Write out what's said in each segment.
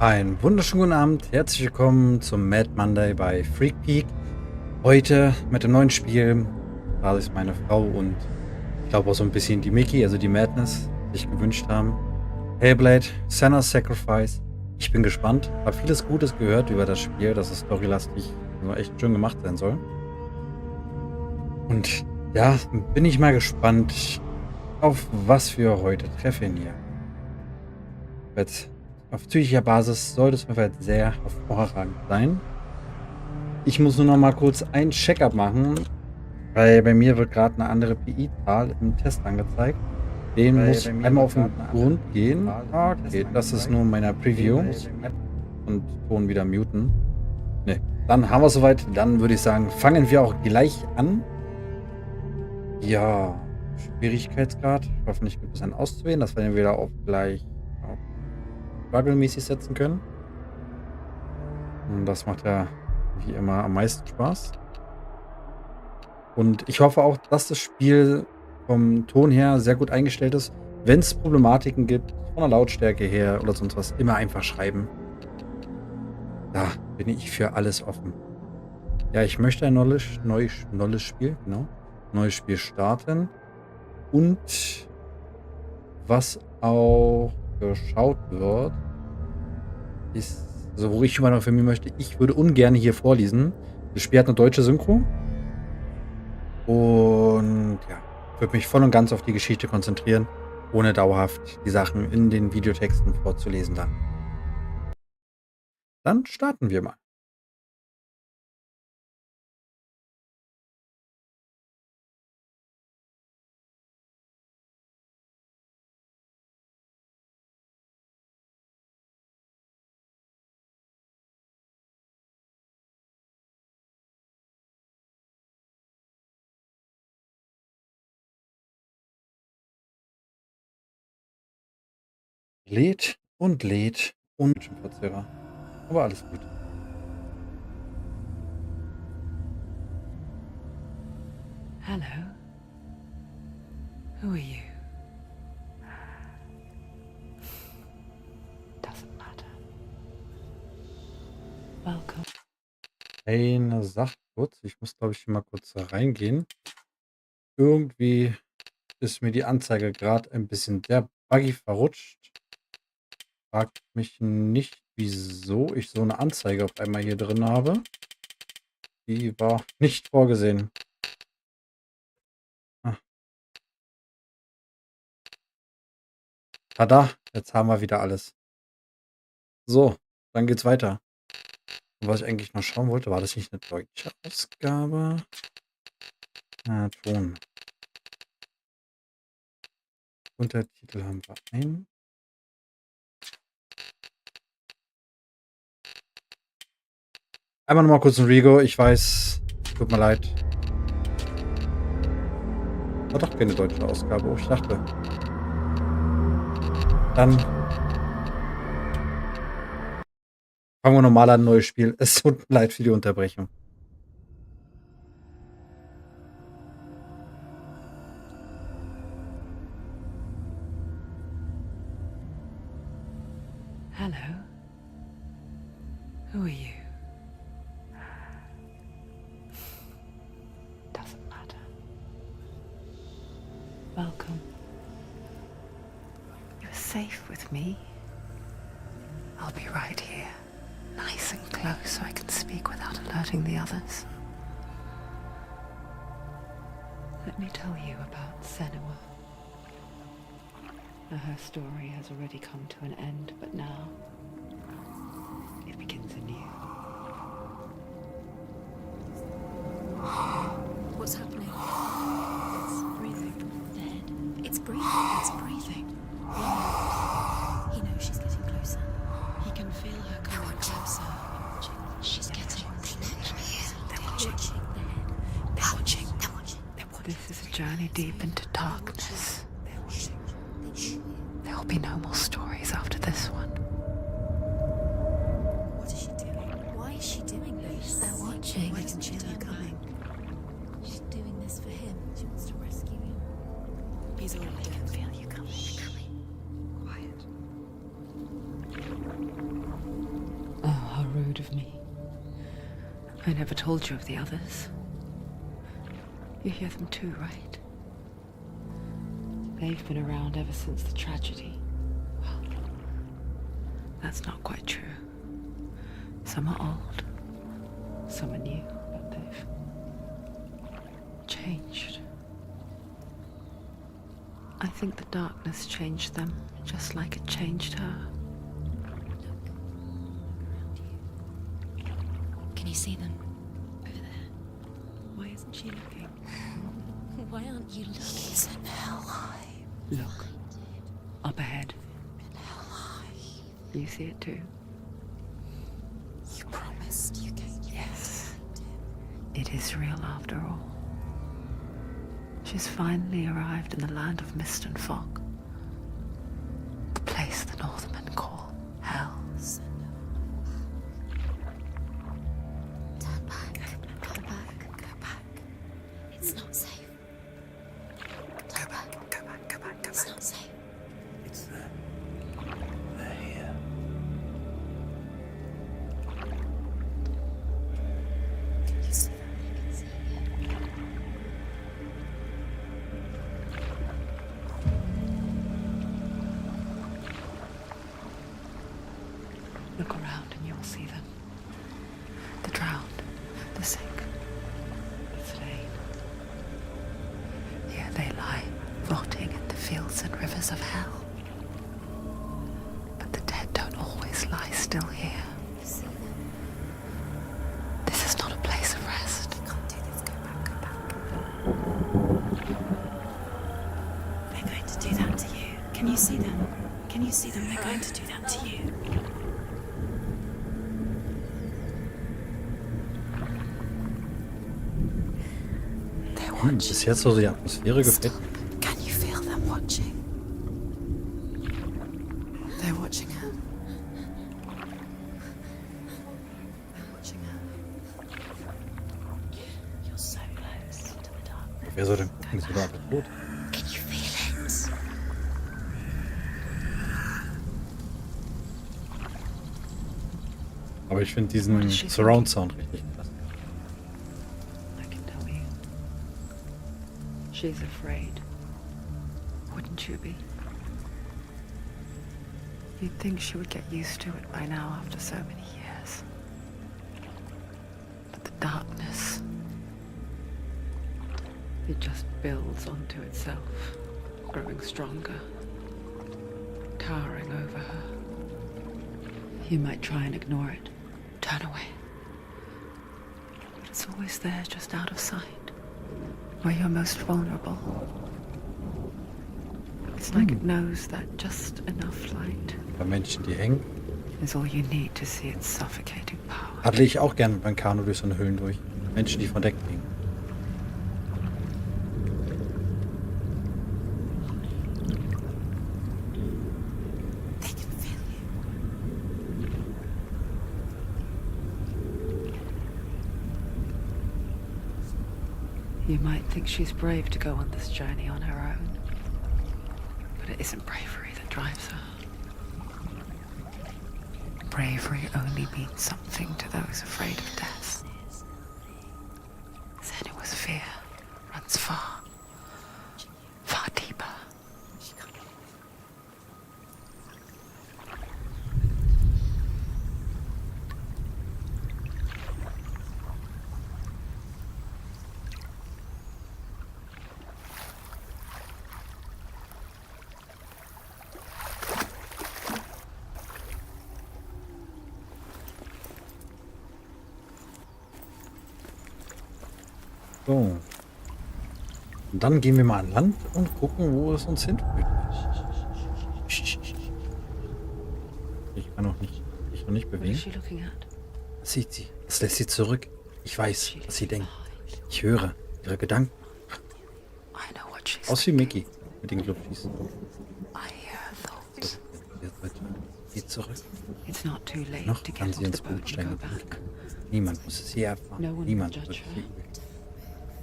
Einen wunderschönen guten Abend, herzlich willkommen zum Mad Monday bei Freak Peak. Heute mit dem neuen Spiel, da sich meine Frau und ich glaube auch so ein bisschen die Mickey, also die Madness, sich gewünscht haben. Hellblade, Senua's Sacrifice. Ich bin gespannt, habe vieles Gutes gehört über das Spiel, dass es storylastig also echt schön gemacht sein soll. Und ja, bin ich mal gespannt, auf was wir heute treffen hier. Jetzt auf psychischer Basis sollte es mir sehr hervorragend sein. Ich muss nur noch mal kurz ein Check-up machen, weil bei mir wird gerade eine andere PI-Zahl im Test angezeigt. Den muss ich einmal auf den Grund gehen. Okay, das ist nur meiner Preview. Und Ton wieder muten. Ne, dann haben wir es soweit. Dann würde ich sagen, fangen wir auch gleich an. Ja, Schwierigkeitsgrad. Hoffentlich gibt es einen auszuwählen, dass wir den wieder auf gleich struggle-mäßig setzen können. Und das macht ja wie immer am meisten Spaß. Und ich hoffe auch, dass das Spiel vom Ton her sehr gut eingestellt ist. Wenn es Problematiken gibt, von der Lautstärke her oder sonst was, immer einfach schreiben. Da bin ich für alles offen. Ja, ich möchte ein neues Spiel, genau. Neues Spiel starten. Und was auch geschaut wird, ist, also wo ich immer noch für mich möchte, ich würde ungern hier vorlesen. Das Spiel hat eine deutsche Synchro. Und ja, würde mich voll und ganz auf die Geschichte konzentrieren, ohne dauerhaft die Sachen in den Videotexten vorzulesen dann. Dann starten wir mal. Lädt und Verzerrer. Aber alles gut. Hello. Who are you? Doesn't matter. Welcome. Eine Sache kurz. Ich muss, glaube ich, mal kurz da reingehen. Irgendwie ist mir die Anzeige gerade ein bisschen sehr buggy verrutscht. Fragt mich nicht, wieso ich so eine Anzeige auf einmal hier drin habe. Die war nicht vorgesehen. Ah. Tada, jetzt haben wir wieder alles. So, dann geht's weiter. Und was ich eigentlich noch schauen wollte, war das nicht eine deutsche Ausgabe? Ton. Untertitel haben wir einen. Einmal nochmal kurz ein Rego. Ich weiß, tut mir leid. War doch keine deutsche Ausgabe. Oh, ich dachte. Dann fangen wir normal an, ein neues Spiel. Es tut mir leid für die Unterbrechung. Hello. Who are you? Doesn't matter. Welcome. You're safe with me. I'll be right here, nice and close so I can speak without alerting the others. Let me tell you about Senua. Her story has already come to an end, but now it begins anew. What's happening? It's breathing. Dead. It's breathing. It's breathing. He knows she's getting closer. He can feel her coming closer. She's getting closer. They're watching. They're watching. They're watching. This is a journey deep into darkness. There will be no more stories after this one. What is she doing? Why is she doing this? They're watching. Why doesn't she know coming? She's doing this for him. She wants to rescue him. He's already dead. I can feel you coming. Quiet. rude of me. I never told you of the others. You hear them too, right? They've been around ever since the tragedy. Well, that's not quite true. Some are old, some are new, but they've changed. I think the darkness changed them, just like it changed her. Can you see them? Over there. Why isn't she looking? Why aren't you looking? He's in hell high. Look. Up ahead. In hell high. You see it too? You promised you came here Yes. to find him. It is real after all. She's finally arrived in the land of mist and fog. The place the Northmen call Hell. Turn back. Go back. Go back. It's not safe. Go back. Go back. Go back. Go It's back. not safe. It's them. They're here. Can you see them? I can see it. Look around and you'll see them. The drowned, the sick, the slain. Here they lie, rotting in the fields and rivers of hell. But the dead don't always lie still here. You see them. This is not a place of rest. You can't do this. Go back. Go back. They're going to do that to you. Can you see them? Can you see them? They're going to do that to you. They're watching. Bis jetzt so die Atmosphäre gefällt mir. Can you feel them watching? They're watching her. They're watching her. You're so close to the dark. Wer soll denn gucken? Ist sogar einfach tot. Can you feel it? Aber ich finde diesen Surround-Sound richtig krass. I can tell you. She's afraid. Wouldn't you be? You'd think she would get used to it by now after so many years. But the darkness, it just builds onto itself, growing stronger, towering over her. You might try and ignore it, turn away. But it's always there, just out of sight, where you're most vulnerable. It's like it knows that just enough light Bei Menschen, die hängen, is all you need to see its suffocating power. paddle ich auch gerne beim Kanu durch so eine Höhlen durch. Menschen, die von Deck liegen. They can feel you. You might think she's brave to go on this journey on her own, but it isn't bravery that drives her. Bravery only means something to those afraid of death. Senua's fear runs far, far deeper. So. Und dann gehen wir mal an Land und gucken, wo es uns hinführt. Ich kann mich noch nicht What is bewegen. she looking at? Was sieht sie? Das lässt sie zurück. Ich weiß, was sie denkt. Ich höre ihre Gedanken. I know what she's Aus wie Mickey mit den Glubschis. I hear her thoughts. Jetzt bitte. Geht zurück. It's not too late Noch to kann get sie onto ins the boat and Blutstein go geblieben. back. Niemand muss es je erfahren. No one will Niemand judge wird her. sie übel.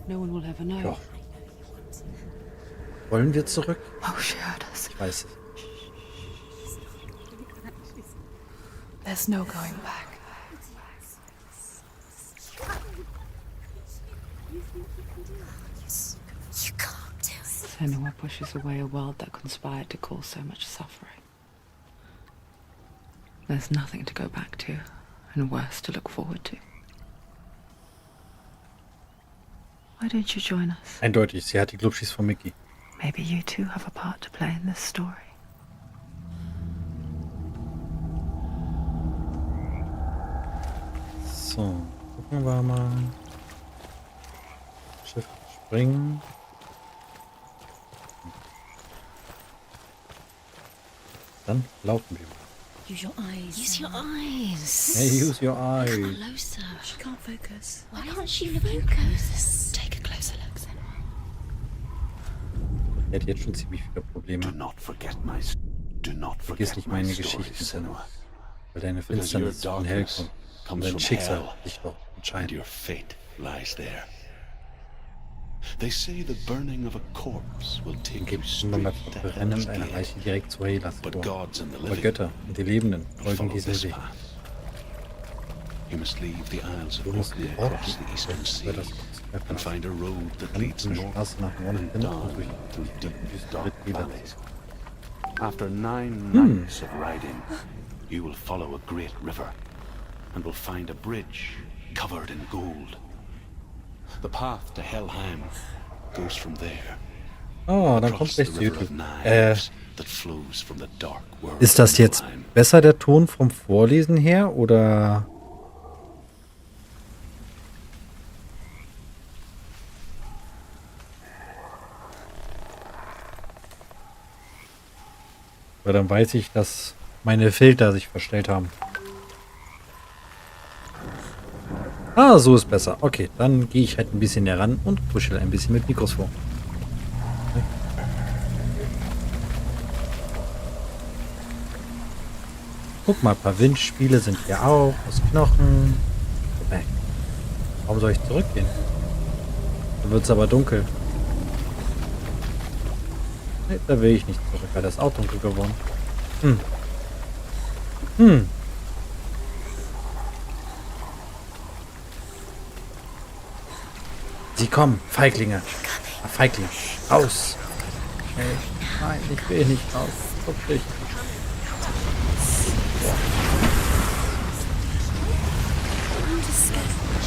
No one will ever know. Doch. Wollen wir zurück? Oh, she heard us. Ich weiß es. There's no going back. Senua pushes away a world that conspired to cause so much suffering. There's nothing to go back to, and worse to look forward to. Why don't you join us? Eindeutig, sie hat die Glubschis von Mickey. Maybe you too have a part to play in this story. So, gucken wir mal. Schiff springen. Dann laufen wir mal. Use your eyes. Use your eyes. Hey, use your eyes. Closer. She can't focus. Why can't she focus? Take a closer look, Senua. Er hat jetzt schon ziemlich viele Probleme. Do not forget Vergiss nicht meine Geschichten, Senua. Weil deine Finsternis von Hell kommt. Und dein Schicksal sich dort and entscheidet. your fate lies there. They say the burning of a corpse will take you Gibt es straight beim to Verbrennen Hell's einer Gate. Leiche direkt zu Helas But vor. gods and the Aber living Götter und die Lebenden folgen follow diesem this Weg. path. You must leave the Isles of Du musst Orkney die Orten across the eastern über das sea Treffen and find a road that an leads eine north Straße nach Norden and finden und down durch through deep, dark Rittwähler. valleys. After 9 nights of riding, you will follow a great river and will find a bridge covered in gold. The path to Helheim goes from there. Oh, dann kommt Across the gleich zu river YouTube. of Knives that flows from the dark world Ist das of jetzt Helheim. besser der Ton vom Vorlesen her oder? Weil dann weiß ich, dass meine Filter sich verstellt haben. Ah, so ist besser. Okay, dann gehe ich halt ein bisschen näher ran und kuschel ein bisschen mit Mikros vor. Guck mal, ein paar Windspiele sind hier auch aus Knochen. Weg. Warum soll ich zurückgehen? Dann wird es aber dunkel. Nee, da will ich nicht zurück, weil das ist auch dunkel geworden. Sie kommen, Feiglinge. Feiglinge. Raus. Hey, nein, ich will nicht raus. Wirklich.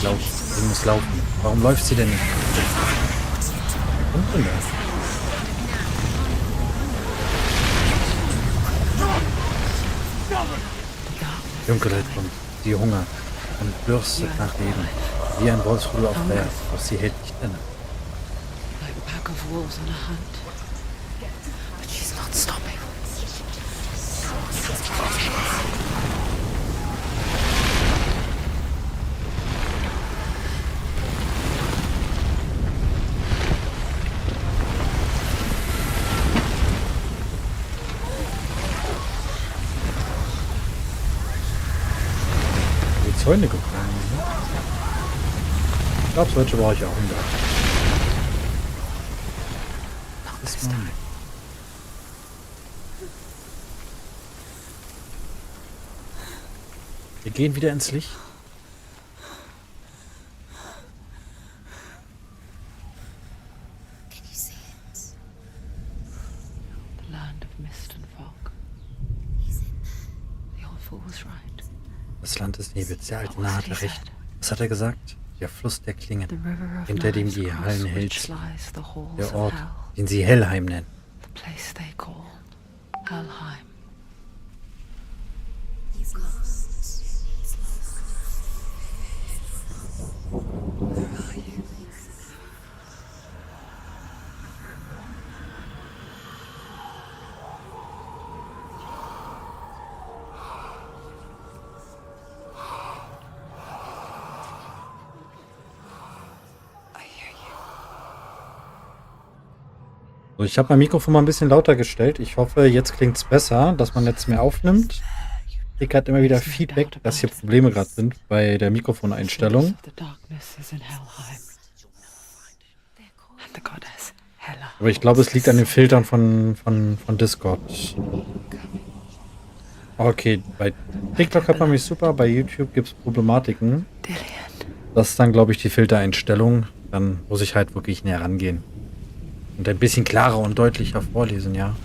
Sie muss laufen. Warum läuft sie denn nicht? Was kommt denn das? Dunkelheit kommt, sie hungert und dürstet nach Leben. Wie ein Wolfsrudel auf Berg, doch sie hält nicht inne. Like a pack of wolves on a hunt. But she's not stopping. Die Zäune gebrochen. Ich glaube, solche brauche ich auch wieder. Das ist mal. Wir gehen wieder ins Licht. Can you see it? The land of mist and fog. He's in there. The old fool was right. Das Land des Nebels, der alte Narr hatte recht. Was hat er gesagt? Der Fluss der Klingen, The river of hinter dem knives die across Hallen which hältst. lies the halls Der of Ort, hell. den sie Helheim nennen. The place they call Helheim. He's lost. He's lost. Where are you? So, ich habe mein Mikrofon mal ein bisschen lauter gestellt. Ich hoffe, jetzt klingt es besser, dass man jetzt mehr aufnimmt. Ich kriege immer wieder Feedback, dass hier Probleme gerade sind bei der Mikrofoneinstellung. The darkness is in Helheim. And the goddess Hela. Aber ich glaube, es liegt an den Filtern von Discord. Okay, bei TikTok hört man mich super, bei YouTube gibt es Problematiken. Dillian. Das ist dann, glaube ich, die Filtereinstellung. Dann muss ich halt wirklich näher rangehen. Und ein bisschen klarer und deutlicher vorlesen, ja.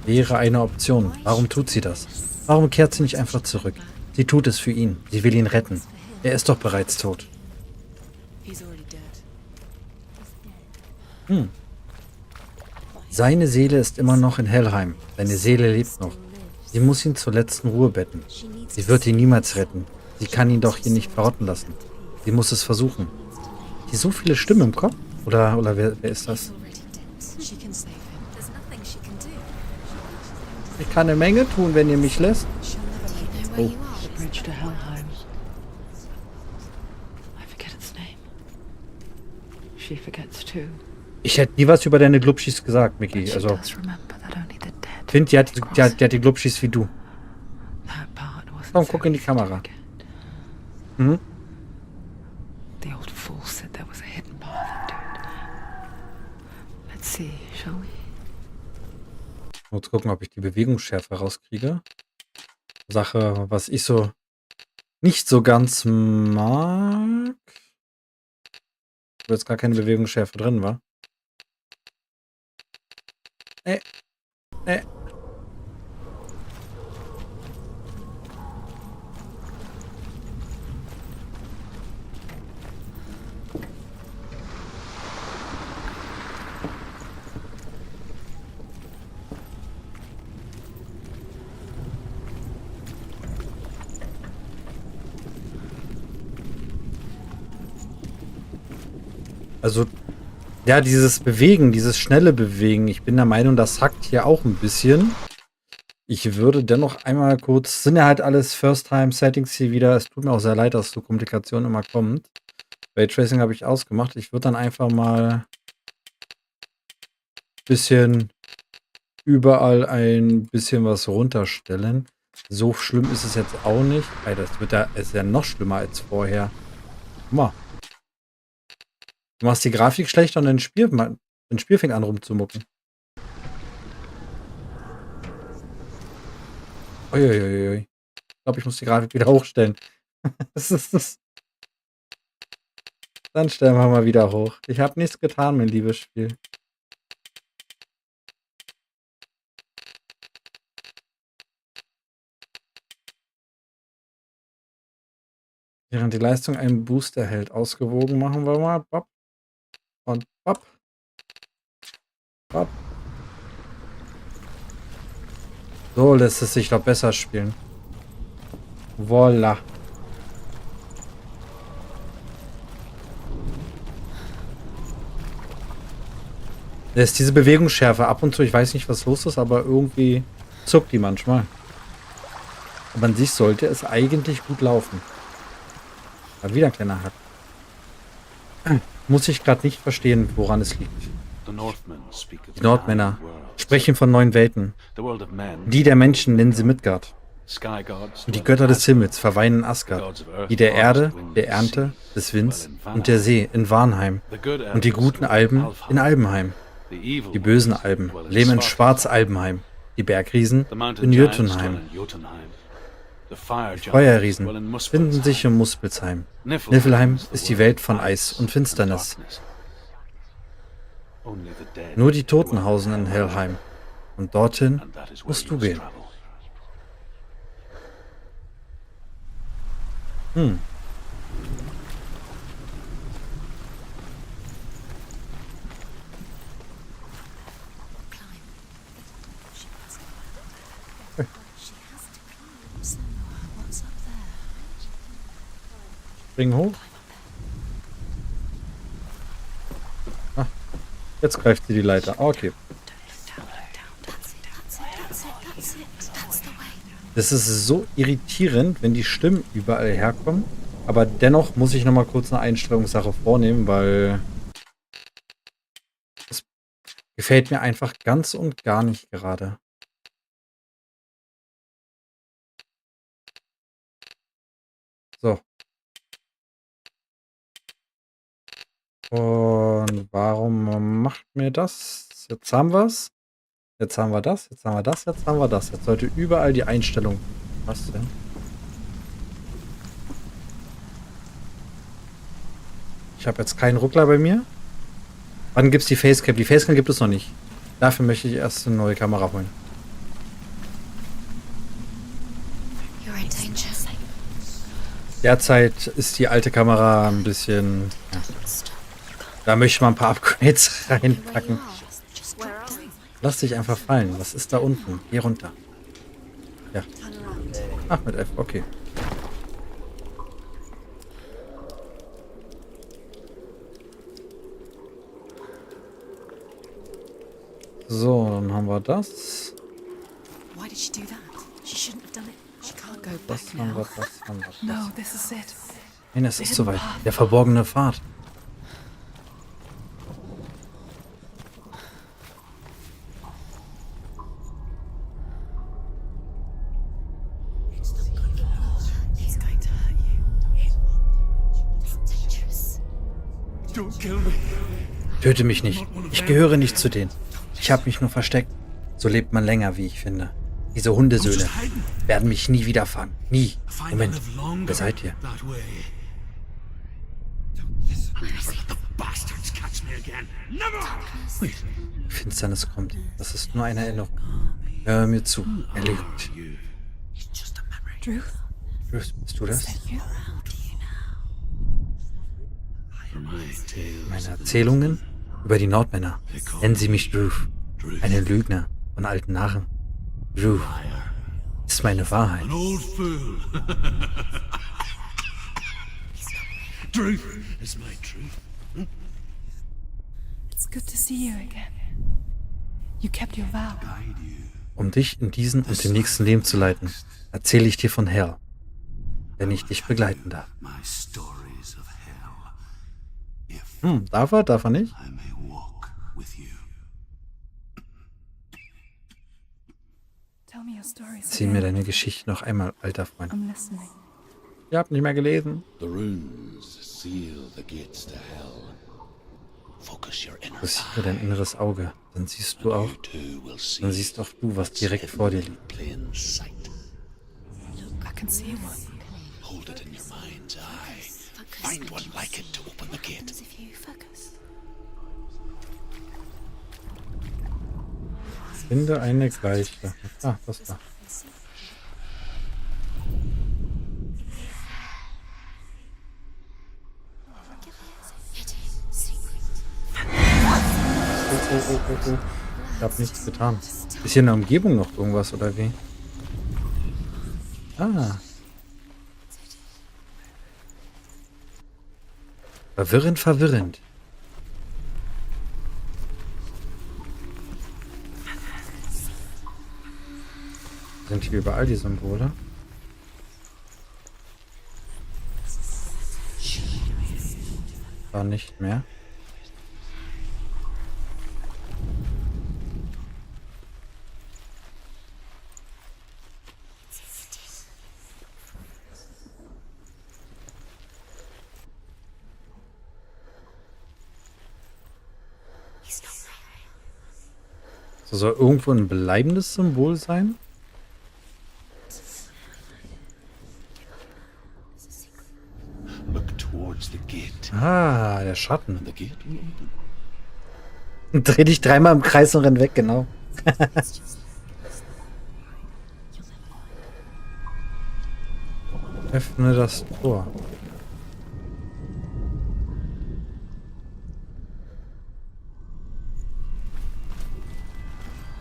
Wäre eine Option. Warum tut sie das? Warum kehrt sie nicht einfach zurück? Sie tut es für ihn. Sie will ihn retten. Er ist doch bereits tot. Seine Seele ist immer noch in Helheim. Seine Seele lebt noch. Sie muss ihn zur letzten Ruhe betten. Sie wird ihn niemals retten. Sie kann ihn doch hier nicht verrotten lassen. Sie muss es versuchen. Hier so viele Stimmen im Kopf? Oder wer ist das? Ich kann eine Menge tun, wenn ihr mich lässt. Oh. The bridge to Helheim. I forget its name. She forgets too. Ich hätte nie was über deine Glubschis gesagt, Micky. She Also, does remember that only the dead ich finde, die hat die Glubschis wie du. That part wasn't Komm, guck in die so easy to Kamera. forget. Mhm. The old fool said there was a hidden path into it. Let's see, shall we? Muss gucken, ob ich die Bewegungsschärfe rauskriege. Sache, was ich so nicht so ganz mag. Wo jetzt gar keine Bewegungsschärfe drin war. Äh. Also, ja, dieses Bewegen, dieses schnelle Bewegen, ich bin der Meinung, das hackt hier auch ein bisschen. Ich würde dennoch einmal kurz, sind ja halt alles First-Time-Settings hier wieder. Es tut mir auch sehr leid, dass so Komplikation immer kommt. Raytracing habe ich ausgemacht. Ich würde dann einfach mal ein bisschen überall ein bisschen was runterstellen. So schlimm ist es jetzt auch nicht. Alter, ist ja noch schlimmer als vorher. Guck mal. Du machst die Grafik schlechter und dein Spiel fängt an rumzumucken. Uiuiui. Ich glaube, ich muss die Grafik wieder hochstellen. Dann stellen wir mal wieder hoch. Ich habe nichts getan, mein liebes Spiel. Während die Leistung einen Boost erhält. Ausgewogen machen wir mal. Bop. Und bop. Bop. So lässt es sich doch besser spielen. Voila. Da ist diese Bewegungsschärfe ab und zu, ich weiß nicht, was los ist, aber irgendwie zuckt die manchmal. Aber an sich sollte es eigentlich gut laufen. Aber wieder ein kleiner Hack. Muss ich gerade nicht verstehen, woran es liegt. Die Nordmänner sprechen von neuen Welten. Die der Menschen nennen sie Midgard. Und die Götter des Himmels verweinen Asgard. Die der Erde, der Ernte, des Winds und der See in Varnheim. Und die guten Alben in Albenheim. Die bösen Alben leben in Schwarzalbenheim. Die Bergriesen in Jötunheim. Die Feuerriesen finden sich in Muspelsheim. Niflheim ist die Welt von Eis und Finsternis. Nur die Toten hausen in Helheim. Und dorthin musst du gehen. Spring hoch. Ah, jetzt greift sie die Leiter. Okay. Das ist so irritierend, wenn die Stimmen überall herkommen. Aber dennoch muss ich nochmal kurz eine Einstellungssache vornehmen, weil es gefällt mir einfach ganz und gar nicht gerade. So. Und warum macht mir das? Jetzt haben wir es. Jetzt haben wir das, jetzt haben wir das, jetzt haben wir das. Jetzt sollte überall die Einstellung. Was denn? Ich habe jetzt keinen Ruckler bei mir. Wann gibt's die Facecam? Die Facecam gibt es noch nicht. Dafür möchte ich erst eine neue Kamera holen. You're in danger. Derzeit ist die alte Kamera ein bisschen... Ja, da möchte ich mal ein paar Upgrades reinpacken. Just drop down. Lass dich einfach fallen. Was ist da unten? Hier runter. Ja. Ach, mit F. Okay. So, dann haben wir das. Why did she do that? She shouldn't have done it. She can't go back Das haben wir, now. das haben wir. No, this is it. Nein, es ist soweit. Der verborgene Pfad. He's going to hurt you. It's dangerous. Don't kill me. Töte mich nicht. Ich gehöre nicht zu denen. Ich habe mich nur versteckt. So lebt man länger, wie ich finde. Diese Hundesöhne werden mich nie wieder fangen. Nie. Moment. Wer seid ihr? Finsternis kommt. Das ist nur eine Erinnerung. Hör mir zu. Er lügt. Drew, Bist du das? you? Meine Erzählungen über die Nordmänner. Nennen sie mich Drew. Einen Lügner von alten Narren. Drew ist meine Wahrheit. An old fool. Truth is my truth. It's good to see you again. You kept your vow. Um dich in diesen und dem nächsten Leben zu leiten, erzähle ich dir von Hell, wenn ich dich begleiten darf. My stories of hell. If Darf er nicht? I may walk with you. Tell me your stories. Erzähl mir deine Geschichte noch einmal, alter Freund. I'm listening. Ihr habt nicht mehr gelesen. The runes seal the gates to hell. Focus your inner Fokussiere dein inneres Auge, dann siehst du auch, You too will see dann siehst auch du, was direkt vor dir liegt. plain sight. I can see one. Hold it in your mind's eye. Find one like it to open the gate. As if you focus. Finde eine gleiche. Ah, das da. Oh. Ich hab nichts getan. Ist hier in der Umgebung noch irgendwas oder wie? Ah. Verwirrend. Sind hier überall die Symbole? War nicht mehr. So, soll irgendwo ein bleibendes Symbol sein? Look towards the gate. Ah, der Schatten. The gate will open. Dreh dich dreimal im Kreis und renn weg, genau. Öffne das Tor.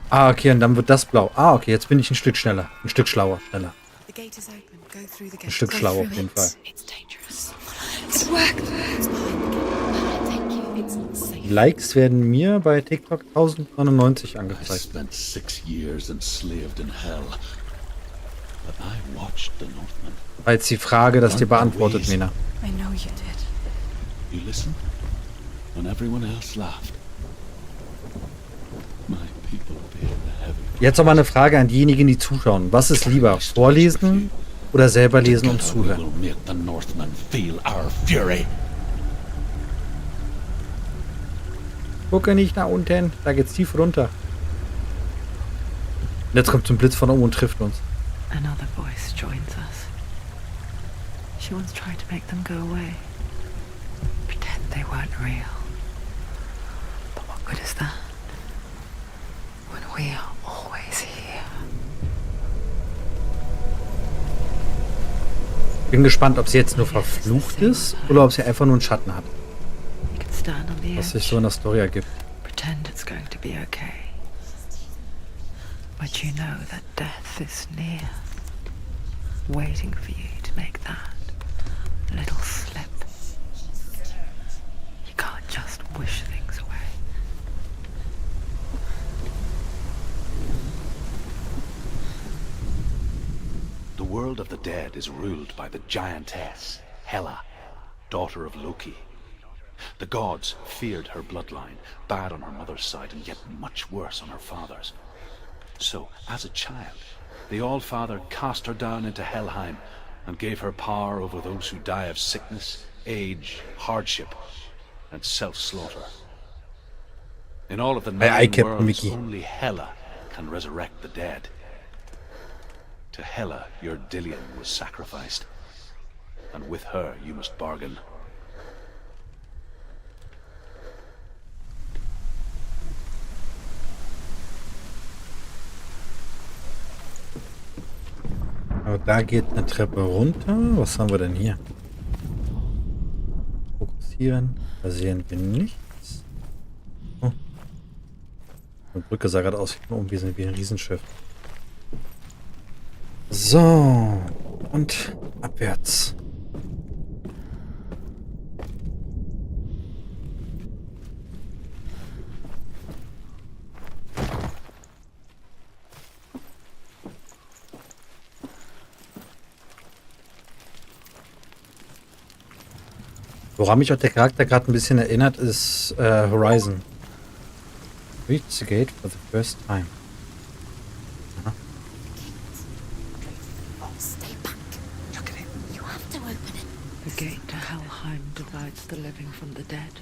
Ah, okay, und dann wird das blau. Ah, okay, jetzt bin ich ein Stück schneller. Ein Stück schlauer, schneller. The gate is open. Go through the gate. Ein Stück schlauer auf jeden Fall. It's dangerous. It worked. It's behind the gate. Thank you. It's not safe. Die Likes werden mir bei TikTok 1099 I angezeigt. spent 6 years enslaved in hell. But I watched the Northmen. War jetzt die Frage, dass dir beantwortet, Mena. I know you did. You listened when everyone else laughed. My people paid the heavy Jetzt noch mal eine Frage an diejenigen, die zuschauen. Was ist lieber, vorlesen oder selber lesen und We zuhören? will make the Northmen feel our fury. Gucke nicht nach unten, da geht's tief runter. Und jetzt kommt so ein Blitz von oben und trifft uns. Another voice joins us. She once tried to make them go away. Pretend they weren't real. What is that? When we are always here. Bin gespannt, ob sie jetzt nur verflucht ist oder ob sie einfach nur einen Schatten hat. You can stand on the Was sich edge, so in der Story ergibt. pretend it's going to be okay. But you know that death is near, waiting for you to make that little slip. You can't just wish things away. The world of the dead is ruled by the giantess, Hela, daughter of Loki. The gods feared her bloodline, bad on her mother's side and yet much worse on her father's. So, as a child, the All-Father cast her down into Helheim and gave her power over those who die of sickness, age, hardship, and self-slaughter. In all of the nine worlds, only Hela can resurrect the dead. To Hela, your Dillion was sacrificed, and with her you must bargain. Aber da geht eine Treppe runter. Was haben wir denn hier? Fokussieren. Da sehen wir nichts. Oh. Die Brücke sah gerade aus wie ein Riesenschiff. So. Und abwärts. Woran mich auch der Charakter gerade ein bisschen erinnert, ist Horizon. Reach the gate for the first time. Aha. Stay back. Look at it. You have to open it. The gate to Helheim divides the living from the dead.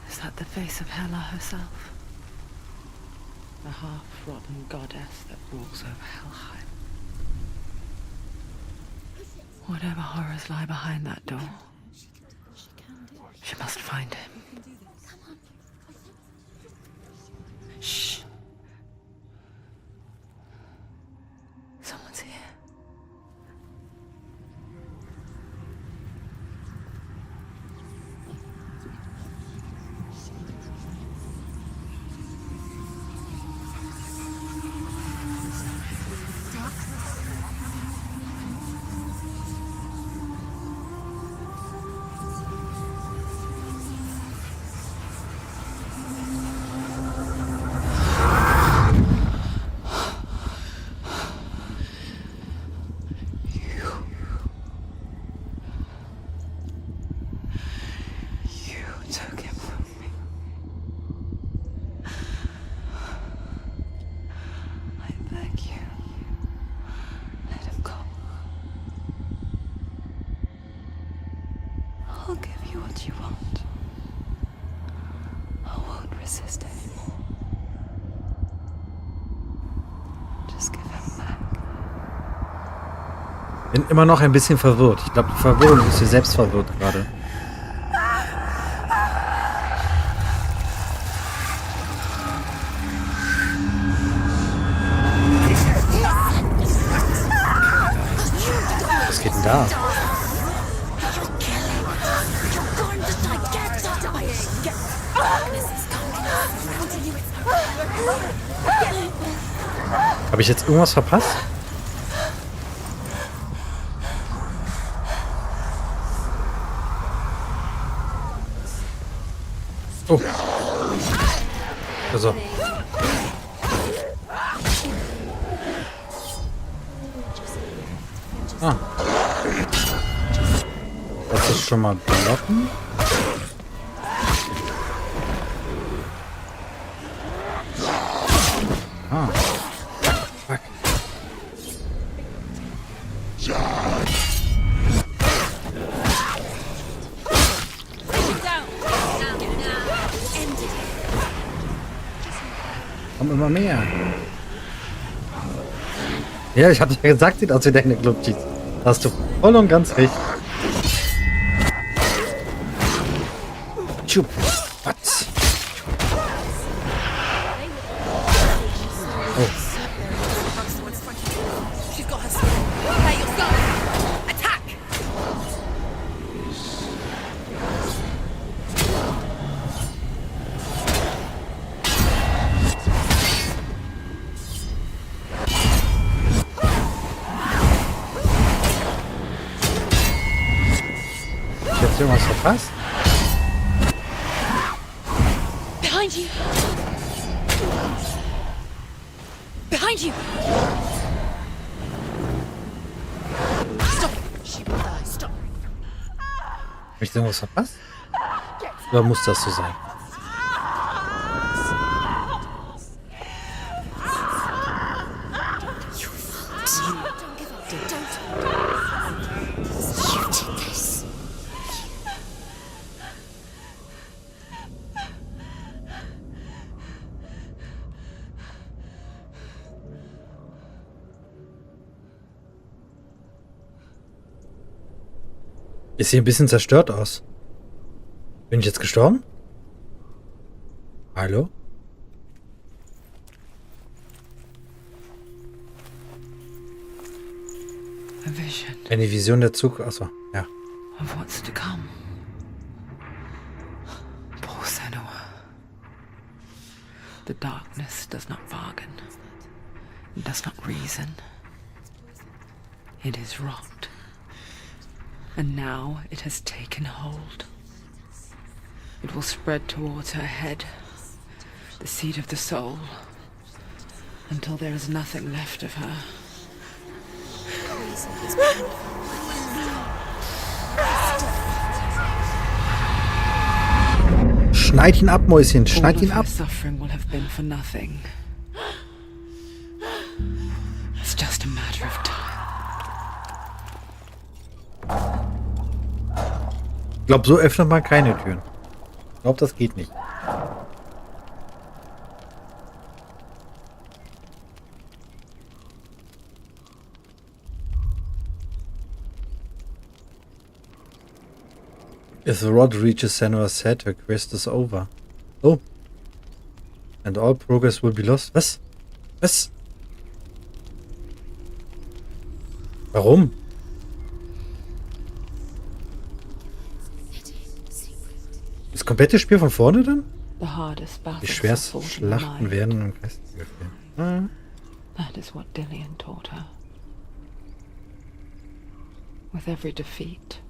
Is that the face of Hela herself? A half-rotten goddess that walks over Helheim. Whatever horrors lie behind that door, she must find him. Shh. Someone's here. I'll give you what you want. I won't resist anymore. Just give him back. Bin immer noch ein bisschen verwirrt. Ich glaube, die Verwirrung ist hier selbst verwirrt gerade. Was geht denn da? Habe ich jetzt irgendwas verpasst? Oh. Also. Ah. Das ist schon mal blocken. Ah. Fuck. Kommt immer mehr. Ja, ich hatte ja gesagt, sieht aus wie deine Glubschis. Da hast du voll und ganz recht. Schub. Was? Oh. She's got her sword. Hey, you're starting. Attack! Ich hab jetzt irgendwas verpasst? Behind you! Behind you! Stop! She will die. Stop! Hab ich irgendwas verpasst? Oder muss das so sein? Don't give up. Don't. You did this. Ich sehe ein bisschen zerstört aus. Bin ich jetzt gestorben? Hallo? A vision Eine Vision der Zukunft. Achso, ja. of what's to come. Poor Senua. The darkness does not bargain. It does not reason. It is rot. And now it has taken hold. It will spread towards her head, the seat of the soul, until there is nothing left of her. Schneid ihn ab, Mäuschen. Schneid All ihn of ab. her suffering will have been for nothing. It's just a matter of time. Ich glaube, so öffnet man keine Türen. Ich glaube, das geht nicht. If the rod reaches Senua's head, her quest is over. Oh. And all progress will be lost. Was? Was? Warum? Das komplette Spiel von vorne dann? The hardest Wie battles schwer are fought in the Schlachten mind. werden im Geiste geführt. Ah. That is what Dillian taught her. With every defeat,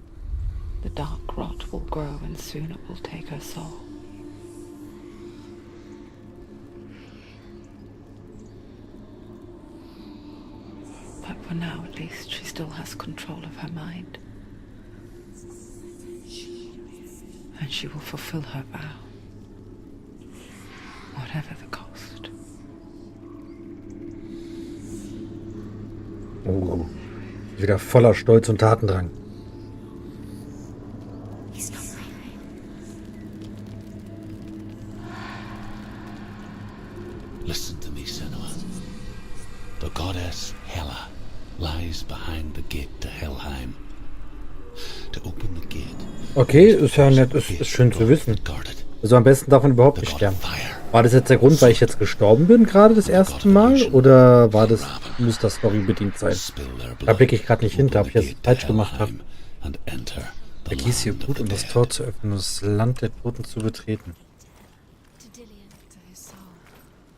the dark rot will grow and soon it will take her soul. But for now, at least, she still has control of her mind. And she will fulfill her vow, whatever the cost. Oh. Wieder voller Stolz und Tatendrang. Listen to me, Senua. The goddess Hela lies behind the gate to Helheim. To open the gate. Okay, ist ja nett, ist schön zu wissen. Guarded. Also am besten davon überhaupt nicht sterben. War das jetzt der Grund, weil ich jetzt gestorben bin, gerade das erste Mal? Oder war das, muss das storybedingt sein? Da blicke ich gerade nicht hinter, ob ich jetzt falsch gemacht habe. Vergieß ihr Blut, um das Tor zu öffnen und das Land der Toten zu betreten. To Dillian. To his soul.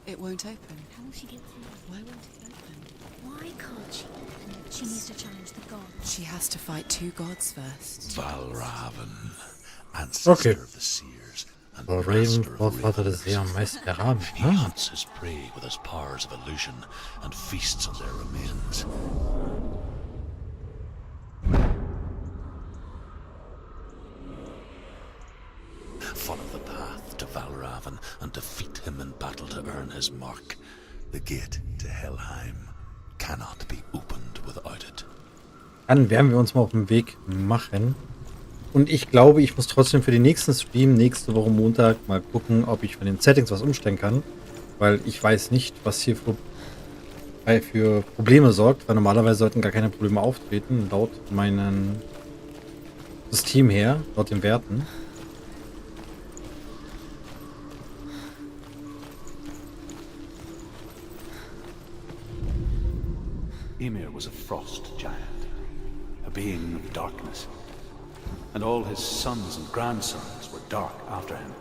It won't open. How will she get through? Why won't it open? Why can't she? She needs to challenge the gods. She has to fight two gods first. Valravan, ancestor Okay. of the seers and Raven, master of Vorvater des rivers. Seher und Meister der Raben. He Ah. hunts his prey with his powers of illusion and feasts on their remains. Follow the path to Valravan and defeat him in battle to earn his mark. The gate to Helheim cannot be opened without it. Dann werden wir uns mal auf den Weg machen. Und ich glaube, ich muss trotzdem für den nächsten Stream, nächste Woche Montag, mal gucken, ob ich von den Settings was umstellen kann. Weil ich weiß nicht, was hier für Probleme sorgt. Weil normalerweise sollten gar keine Probleme auftreten, laut meinem System her, laut den Werten. Ymir was a frost giant, a being of darkness, and all his sons and grandsons were dark after him.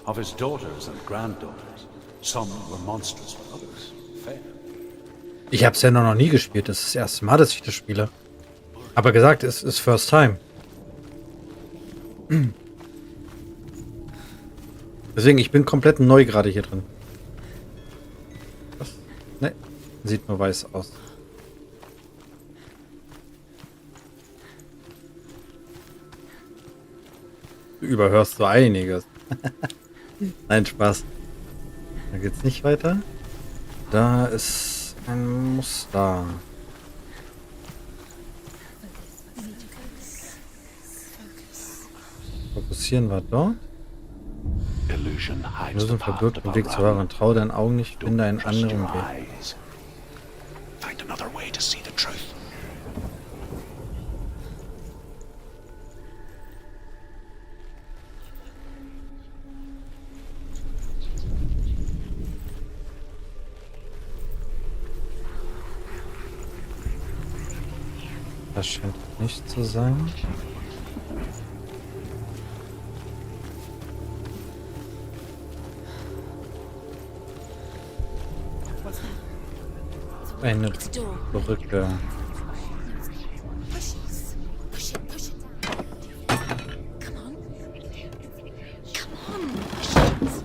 Of his daughters and granddaughters, some were monstrous, but others fair. Ich habe es ja noch nie gespielt. Das ist das erste Mal, dass ich das spiele. Aber gesagt, es ist First Time. Deswegen, ich bin komplett neu gerade hier drin. Was? Ne, sieht nur weiß aus. Du überhörst so einiges. Nein, Spaß. Da geht's nicht weiter. Da ist ein Muster. Fokussieren wir dort. Illusion hides Lösung the path verbirgt den Weg zu hören. Trau deinen Augen nicht, finde einen anderen Weg. Find another way to see the truth. Das scheint nicht zu sein. Eine Brücke. Push it, push it down. Come on. Come on.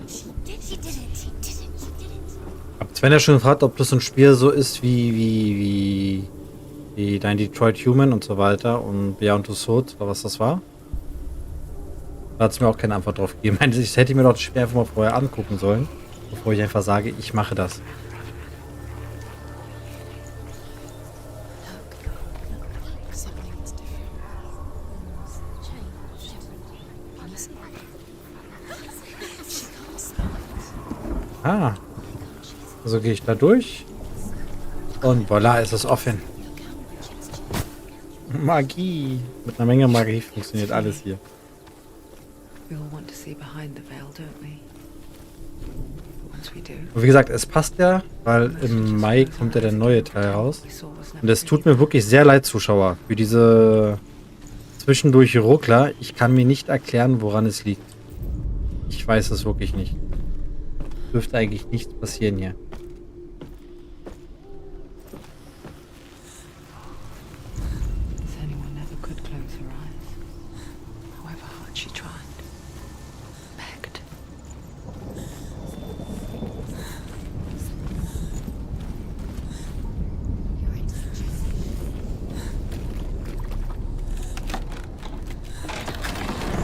She did it. Hab Sven ja schon gefragt, ob das ein Spiel so ist wie dein Detroit Human und so weiter und Beyond Two Souls, oder was das war. Da hat es mir auch keine Antwort drauf gegeben. Ich hätte mir doch das Spiel einfach mal vorher angucken sollen, bevor ich einfach sage, ich mache das. Something's different. Change. Honestly. She can't stop. Ah. Also gehe ich da durch. Und voilà, ist es offen. Magie. Mit einer Menge Magie funktioniert alles hier. We all want to see behind the veil, don't we? Once we do, Und wie gesagt, es passt ja, weil im Mai kommt ja der neue Teil raus. we saw was never Und es tut mir wirklich sehr leid, Zuschauer, für diese zwischendurch Ruckler. Ich kann mir nicht erklären, woran es liegt. Ich weiß es wirklich nicht. Dürfte eigentlich nichts passieren hier. Senua never could close her eyes, however hard she tried. Begged. You're into the truth.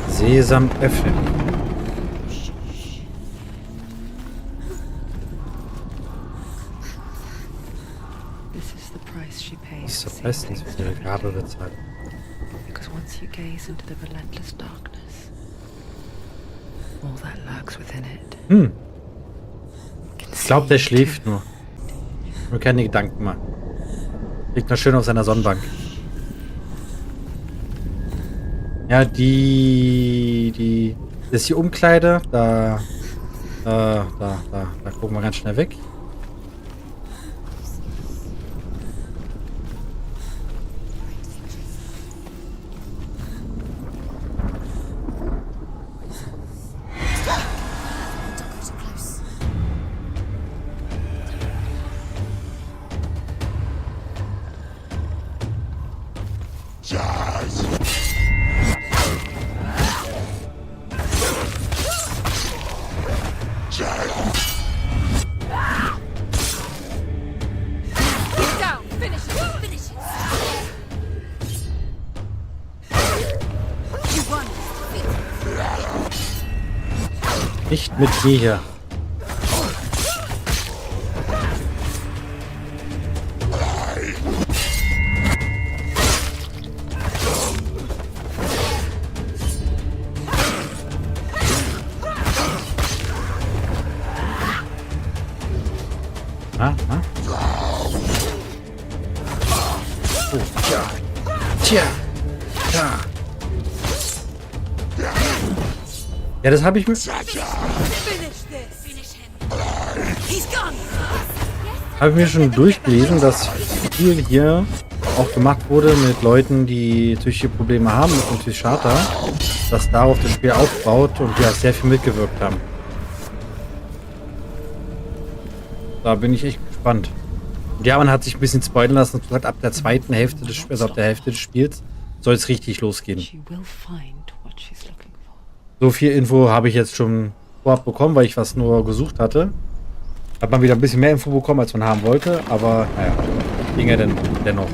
Sesam öffnen. This is the price she pays Das for ist seeing meistens things für ihre Gabe differently. bezahlt. Because once you gaze into the relentless darkness, all that lurks within it. Ich glaube, der schläft nur. Nur keine Gedanken machen. Liegt noch schön auf seiner Sonnenbank. Ja, das ist die Umkleide. Da gucken wir ganz schnell weg. Don't go too close. Down. Finish it. Finish it. You won. Nicht mit mir hier. Ah. Oh, tja. Ja, das habe ich mir... Finish this. Finish him. He's gone. Yes. habe ich mir schon durchgelesen, dass viel hier auch gemacht wurde mit Leuten, die psychische Probleme haben, mit dem Psychiater, dass darauf das Spiel aufbaut und wir auch sehr viel mitgewirkt haben. Da bin ich echt gespannt. Und ja, man hat sich ein bisschen spoilern lassen und gesagt, ab der zweiten Hälfte des Spiels, also ab der Hälfte des Spiels, soll es richtig losgehen. She will find what she's looking for. So viel Info habe ich jetzt schon vorab bekommen, weil ich was nur gesucht hatte. Hat man wieder ein bisschen mehr Info bekommen, als man haben wollte, aber naja, ging ja denn dennoch.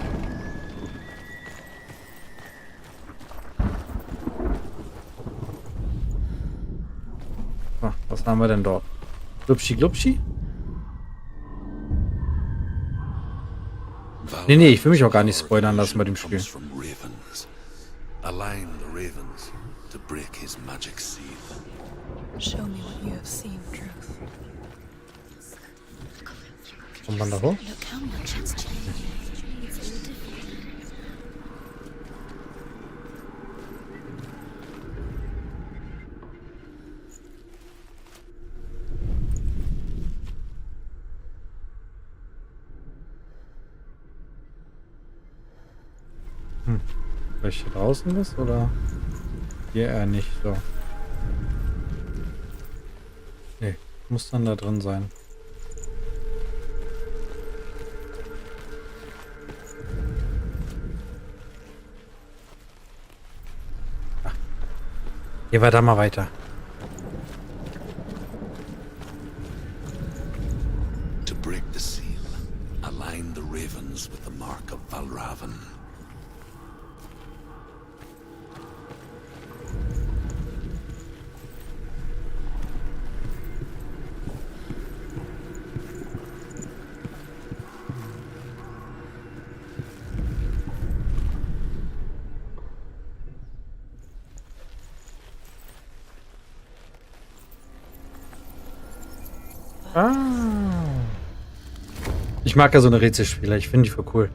Ah, was haben wir denn dort? Glubschi Glubschi? Nee, ich will mich auch gar nicht spoilern lassen bei dem Spiel. Align the ravens to break his magic seal. Show me what you have seen, Truth. Kommt man da hoch? Look how much it's changed. It's all different. Vielleicht hier draußen ist oder hier eher nicht so. Nee, muss dann da drin sein. Ah. Gehen wir da mal weiter. To break the seal, align the ravens with the mark of Valravan. Ah. Ich mag ja so eine Rätselspieler, ich finde die voll cool.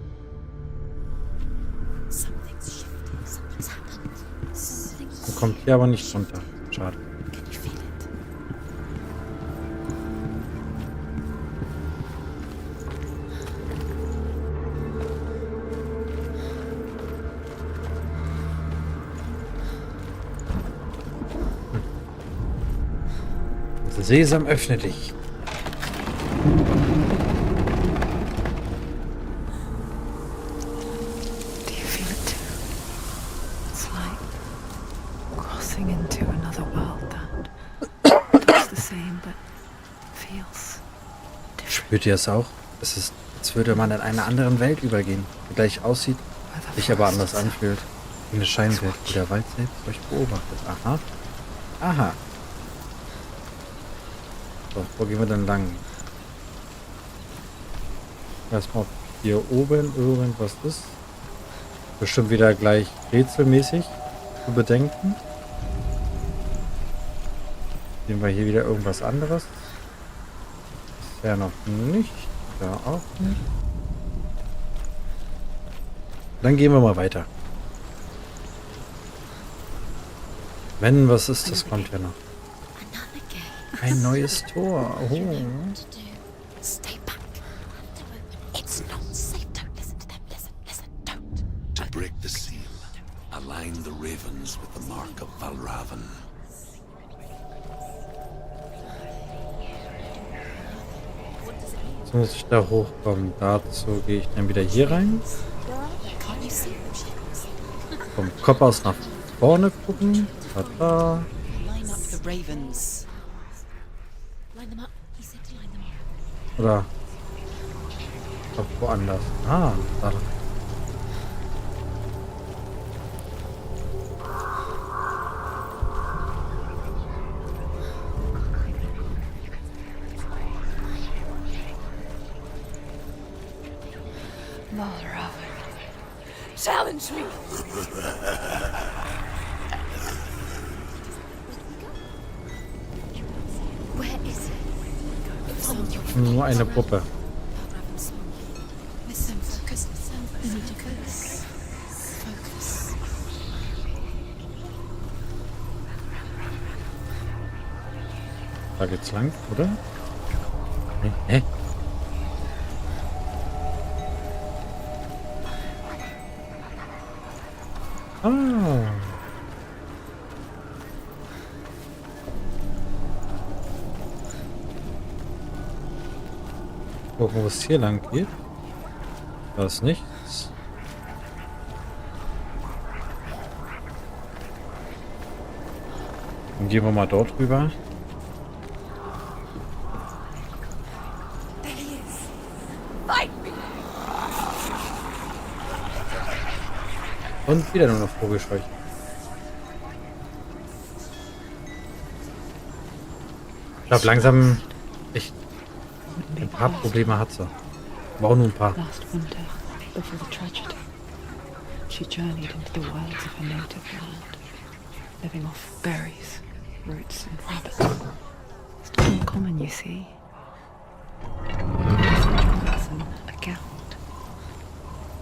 Something's shifted. Something's happened. Something's... Man kommt hier aber nicht runter. Schade. Can you feel it? Sesam, öffne dich. Do you feel it too? It's like crossing into another world that looks the same but feels different. Spürt ihr es auch? Es ist, als würde man in einer anderen Welt übergehen, die gleich aussieht, sich aber anders anfühlt. Wie eine Scheinwelt, wo der Wald selbst euch beobachtet. Aha. Aha. So, wo gehen wir denn lang? Erstmal, ob hier oben irgendwas ist. Bestimmt wieder gleich rätselmäßig zu bedenken. Sehen wir hier wieder irgendwas anderes? Bisher noch nicht. Da auch nicht. Dann gehen wir mal weiter. Wenn was ist, das kommt ja noch. Another gate. Ein neues Tor. Oh. To do. Stay back. It's not safe. Don't listen to them. Listen, don't. To break the seal, align the ravens with the mark of Valravan. Jetzt muss ich da hochkommen. Dazu gehe ich dann wieder hier rein. Can't you see them? Vom Kopf aus nach vorne gucken. Tada. Line up the ravens. Line them up. He said to line them up. Oder doch woanders. Ah, da. Challenge me! Where is it? It's on your Nur eine Puppe. Valravan's song. Listen, focus. You need to focus. Focus. Da geht's lang, oder? Hä? Ah. Gucken, wo es hier lang geht. Da ist nichts. Dann gehen wir mal dort rüber. Und wieder nur noch Vogelscheuche. Ich glaube langsam echt ein paar Probleme hat sie. Aber auch nur ein paar. Last winter, before the tragedy, she journeyed into the wilds of her native land, living off berries, roots and rabbits. It's not uncommon, you see. A Gelt.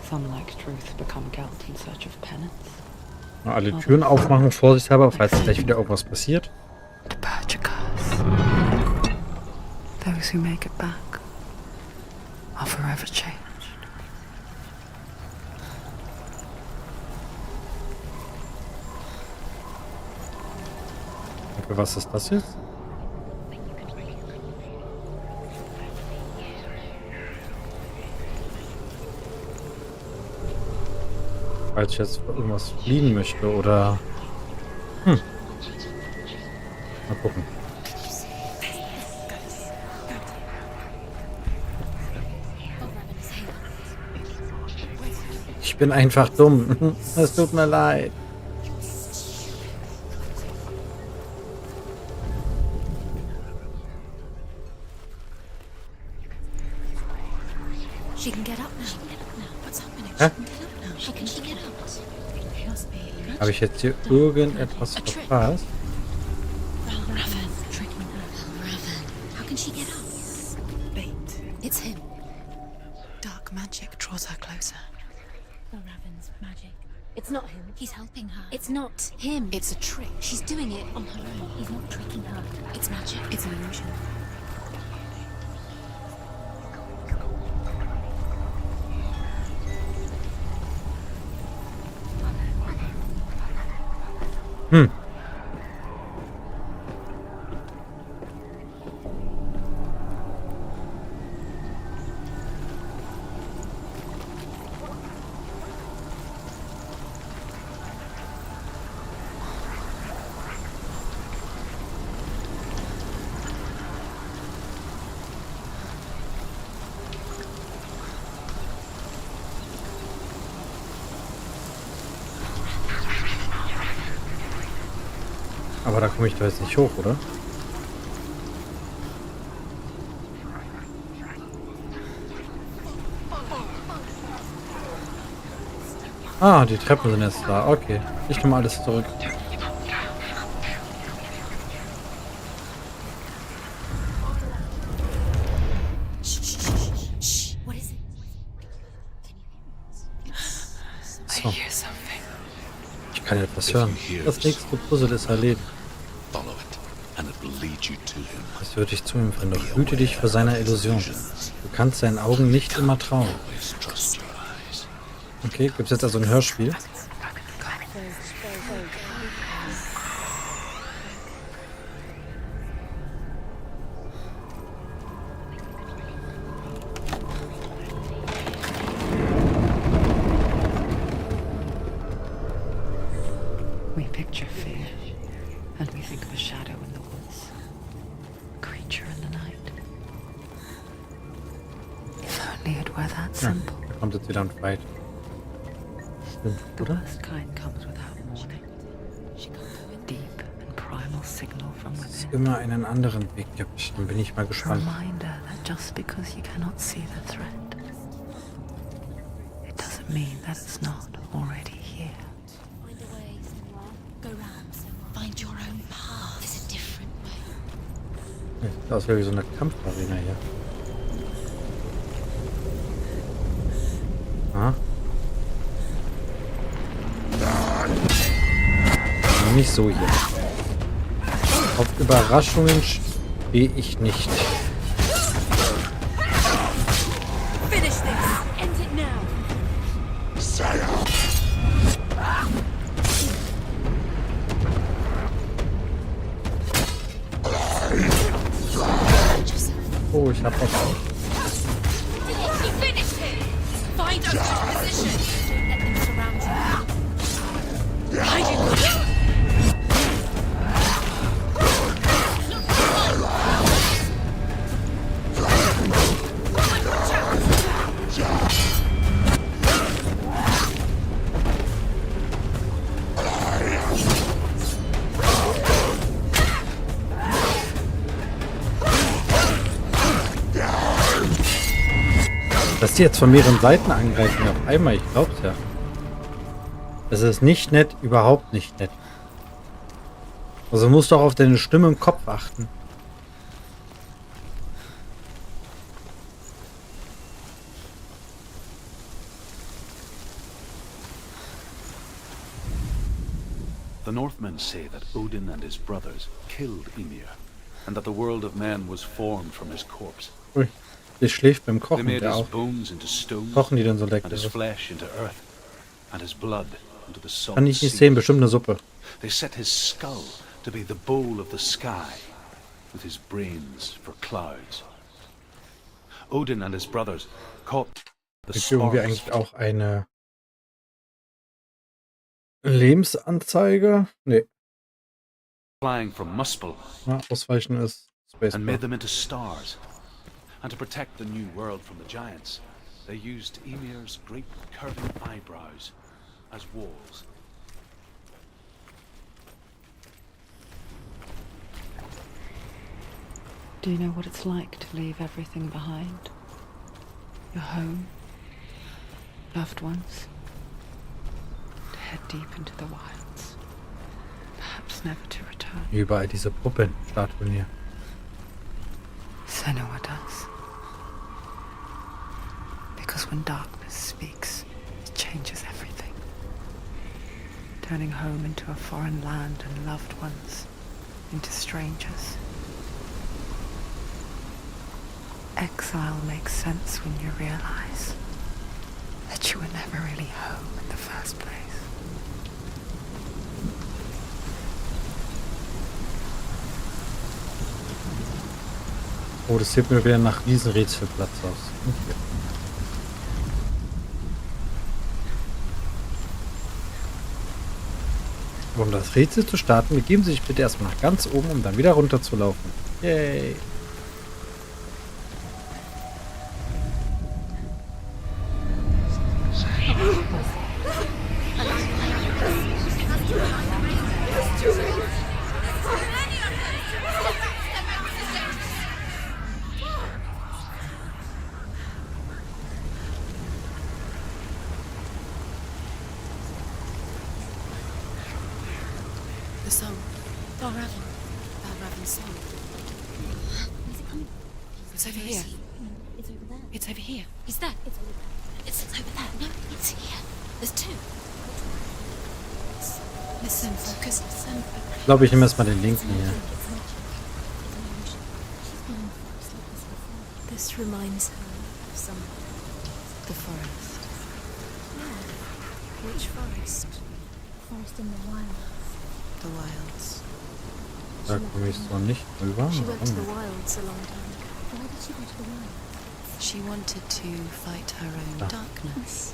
Some, like Truth, become Gelt in search of penance. Mal alle Türen aufmachen, vorsichtshalber, falls gleich wieder irgendwas passiert. To purge a curse. Those who make it back are forever changed. Okay, was ist das jetzt? Falls ich jetzt irgendwas fliegen möchte oder... Mal gucken. Ich bin einfach dumm. Es tut mir leid. She can get up now. What's happening? Hä? How can she get up? Must be. Habe ich jetzt hier irgendetwas verpasst? Raven. Tricking her. Raven. How can she get up? Bait. It's him. Dark magic draws her closer. The Raven's magic. It's not him. He's helping her. It's not him. It's a trick. She's doing it on her own. He's not tricking her. It's magic. It's an illusion. Aber da komme ich doch jetzt nicht hoch, oder? Ah, die Treppen sind jetzt da. Okay. Ich nehme alles zurück. Shh. What is it? So. I hear something. Ich kann etwas hören. Das nächste Puzzle ist erledigt. Follow it, and it will lead you to him. Es wird dich zu ihm führen, doch hüte dich vor seiner Illusion. Du kannst seinen Augen nicht immer trauen. Always trust your eyes. Okay, gibt es jetzt also ein Hörspiel? We picture fear, and we think of a shadow in the woods, a creature in the night. If only it were that Ja, simple. da kommt jetzt wieder ein Fight. Stimmt, The oder? worst kind comes without warning. Deep and primal signal from Es within. immer einen anderen Weg gibt. Dann bin ich mal A gespannt. reminder that just because you cannot see the threat, it doesn't mean that it's not already here. Find a way, Senua. Go round, Senua. Find your own path. There's a different way. Das wäre wie so eine Kampfarena hier. Ah. Nicht so hier. Auf Überraschungen stehe ich nicht. Finish this. End it now. ich hab was. He finished him! Find a position! Don't let them surround you. Hide in Dass die jetzt von mehreren Seiten angreifen auf einmal, ich glaub's ja. Das ist nicht nett, überhaupt nicht nett. Also musst du auch auf deine Stimme im Kopf achten. The Northmen say that Odin and his brothers killed Ymir, and that the world of men was formed from his corpse. Ui, der schläft beim They Kochen, made der his auch. bones into stone, Kochen die denn so lecker? and his flesh into earth, and his blood into the salt Kann ich nicht sea. sehen, bestimmt eine Suppe. They set his skull to be the bowl of the sky, with his brains for clouds. Odin and his brothers caught the Ist irgendwie sparks eigentlich auch eine Lebensanzeige? Nee, flying from Muspel na, ausweichen ist Space. and made them into stars. And to protect the new world from the giants, they used Ymir's great curving eyebrows as walls. Do you know what it's like to leave everything behind? Your home, loved ones, to head deep into the wilds, perhaps never to return. Überall diese Puppenstatuen hier. Senua does. Because when darkness speaks, it changes everything. Turning home into a foreign land and loved ones into strangers. Exile makes sense when you realize that you were never really home in the first place. Oh, das sieht mir wieder nach Riesenrätselplatz aus. Okay. Um das Rätsel zu starten, begeben Sie sich bitte erstmal nach ganz oben, um dann wieder runter zu laufen. Yay! The song. Valravan's song. Where's it coming from? It's over here. It's over there. It's over here. Is that? It's over there. It's over there. No, it's here. There's two. Listen, focus. Listen. Ich glaube, ich nehme erstmal den linken hier. This reminds her of something. The forest. Yeah. Which forest? Forest in the wild. The wilds. Da komme ich so nicht rüber. She went to the Warum? wilds a long time ago. Why did she go to the wilds? She wanted to fight her own Ah. darkness.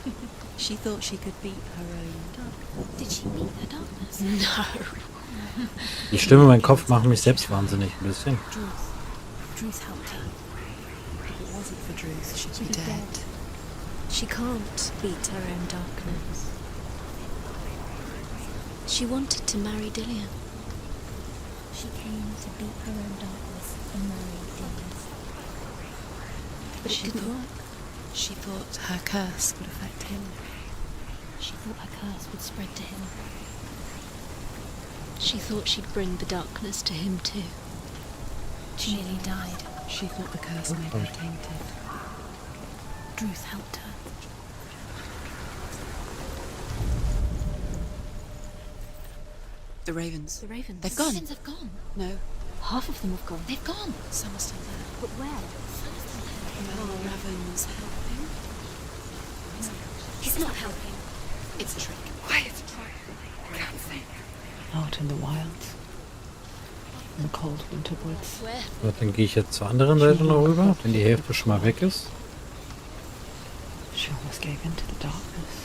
She thought she could beat her own darkness. Did she beat her darkness? No. Die Stimme in meinem Kopf macht mich selbst wahnsinnig ein bisschen. Druth helped her. If it wasn't for Druth, she'd be She'd be dead. She can't beat her own darkness. She wanted to marry Dillian. She came to beat her own darkness and marry Dillian. But it didn't work. She thought her curse would affect him. She thought her curse would spread to him. She thought she'd bring the darkness to him too. She nearly died. She thought the curse made her tainted. Druth helped her. The ravens. The ravens. They've gone. The ravens have gone. No. Half of them have gone. They've gone. Some are still there. But where? Some are still there. Oh, Raven's helping. He's not helping. It's a trick. Out in the wilds. in the cold winter woods. Where? So, dann gehe ich jetzt zur anderen Seite noch rüber, wenn die Hälfte schon mal weg ist. She almost gave in to the darkness.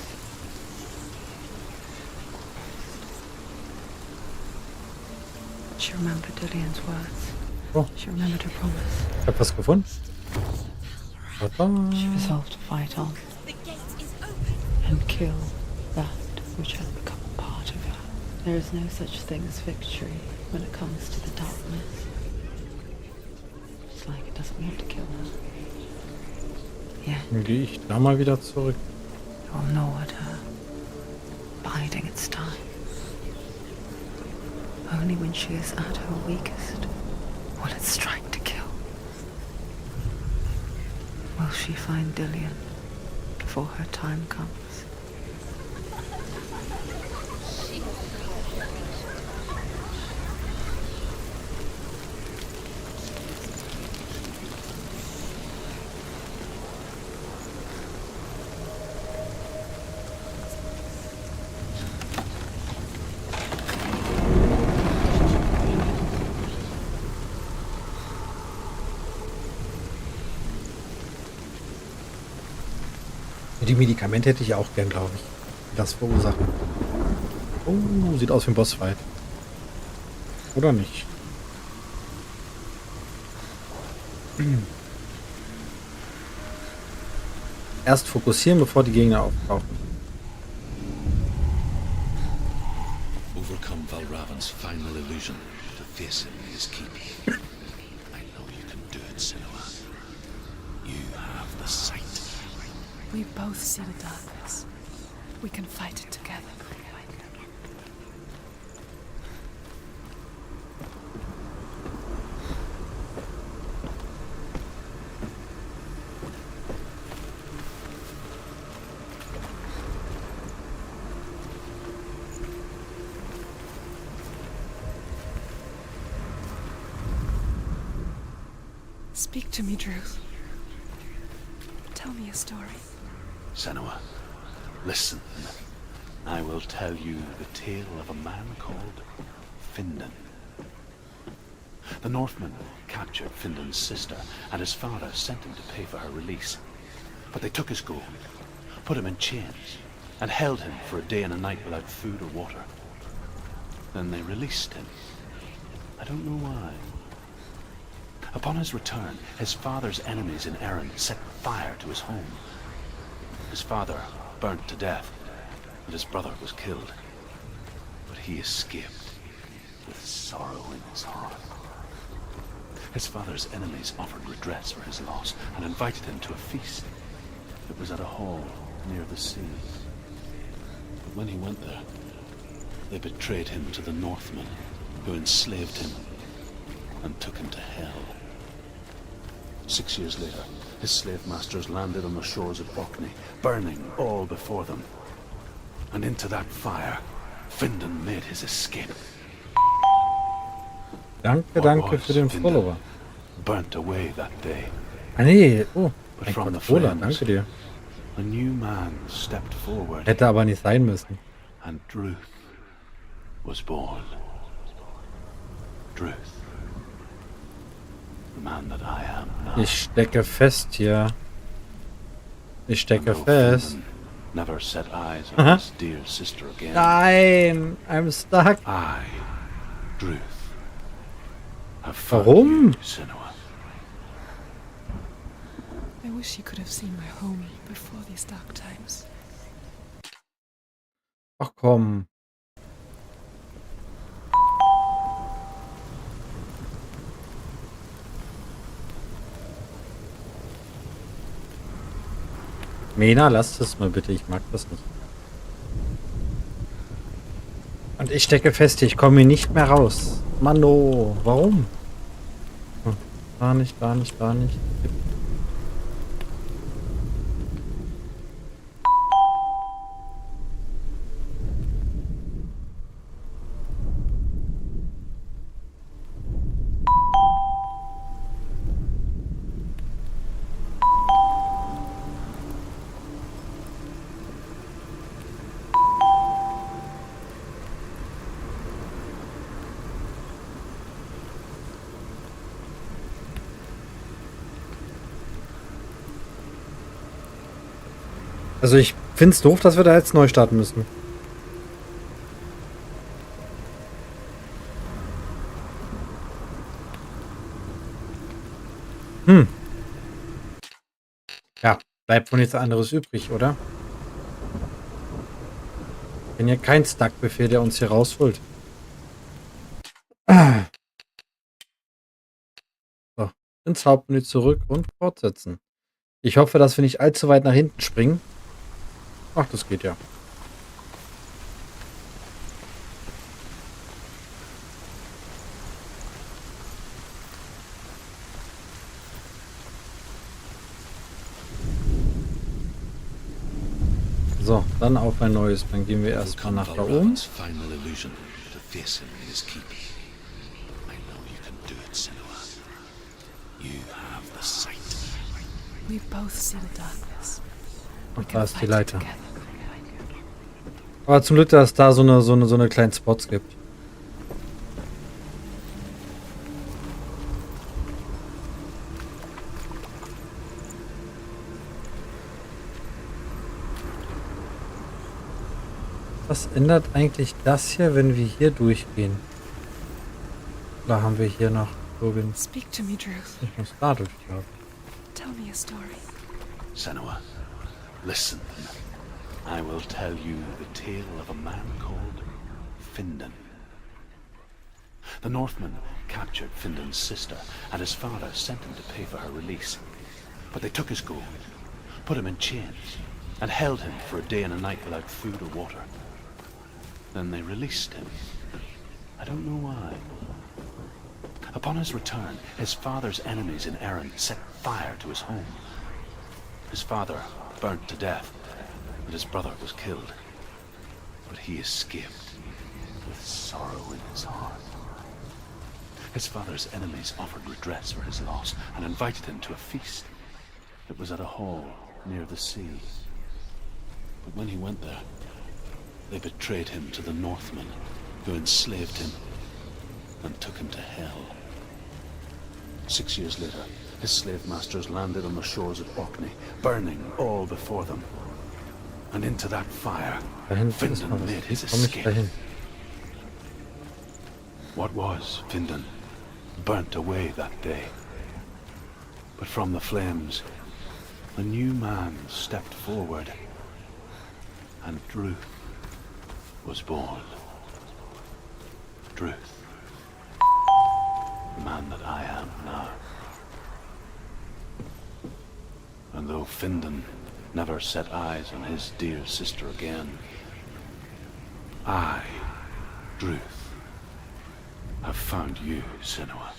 She remembered Dillian's words. Oh. She remembered her promise. Ich habe was gefunden. She resolved to fight on The gate is open. and kill that which had become a part of her. There is no such thing as victory when it comes to the darkness. It's like it doesn't want to kill her. Yeah, Dann gehe ich da mal wieder zurück. it will gnaw at her, biding its time. Only when she is at her weakest will it strike to kill. Will she find Dillian before her time comes? Die Medikamente hätte ich auch gern, glaube ich. Das verursachen. Oh, sieht aus wie ein Bossfight. Oder nicht? Erst fokussieren, bevor die Gegner auftauchen. Overcome Valravn's final illusion to face him in his keep. I know you can do it, Senua. You have the sight. We both see the darkness. We can fight it together. Speak to me, Drew. Tell me a story. Senua, listen. I will tell you the tale of a man called Findan. The Northmen captured Findan's sister, and his father sent him to pay for her release. But they took his gold, put him in chains, and held him for a day and a night without food or water. Then they released him. I don't know why. Upon his return, his father's enemies in Erin set fire to his home. His father burnt to death, and his brother was killed. But he escaped with sorrow in his heart. His father's enemies offered redress for his loss and invited him to a feast. It was at a hall near the sea. But when he went there, they betrayed him to the Northmen, who enslaved him and took him to hell. 6 years later, his slave masters landed on the shores of Orkney, burning all before them. And into that fire, Findan made his escape. Danke für den Follower. Burnt away that day. Ah nee, oh, But ein from the Controller, flames, danke dir. a new man stepped forward, Hätte aber nicht sein müssen. and Druth was born. Druth. The man that I am now. Ich stecke fest hier. Ich stecke And though fest. Findan never set eyes on his dear sister again. Nein, I'm stuck. I, Druth, have found Warum? you, Senua. I wish you could have seen my home before these dark times. Ach komm. Mena, lass das mal bitte, ich mag das nicht. Und ich stecke fest, ich komme hier nicht mehr raus. Mano, warum? Hm, da nicht, da nicht, da nicht. Also ich finde es doof, dass wir da jetzt neu starten müssen. Ja, bleibt wohl nichts anderes übrig, oder? Ich bin ja kein Stuck-Befehl, der uns hier rausholt. So, ins Hauptmenü zurück und fortsetzen. Ich hoffe, dass wir nicht allzu weit nach hinten springen. Ach, das geht ja. So, dann auf ein neues. Dann gehen wir erstmal nach da oben. Final illusion to face him in his keep. I know you can do it, Senua. You have the sight. We both see the darkness. Und da ist die Leiter. Aber zum Glück, dass es da so eine kleinen Spots gibt. Was ändert eigentlich das hier, wenn wir hier durchgehen? Oder haben wir hier noch Provinz? Speak to me, Drew. Ich muss da durch, glaube Tell me a story. Senua, listen. I will tell you the tale of a man called Findan. The Northmen captured Findan's sister, and his father sent him to pay for her release. But they took his gold, put him in chains, and held him for a day and a night without food or water. Then they released him. I don't know why. Upon his return, his father's enemies in Erin set fire to his home. His father burnt to death, and his brother was killed. But he escaped with sorrow in his heart. His father's enemies offered redress for his loss and invited him to a feast. It was at a hall near the sea. But when he went there, they betrayed him to the Northmen, who enslaved him and took him to hell. 6 years later, his slave masters landed on the shores of Orkney, burning all before them. And into that fire, Findan made his escape. What was Findan burnt away that day. But from the flames, a new man stepped forward, and Druth was born. Druth. The man that I am now. And though Findan never set eyes on his dear sister again, I, Druth, have found you, Senua.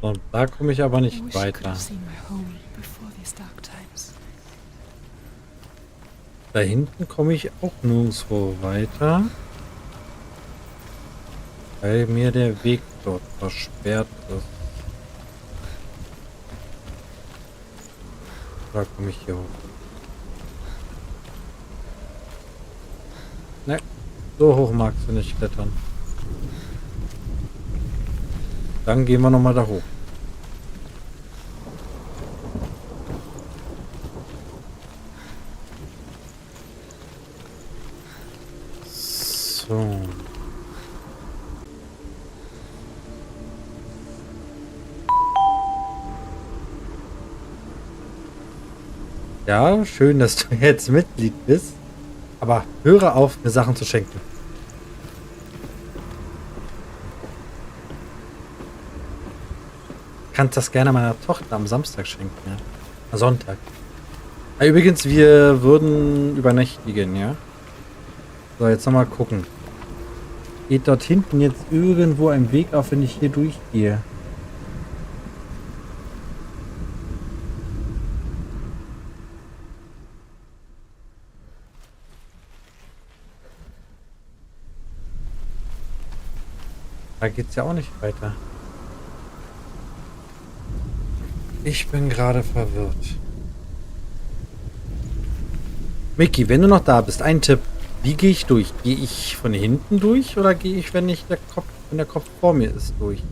Und da komme ich aber I nicht wish I could weiter. have seen my home before these dark times. Da hinten komme ich auch nirgendwo weiter, weil mir der Weg dort versperrt ist. Da komme ich hier hoch. Ne, so hoch magst du nicht klettern. Dann gehen wir nochmal da hoch. So. Ja, schön, dass du jetzt Mitglied bist. Aber höre auf, mir Sachen zu schenken. Kannst das gerne meiner Tochter am Samstag schenken, ja? Am Sonntag. Ah, übrigens, wir würden übernächtigen, ja? So, jetzt nochmal gucken. Geht dort hinten jetzt irgendwo ein Weg auf, wenn ich hier durchgehe? Da geht's ja auch nicht weiter. Ich bin gerade verwirrt. Micky, wenn du noch da bist, ein Tipp. Wie gehe ich durch? Gehe ich von hinten durch oder gehe ich, wenn der Kopf vor mir ist, durch?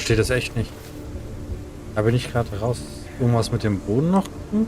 verstehe das echt nicht. Da bin ich gerade raus. Irgendwas mit dem Boden noch? Hm.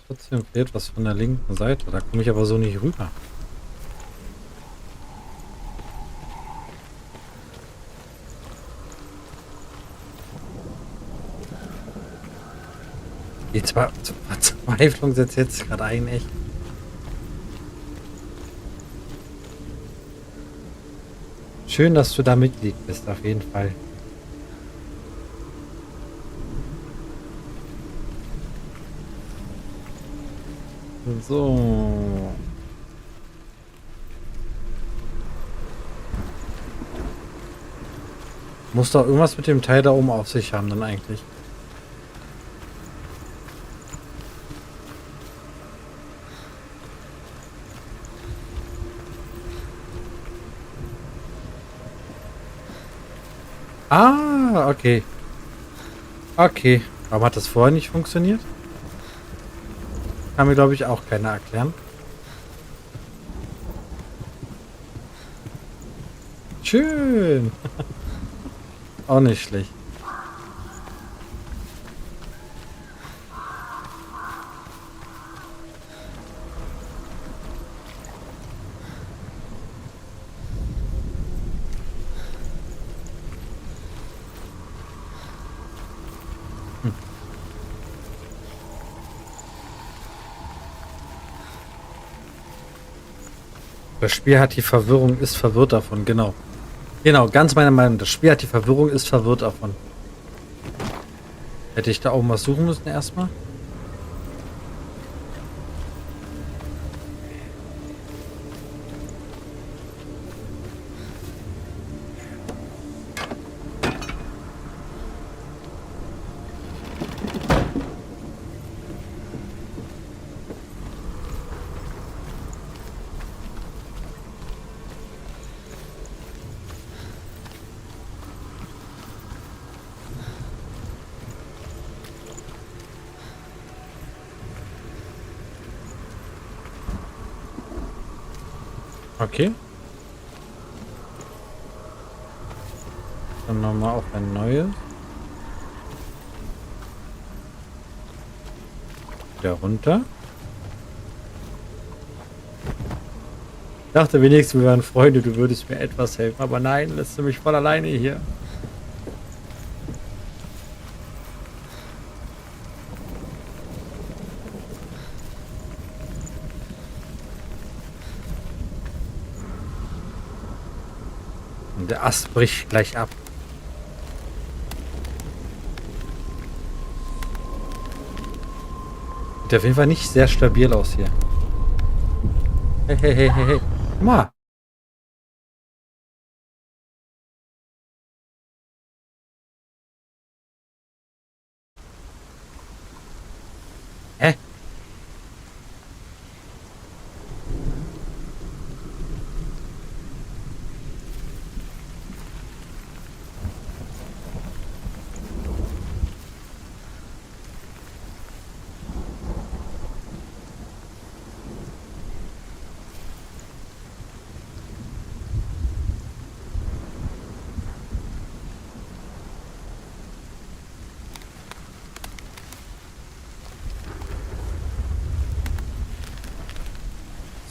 Trotzdem fehlt was von der linken Seite. Da komme ich aber so nicht rüber. Die Verzweiflung setzt jetzt gerade ein, echt. Schön, dass du da Mitglied bist, auf jeden Fall. So. Muss doch irgendwas mit dem Teil da oben auf sich haben, dann eigentlich. Ah, okay. Okay. Warum hat das vorher nicht funktioniert? Kann mir, glaube ich, auch keiner erklären. Schön. Auch nicht schlecht. Das Spiel hat die Verwirrung, ist verwirrt davon, genau. Genau, ganz meine Meinung. Das Spiel hat die Verwirrung, ist verwirrt davon. Hätte ich da auch was suchen müssen erstmal? Okay. Dann nochmal auf ein neues. Wieder runter. Ich dachte wenigstens, wir wären Freunde, du würdest mir etwas helfen. Aber nein, lässt du mich voll alleine hier. Und der Ast bricht gleich ab. Sieht auf jeden Fall nicht sehr stabil aus hier. Hey, hey, hey, hey, hey. Guck mal. Hä?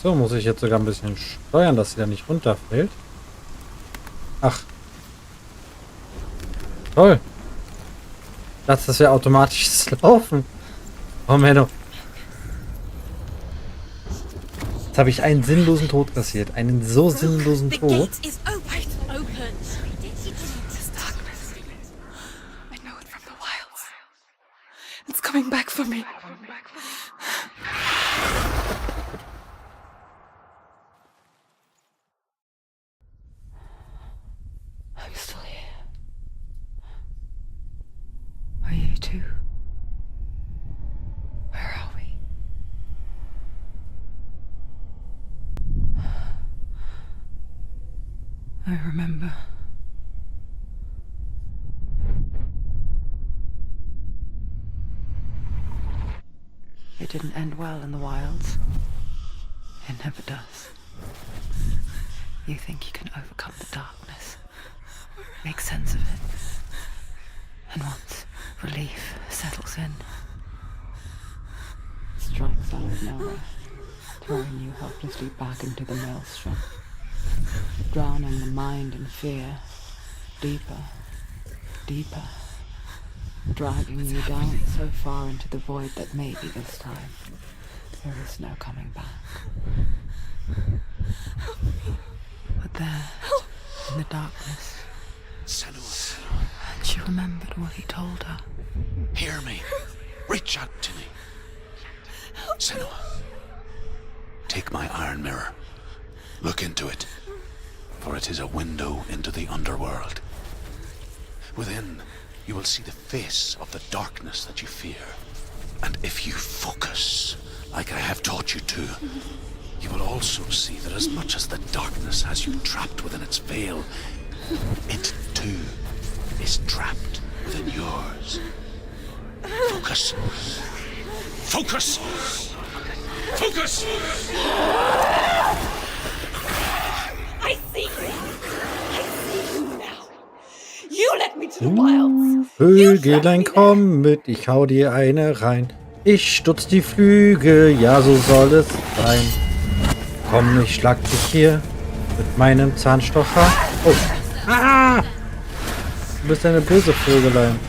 So, muss ich jetzt sogar ein bisschen steuern, dass sie da nicht runterfällt. Ach. Toll. Das wäre automatisches Laufen. Oh Menno. Jetzt habe ich einen sinnlosen Tod kassiert. Einen so sinnlosen The Tod. gate is open. Open. This darkness. I know it from the wilds. It's coming back for me. I'm still here. Are you too? Where are we? I remember. It didn't end well in the wilds. It never does. You think you can overcome the darkness, make sense of it, and once relief settles in, it strikes out of nowhere, throwing you helplessly back into the maelstrom, drowning the mind in fear, deeper, deeper, dragging you down so far into the void that maybe this time there is no coming back. But there, in the darkness, Senua, and she remembered what he told her. hear me. Reach out to me. Senua, take my iron mirror. Look into it, for it is a window into the underworld. Within, you will see the face of the darkness that you fear. And if you focus, like I have taught you to, you will also see that as much as the darkness has you trapped within its veil, it too is trapped within yours. Focus. Focus! Focus! I see you. I see you now. You led me to the wilds. Vögelein, komm mit, ich hau dir eine rein. Ich stutz die Flügel, ja, so soll es sein. Komm, ich schlag dich hier mit meinem Zahnstocher. Oh. Ah! Du bist eine böse Vögelein.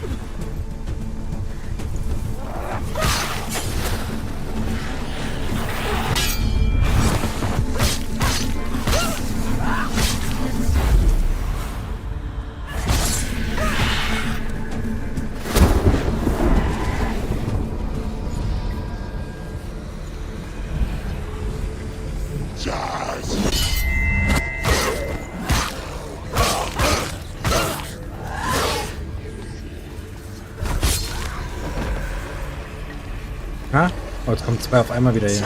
Ah, oh, jetzt kommen zwei auf einmal wieder hier.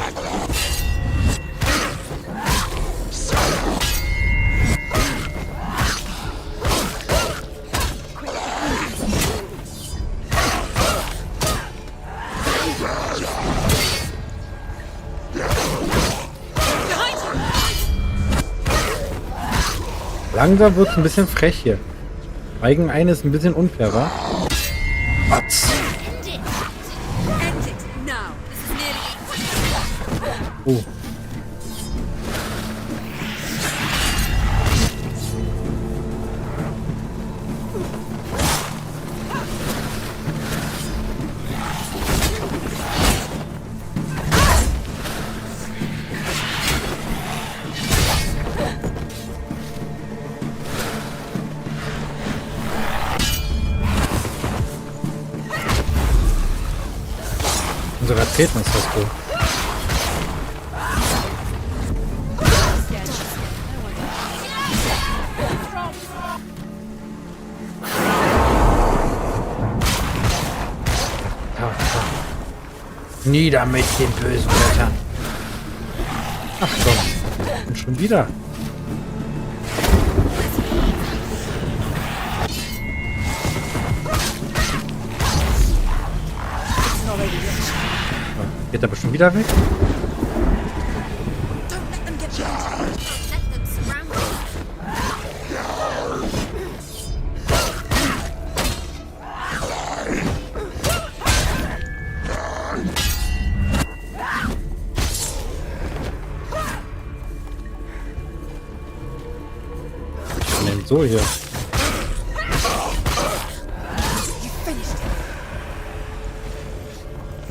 Langsam wird es ein bisschen frech hier. Eigen eine ist ein bisschen unfair, wa? Batz. End it now. This is nearly. Oh. Unsere Raketen ist das cool. Nieder mit den bösen Göttern. Ach komm, und schon wieder. Geht er bestimmt wieder weg? Don't let them get behind you. Let them surround you. Ich nehme so hier.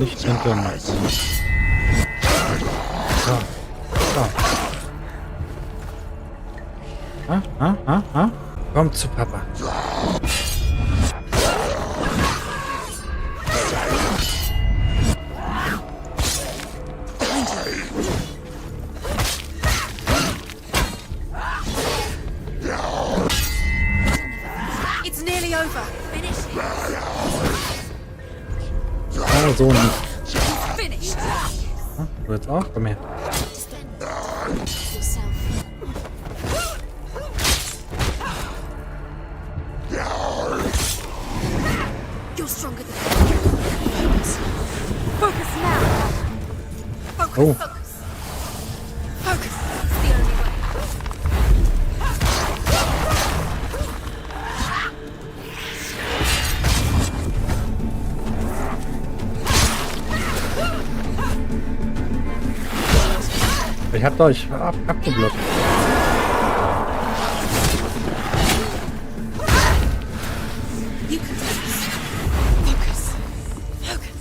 Nicht entkommen. So. So. Komm zu Papa. It's nearly over. Finish it. Ah, so nicht. Finished. Du jetzt auch? Komm her. Yourself. You're stronger than Focus. Focus now. Focus. Oh. Focus. Focus. It's the only way. Ich hab euch abgeblockt. You can do this. Focus. Focus.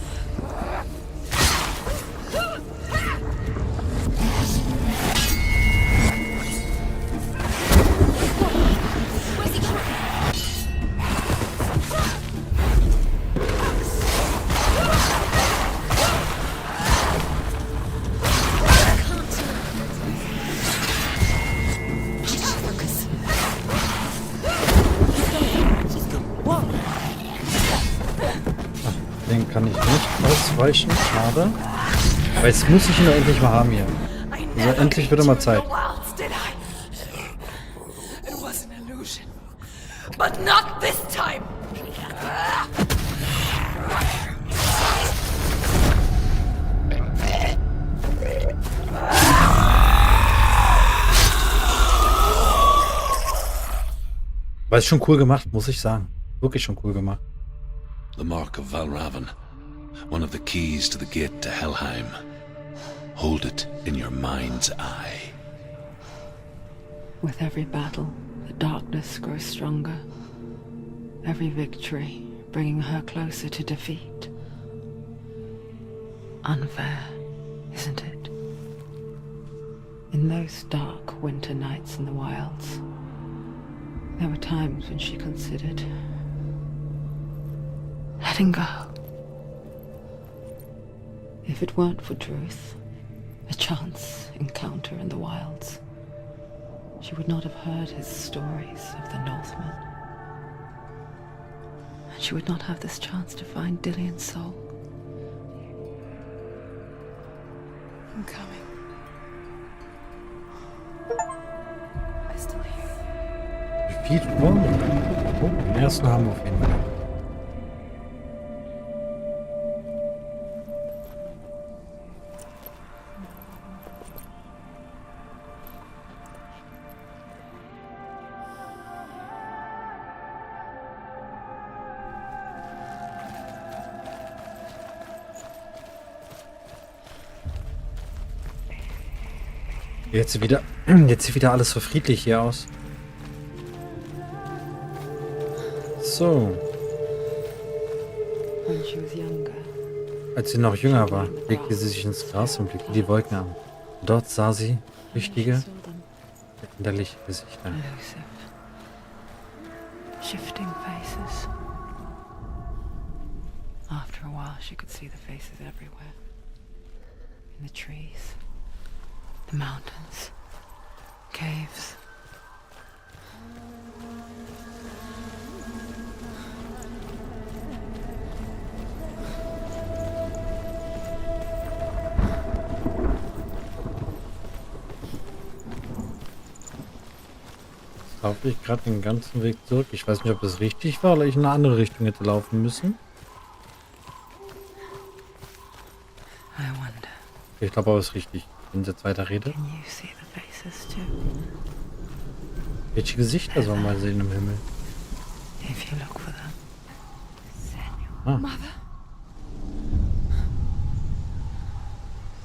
Where's he going? Focus. Den kann ich nicht ausweichen. Schade. Aber jetzt muss ich ihn doch endlich mal haben hier. Also endlich wird mal Zeit. It was an illusion. But not this time. War es schon cool gemacht, muss ich sagen. Wirklich schon cool gemacht. The mark of Valravan, one of the keys to the gate to Helheim. Hold it in your mind's eye. With every battle, the darkness grows stronger. Every victory bringing her closer to defeat. Unfair, isn't it? In those dark winter nights in the wilds, there were times when she considered letting go. If it weren't for Druth, a chance encounter in the wilds, she would not have heard his stories of the Northmen. And she would not have this chance to find Dillion's soul. I'm coming. I still hear you. Viel vor. Oh, den ersten haben wir auf jeden Fall. Jetzt sieht wieder alles so friedlich hier aus. So. When she was younger, Als sie noch jünger war, legte sie sich ins Gras und blickte die Wolken an. Dort sah sie she wichtige, saw them veränderliche Gesichter. elusive, shifting faces. After a while, she could see the faces everywhere. In the trees, the mountains, caves. Laufe ich gerade den ganzen Weg zurück. Ich weiß nicht, ob das richtig war oder ich in eine andere Richtung hätte laufen müssen. I wonder, Ich glaube aber, es ist richtig, wenn sie jetzt weiter redet. can you see the faces too? Welche Gesichter soll man sehen im Himmel? If you look for them. Ah, Mother.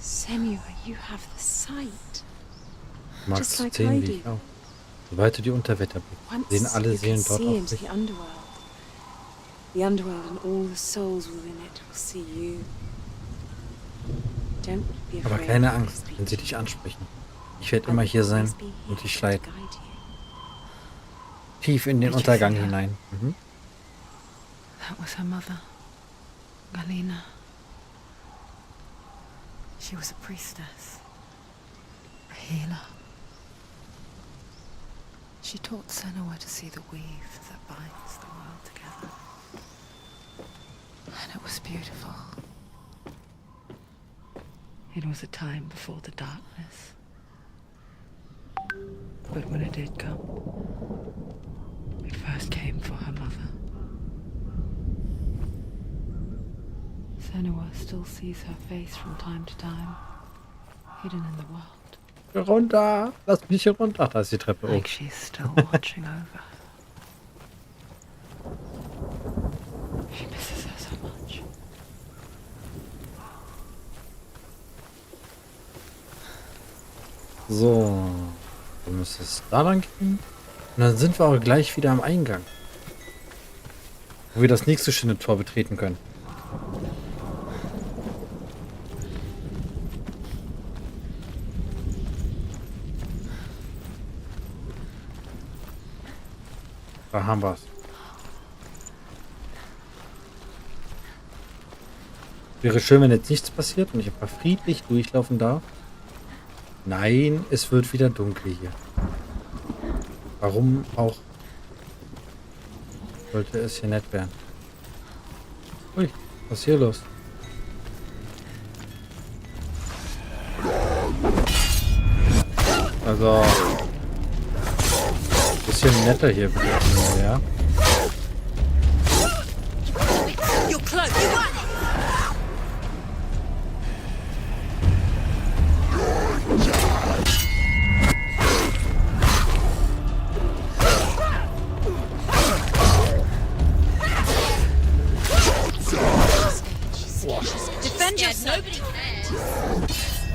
Senua, you have the sight. magst just du like sehen, I wie do. ich auch. Soweit du die Unterwetter blickst, sehen alle you Seelen can dort see auch into Licht. the underworld. The underworld and all the souls within it will see you. Don't be Aber afraid keine of Angst, these wenn sie people. dich ansprechen. Ich werde I immer will hier sein always be und here dich to leiten. guide you. Tief in den Did you Untergang see her? hinein. Mhm. That was her mother, Galena. She was a priestess, a healer. She taught Senua to see the weave that binds the world together. And it was beautiful. It was a time before the darkness. But when it did come, it first came for her mother. Senua still sees her face from time to time, hidden in the world. Runter! Lass mich hier runter. Da ist die Treppe Like hoch. she's still watching over her. She misses her so much. So. Dann müsste es da lang gehen. Und dann sind wir auch gleich wieder am Eingang. Wo wir das nächste schöne Tor betreten können. Da haben wir es. Wäre schön, wenn jetzt nichts passiert und ich einfach friedlich durchlaufen darf. Nein, es wird wieder dunkel hier. Warum auch sollte es hier nett werden? Ui, was ist hier los? Also, bisschen netter hier bitte, ja? You're close. You got it. Defend yourself. Nobody cares.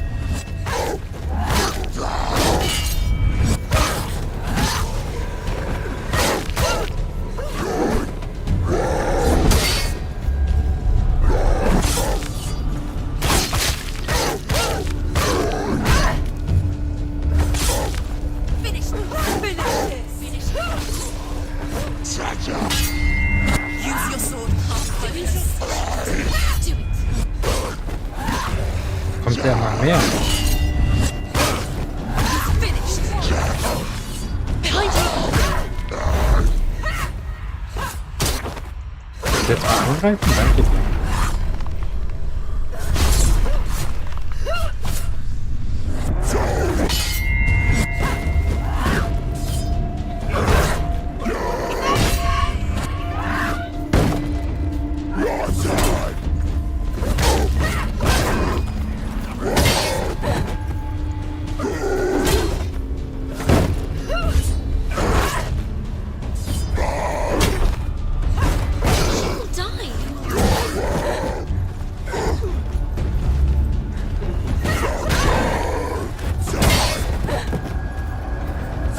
Finish. Finish this. Finish it. Use your sword. Do it. Kommt ja mal mehr. Finished. Behind you. Jetzt mal angreifen? Danke dir.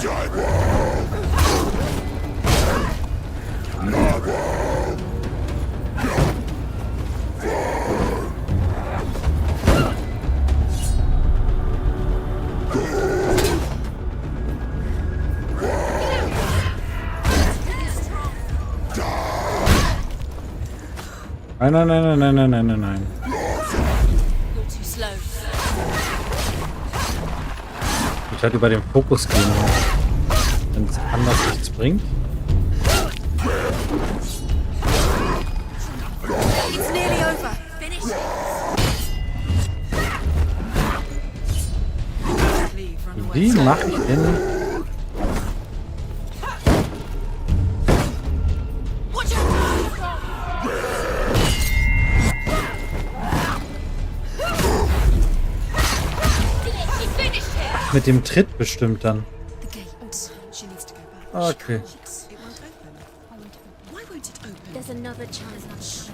Die. Nein, nein, nein, nein, nein, nein, nein, nein. You're too slow. Ich halt über den Fokus gehen, wenn es anders nichts bringt. It's nearly over. Finish it. Leave, run away. Wie mache ich denn? Watch out. Finish it. Mit dem Tritt bestimmt dann. The gate. She needs to go back. Okay. It won't open. Why won't it open? There's another challenge.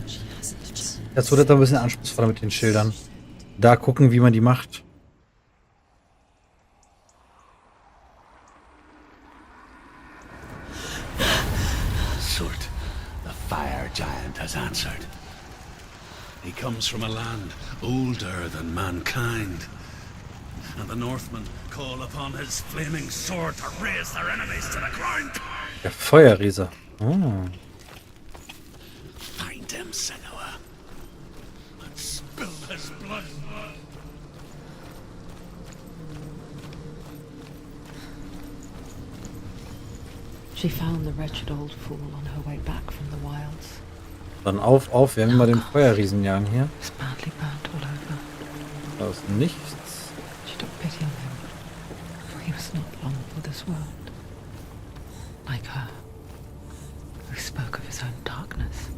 She hasn't just. Jetzt wurde da ein bisschen anspruchsvoller mit den Schildern. Da gucken, wie man die macht. Surt, the fire giant has answered. He comes from a land older than mankind. And the Northmen call upon his flaming sword to raise their enemies to the ground. Der Feuerriese. Oh. Find him, Senua, and spill his blood. She found the wretched old fool on her way back from the wilds. Dann auf, wir haben immer den Feuerriesen jagen hier. He was badly burnt all over. Da ist nichts. She took pity on him, for he was not long for this world. Like her, who spoke of his own darkness.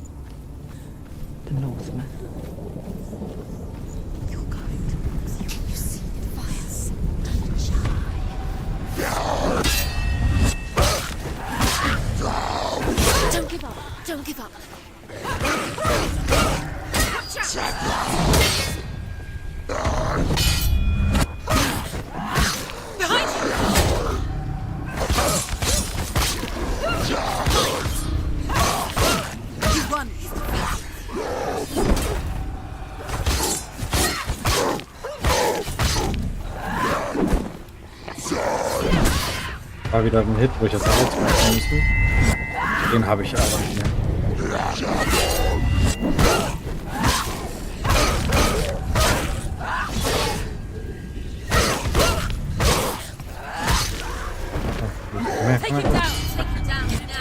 The Northmen. You're going towards you see the fires. Don't shy. Don't give up. Don't give up. Behind you! You won. War wieder ein Hit, wo ich das alles machen müssen. Den habe ich aber hier.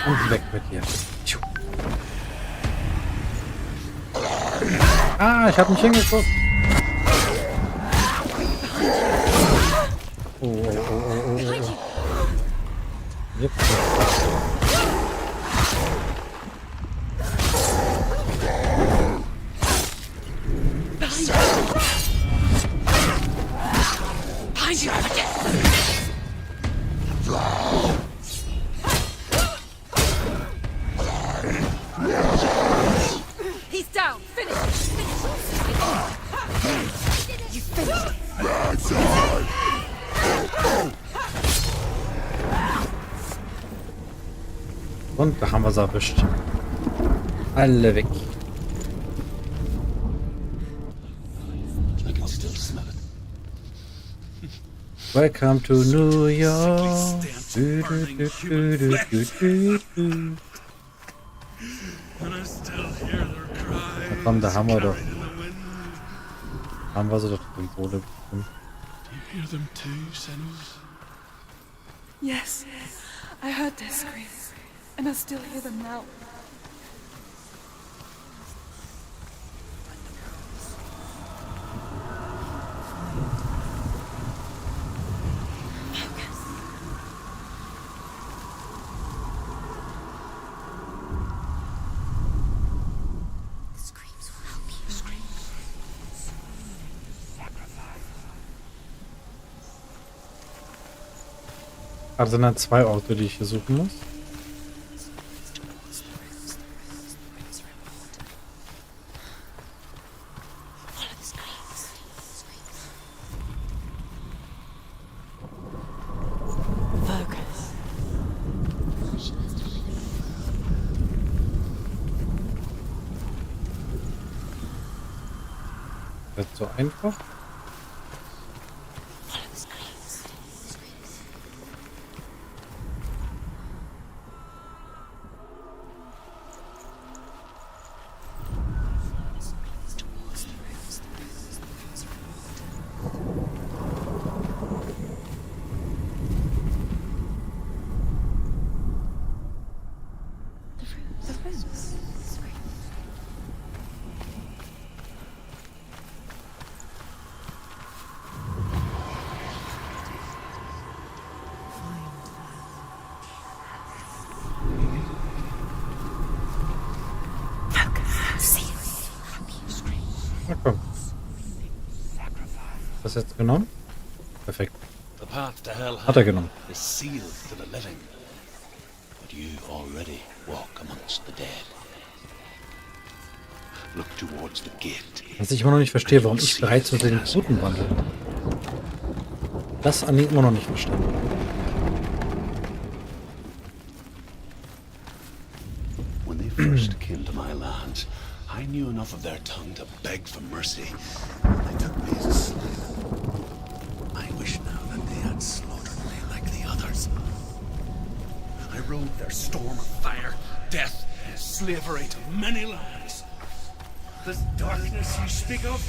Und weg mit dir. Ah, ich habe nicht hingeguckt. Oh. Yep. He's down. Finish. You finished. Und da haben wir sie erwischt. Alle weg. I can still smell it. Welcome to New York. Komm, da haben wir doch. Haben wir sie doch Symbole bestimmt. Do you hear them too, Senua? Yes, I heard their screams, and I still hear them now. The screams will help you. Also sind dann 2 Orte, die ich hier suchen muss. Follow the screams. Focus. Das ist so einfach. Follow the screams. Na komm. Was jetzt genommen? Perfekt. The path to hell Hat er genommen. is sealed to the living. But you already walk amongst the dead. Look towards the gate. Was ich immer noch nicht verstehe, warum ich bereits unter den Toten wandle. Das an immer noch nicht verstanden. When they first came to my lands, I knew enough of their tongue to beg for mercy. They took me as a slave. I wish now that they had slaughtered me like the others. I rode their storm of fire, death, and slavery to many lands. This darkness you speak of?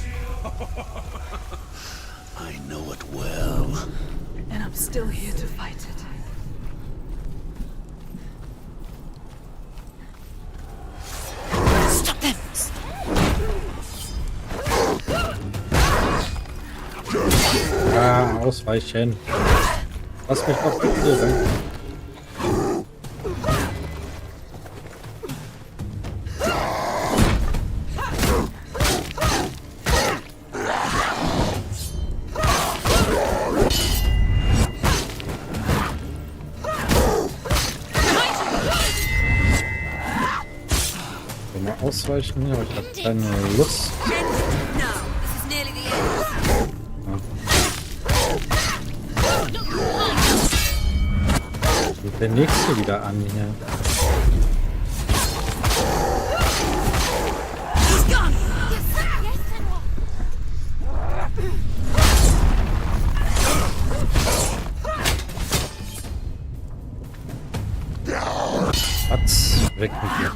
I know it well. And I'm still here to fight it. Stop them! Ausweichen. Lass mich doch bitte. Mal ausweichen, aber ich habe keine Lust. Geht der nächste wieder an hier. Platz, weg mit dir.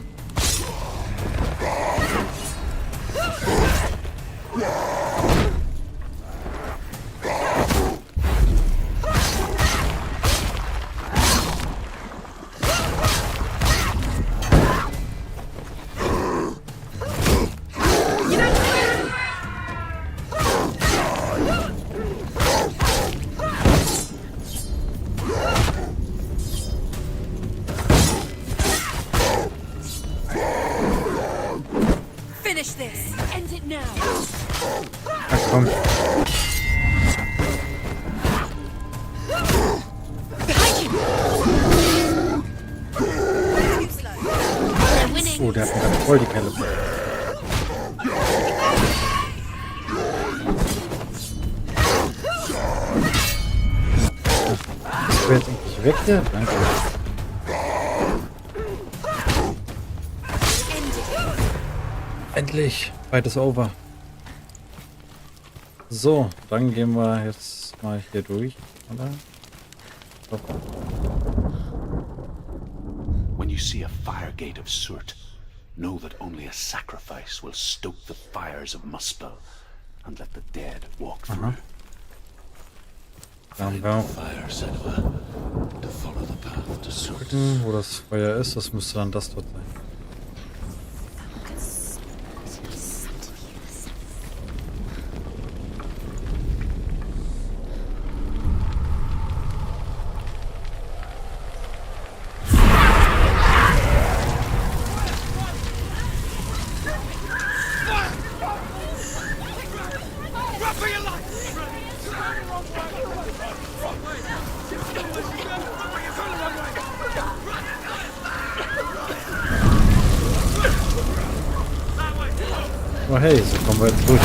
Finish this! End it now! Ach komm. Oh, der hat mir gerade voll die Kelle. Ist der jetzt endlich weg hier? Danke. Endlich! Fight is over. So, dann gehen wir jetzt mal hier durch, oder? So. When you see a fire gate of Surt, know that only a sacrifice will stoke the fires of Muspel and let the dead walk through. Find the fire, Senua, to follow the path to Surt. Gucken, wo das Feuer ist, das müsste dann das dort sein. Oh hey, so kommen wir jetzt durch.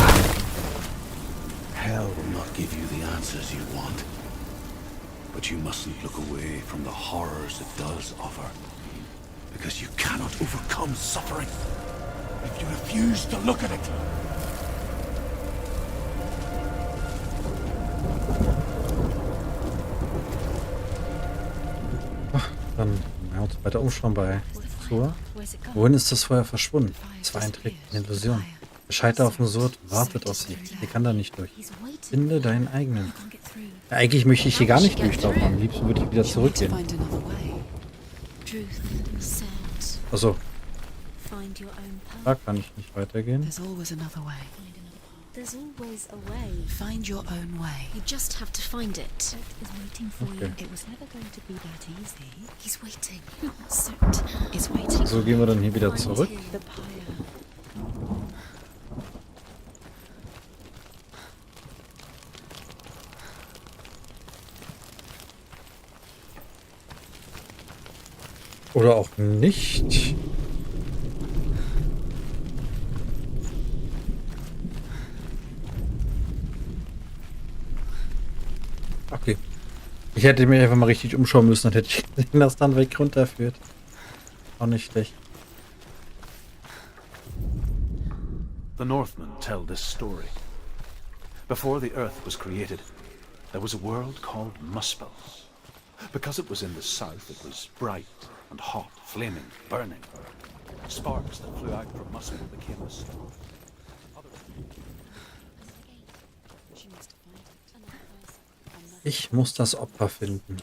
Hell will not give you the answers you want. But you mustn't look away from the horrors it does offer. Because you cannot overcome suffering if you refuse to look at it. Dann werden wir uns weiter umschauen bei Senua. Wohin ist das Feuer verschwunden? Es war ein Trick, eine Illusion. Der Scheiter auf dem Surt wartet auf sie. Sie kann da nicht durch. Finde deinen eigenen. Ja, eigentlich möchte ich hier gar nicht durchlaufen. Am liebsten würde ich wieder zurückgehen. Achso, da kann ich nicht weitergehen. There's always another way. There's always a way. Find your own way. You just have to find it. Is waiting for Okay. you. It was never going to be that easy. He's waiting. Surt is waiting. So gehen wir dann hier wieder zurück. The pyre. Oder auch nicht. Okay. Ich hätte mich einfach mal richtig umschauen müssen, dann hätte ich gesehen, dass dann weg runterführt. Auch nicht schlecht. The Northmen tell this story. Before the earth was created, there was a world called Muspel. Because it was in the south, it was bright and hot, flaming, burning. Sparks that flew out from Muspel became a storm. Ich muss das Opfer finden.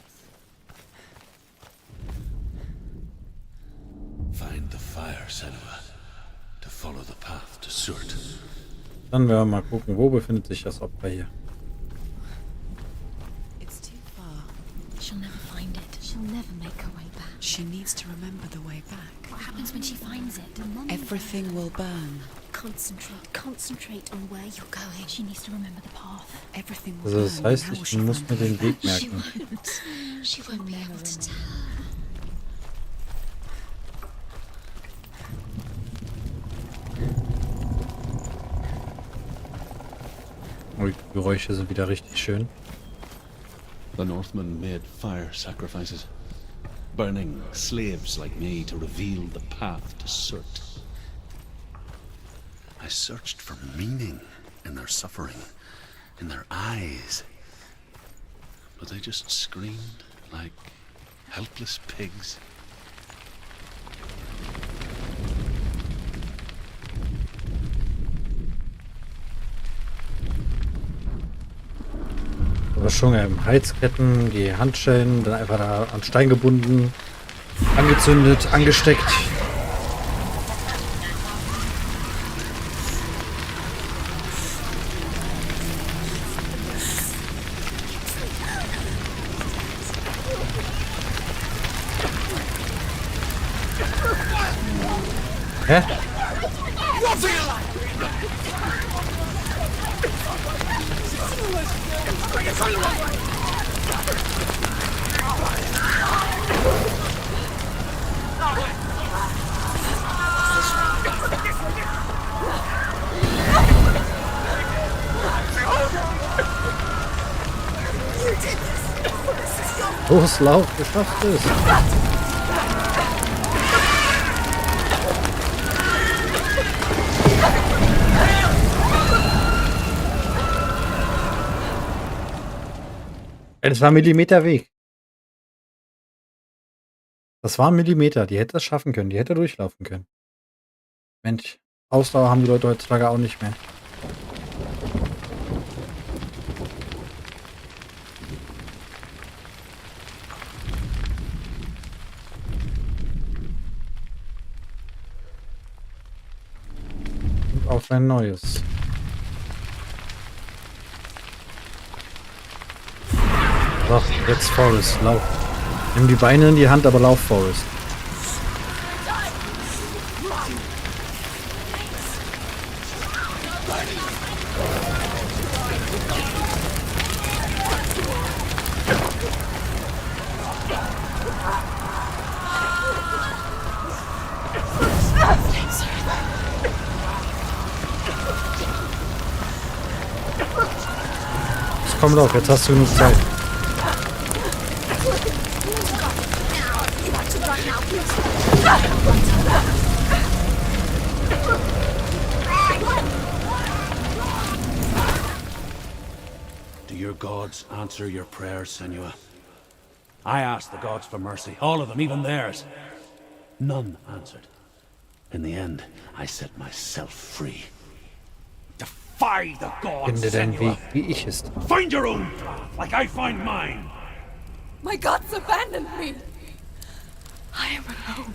Find the fire, Senua, to follow the path to Surt. Dann werden wir mal gucken, wo befindet sich das Opfer hier. It's too far. She'll never find it. She'll never make her way back. She needs to remember the way back. What happens when she finds it? Everything will burn. Concentrate on where you're going. She needs to remember the path. Everything will Also burn. das heißt, How will ich she muss find mir the way den Weg back? merken. She won't be able to tell. Oh, die Geräusche sind wieder richtig schön. The Northmen made fire sacrifices, burning slaves like me to reveal the path to Surt. I searched for meaning in their suffering, in their eyes, but they just screamed like helpless pigs. Überschwungen, Heizketten, die Handschellen, dann einfach da an Stein gebunden, angezündet, angesteckt. Hä? Los, lauf, du schaffst es. Das war ein Millimeter Weg. Das war ein Millimeter. Die hätte das schaffen können. Die hätte durchlaufen können. Mensch, Ausdauer haben die Leute heutzutage auch nicht mehr. Und auf ein neues. So, jetzt Forest, lauf. Nimm die Beine in die Hand, aber lauf, Forest. Jetzt komm doch, jetzt hast du genug Zeit. Do your gods answer your prayers, Senua? I asked the gods for mercy, all of them, even theirs. None answered. In the end, I set myself free. Defy the gods, Finde deinen Senua. Weg, wie ich es. Find your own path, like I find mine. My gods abandoned me. I am alone.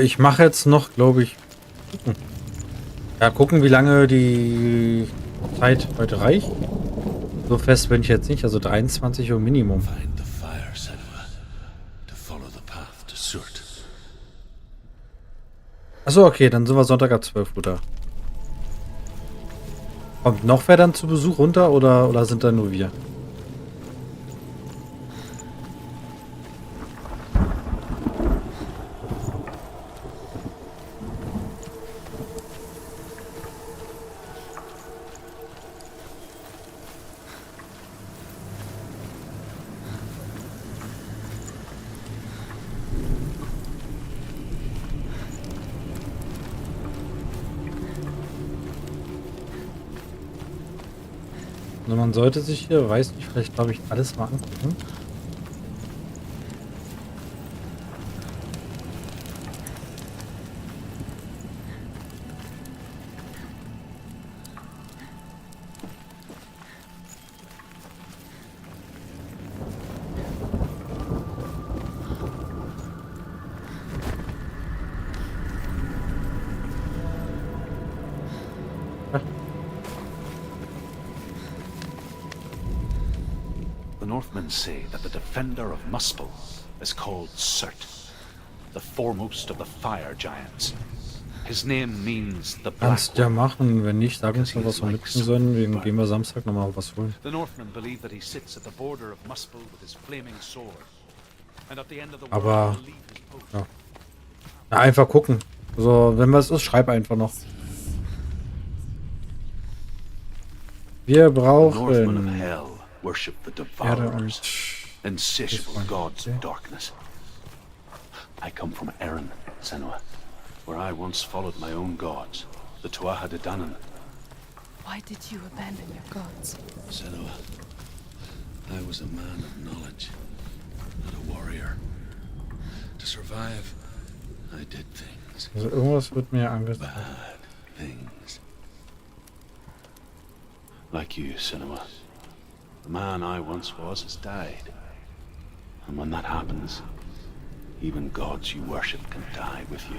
Ich mache jetzt noch, glaube ich, gucken. Ja, gucken, wie lange die Zeit heute reicht. So fest bin ich jetzt nicht, also 23 Uhr Minimum. Find the fire, Senua, to follow the path to Surt. Achso, okay, dann sind wir Sonntag ab 12 Uhr da. Kommt noch wer dann zu Besuch runter oder sind da nur wir? Also man sollte sich hier, weiß nicht, vielleicht glaube ich, alles mal angucken. The Northmen say that the defender of Muspel is called Führt, the foremost of the fire giants. His name means the Black Kannst ja One. machen, wenn nicht, sag uns noch, was wir mitnehmen sollen. Wir gehen wir Samstag nochmal was holen. The Northmen believe that he sits at the border of Muspel with his flaming sword. And at the end of the Aber world, he'll leave his post. ja. Ja, einfach gucken. Also, wenn was ist, schreib einfach noch. Wir The Northmen of brauchen Hell worship the Erde Devourers, und insatiable gods of darkness. I come from Erin, Senua, where I once followed my own gods, the Tuatha De Danann. Why did you abandon your gods? Senua, I was a man of knowledge, not a warrior. To survive, I did things, also irgendwas wird mir angezeigt. bad things. Like you, Senua. The man I once was has died. And when that happens, even gods you worship can die with you.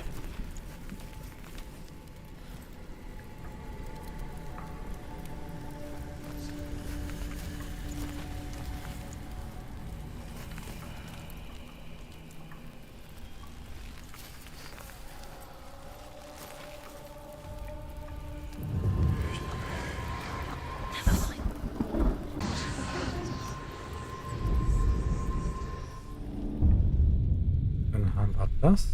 Dann haben wir das.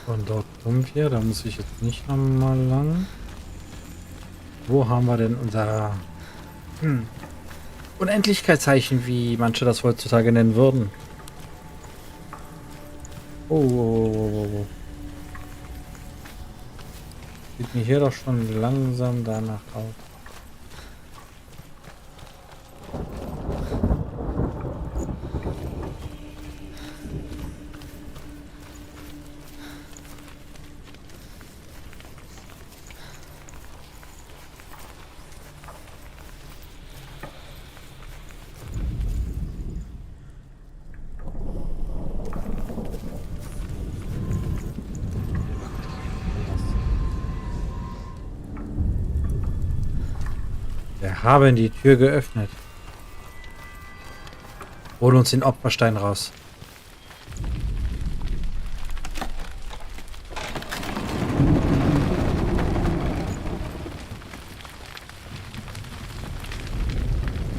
Und dort kommen wir, da muss ich jetzt nicht nochmal lang. Wo haben wir denn unser Unendlichkeitszeichen, wie manche das heutzutage nennen würden? Oh. Sieht mir hier doch schon langsam danach aus. Wir haben die Tür geöffnet. Hol uns den Opferstein raus.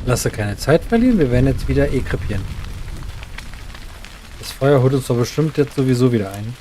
Lasse keine Zeit verlieren, wir werden jetzt wieder krepieren. Das Feuer holt uns doch bestimmt jetzt sowieso wieder ein.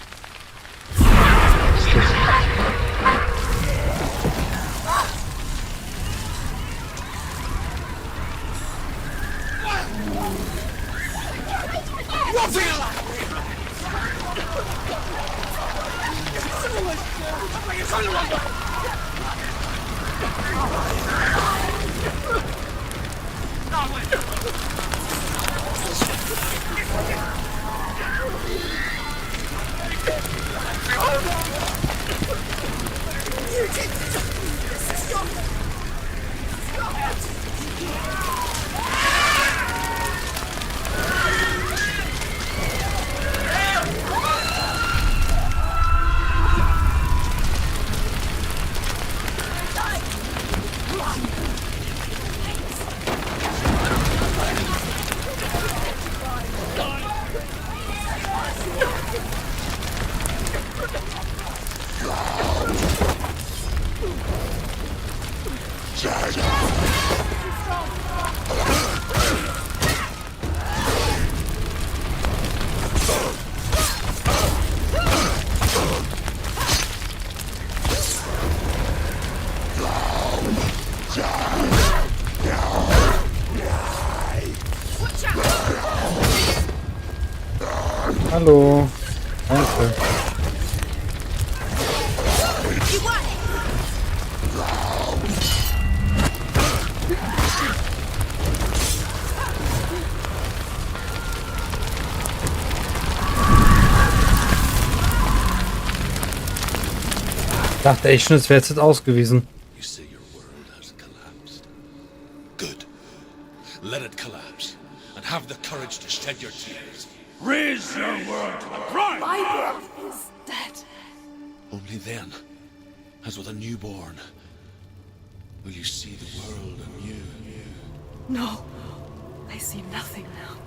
Hallo. Danke. Ich dachte echt schon, es wäre jetzt ausgewiesen. You say your world has collapsed. Good. Let it collapse, and have the courage to shed your tears. Raise your world to the prime! My world is dead. Only then, as with a newborn, will you see the world anew. No, I see nothing now.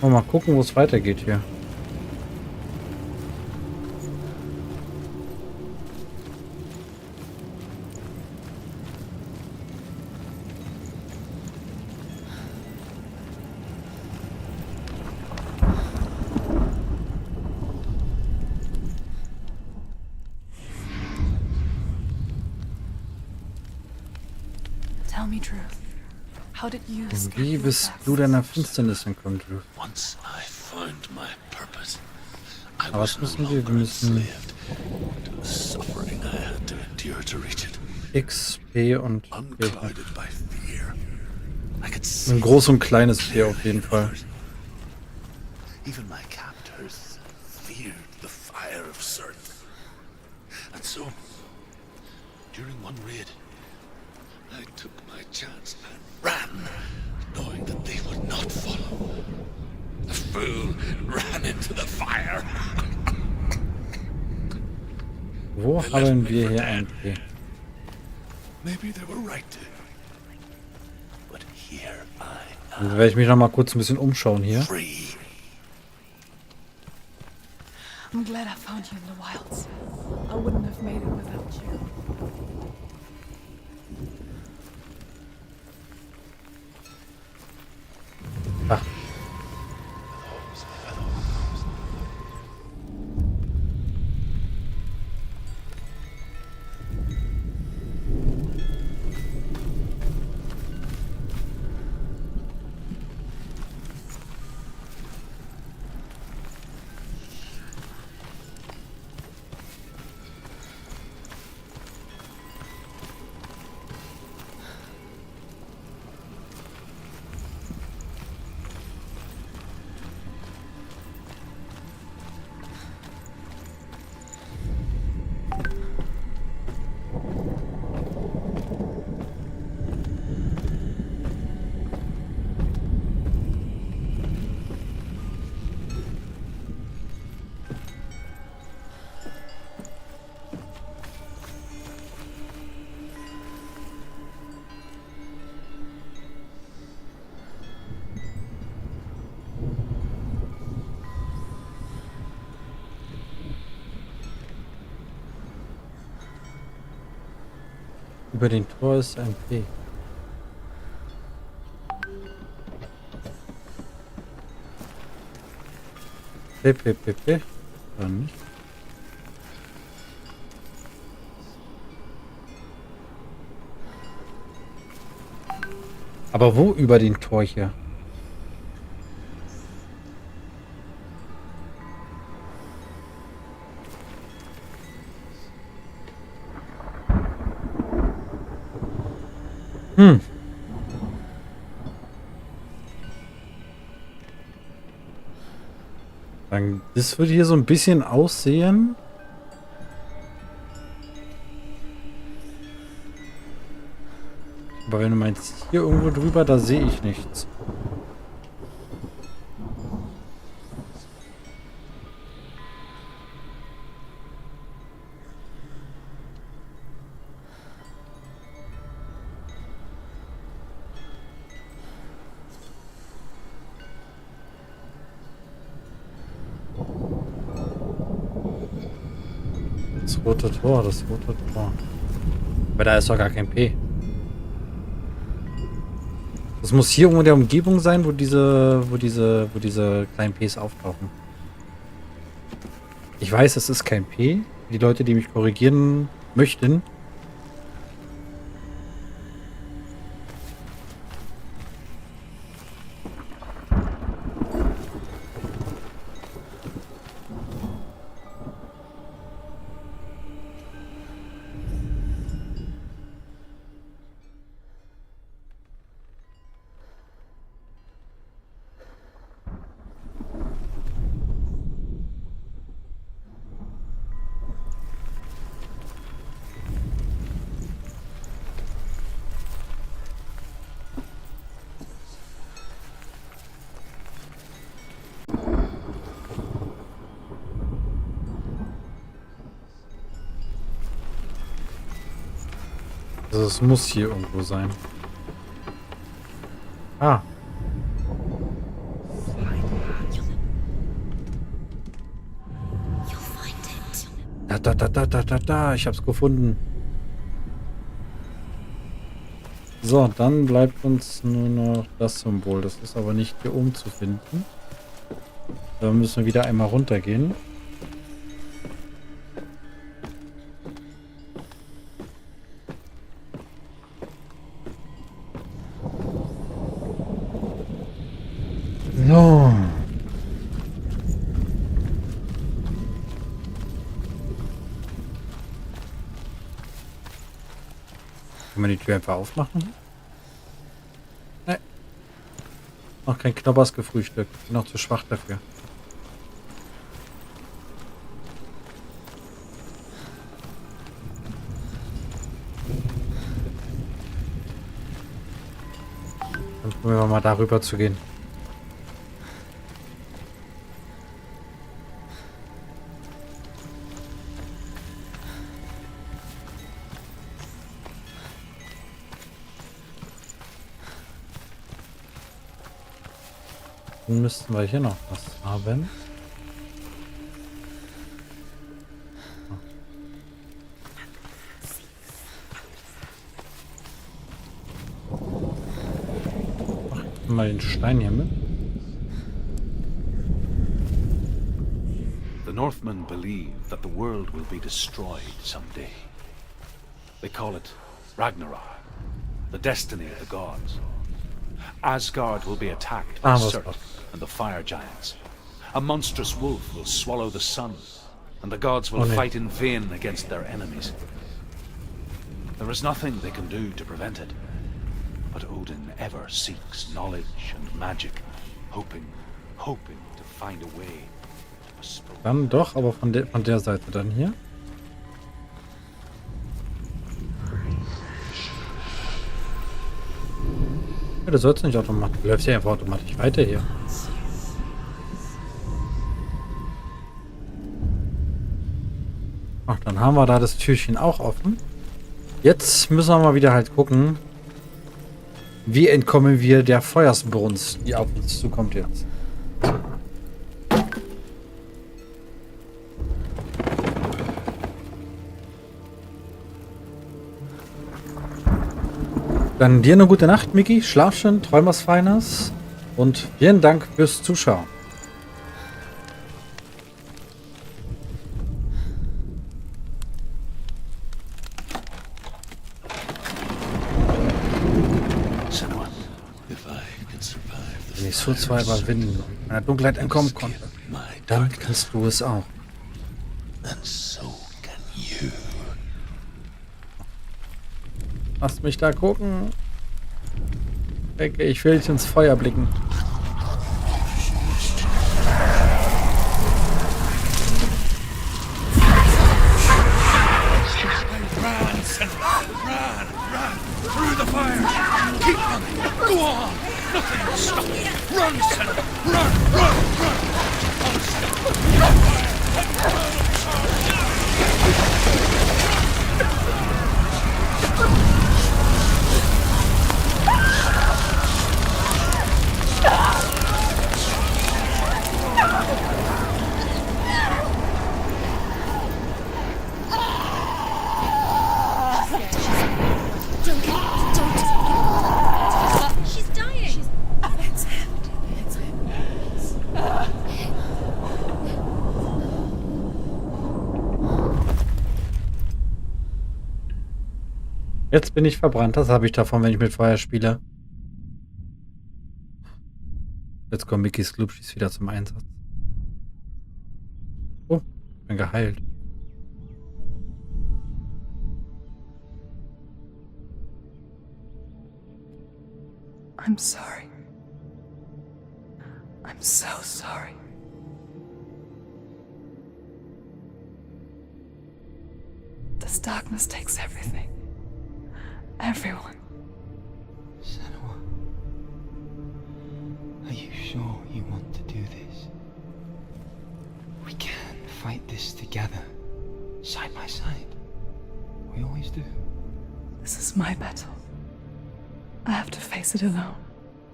Mal gucken, wo es weitergeht hier. Tell me truth. How did you escape Wie through bist that du deiner system? Finsternis entkommen, Drew? Once I found my purpose, I Aber was was no müssen wir? Wir longer müssen enslaved to the suffering I had to endure to reach it. X, P und P. Unclouded by fear, I could see Ein groß und kleines P auf jeden Fall. even my captors feared the fire of certain. And so, during one raid, I took my chance and ran, knowing that they would not follow. The fool ran into the fire. Wo haben wir hier ein P? Maybe they were right to. But here I Dann werde ich mich noch mal kurz ein bisschen umschauen hier. am free. I'm glad I found you in the wilds. I wouldn't have made it without you. Ach. Über den Tor ist ein P. P, P, P, P. Dann nicht. Aber wo über den Tor hier? Dann Das würde hier so ein bisschen aussehen. Aber wenn du meinst, hier irgendwo drüber, da sehe ich nichts. Das rote Tor, das rote Tor. Aber da ist doch gar kein P. Das muss hier irgendwo in der Umgebung sein, wo diese kleinen Ps auftauchen. Ich weiß, es ist kein P. Die Leute, die mich korrigieren möchten. Also es muss hier irgendwo sein. Ah. Da. Ich hab's gefunden. So, dann bleibt uns nur noch das Symbol. Das ist aber nicht hier oben zu finden. Da müssen wir wieder einmal runtergehen. So. Kann man die Tür einfach aufmachen? Ne. Noch kein Knoppers gefrühstückt. Bin noch zu schwach dafür. Dann probieren wir mal darüber zu gehen. Dann müssten wir hier noch was haben. Mach mal den Stein hier mit. The Northmen believe that the world will be destroyed someday. They call it Ragnarok, the destiny of the gods. Asgard will be attacked by Surt and the fire giants. A monstrous wolf will swallow the sun, and the gods will fight in vain against their enemies. There is nothing they can do to prevent it, but Odin ever seeks knowledge and magic, hoping to find a way to bestow. Dann doch, aber von der Seite dann hier. Ja, du sollst nicht automatisch. Du läufst ja einfach automatisch weiter hier. Ach, dann haben wir da das Türchen auch offen. Jetzt müssen wir mal wieder halt gucken, wie entkommen wir der Feuersbrunst, die auf uns zukommt jetzt. Dann dir eine gute Nacht, Miki. Schlaf schön, träum was Feines. Und vielen Dank fürs Zuschauen. Senua, Wenn ich so zwar überwinden und meiner Dunkelheit entkommen konnte, dann kannst du es auch. Lass mich da gucken. Denke, ich will dich ins Feuer blicken. She's dying. It's him. It's him. Jetzt bin ich verbrannt. Das habe ich davon, wenn ich mit Feuer spiele. Jetzt kommt Mickys Glubschis wieder zum Einsatz. Oh, ich bin geheilt. I'm sorry. I'm so sorry. This darkness takes everything. Everyone. Senua, are you sure you want to do this? We can fight this together, side by side. We always do. This is my battle. I have to face it alone,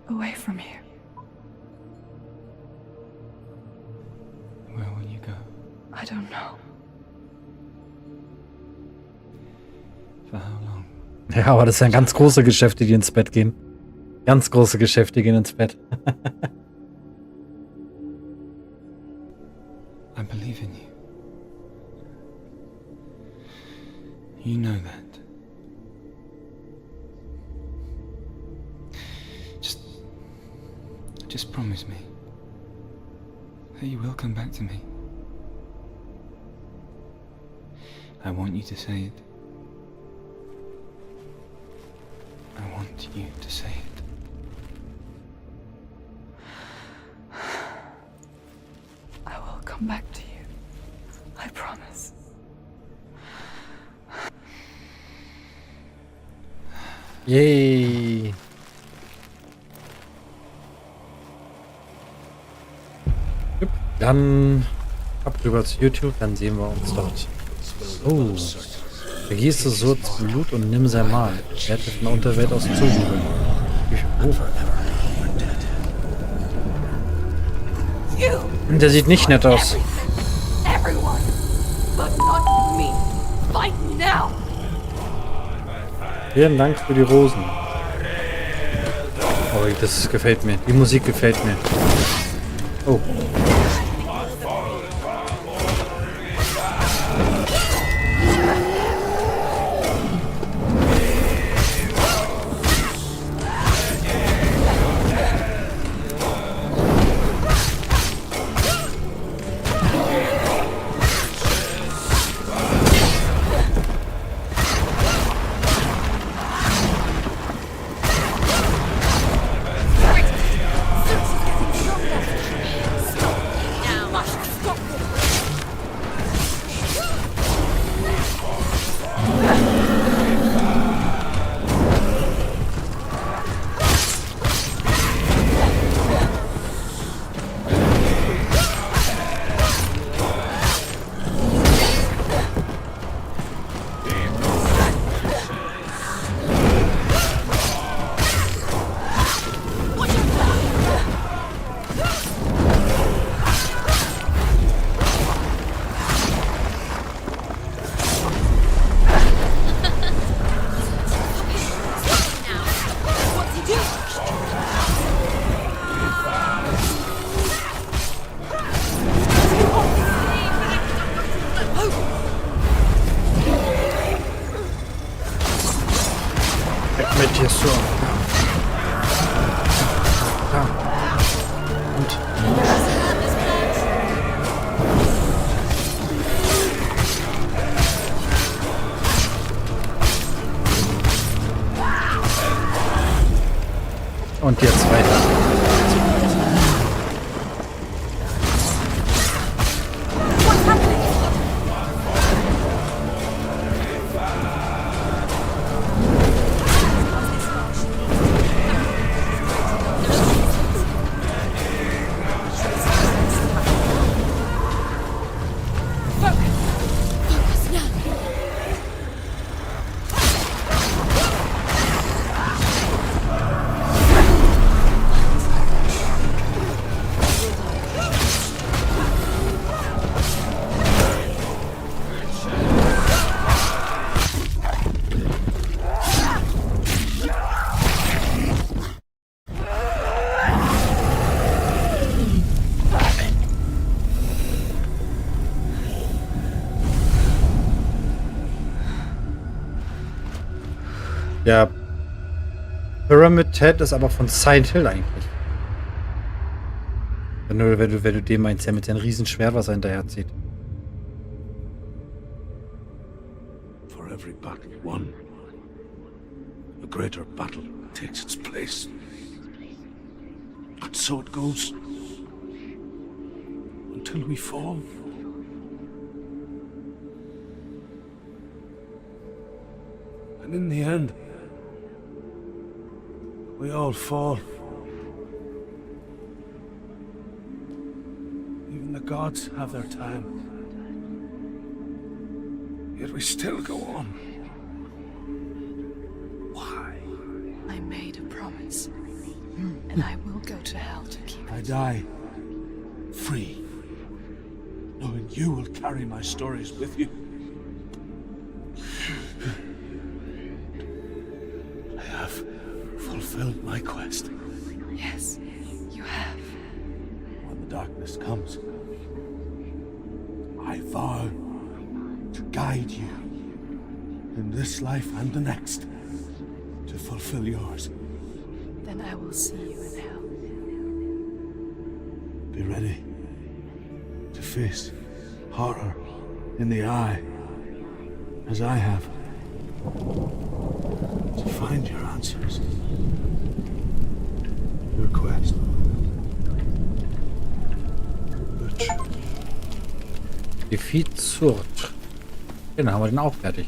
away from you. Where will you go? I don't know. For how long? Ja, aber das sind ganz große Geschäfte, die ins Bett gehen. Ganz große Geschäfte gehen ins Bett. I believe in you. You know that. Just promise me that you will come back to me. I want you to say it. I want you to say it. I will come back to you. I promise. Yay. Dann ab rüber zu YouTube, dann sehen wir uns dort. Oh. Vergieß das Surts Blut und nimm sein Mal. Rette von der Unterwelt aus dem Zujubeln. Oh. Der sieht nicht nett aus. Everyone, but not me. Fight now. Vielen Dank für die Rosen. Oh, das gefällt mir. Die Musik gefällt mir. Oh. Mit hier so. Ja. Und. Und jetzt weiter. Ja. Pyramid Head ist aber von Silent Hill eigentlich. Wenn du den meinst, ja mit seinem Riesenschwert, was er hinterher zieht. For every battle won, a greater battle takes its place. And so it goes. Until we fall. And in the end, we all fall. Even the gods have their time. Yet we still go on. Why? I made a promise. And I will go to hell to keep I it. die free, knowing you will carry my stories with you. I have fulfilled my quest. Yes, you have. When the darkness comes, I vow to guide you in this life and the next to fulfill yours. Then I will see you in hell. Be ready to face horror in the eye, as I have. To find your answers. Your quest. The truth. Defeat Sword. Genau, haben wir den auch fertig.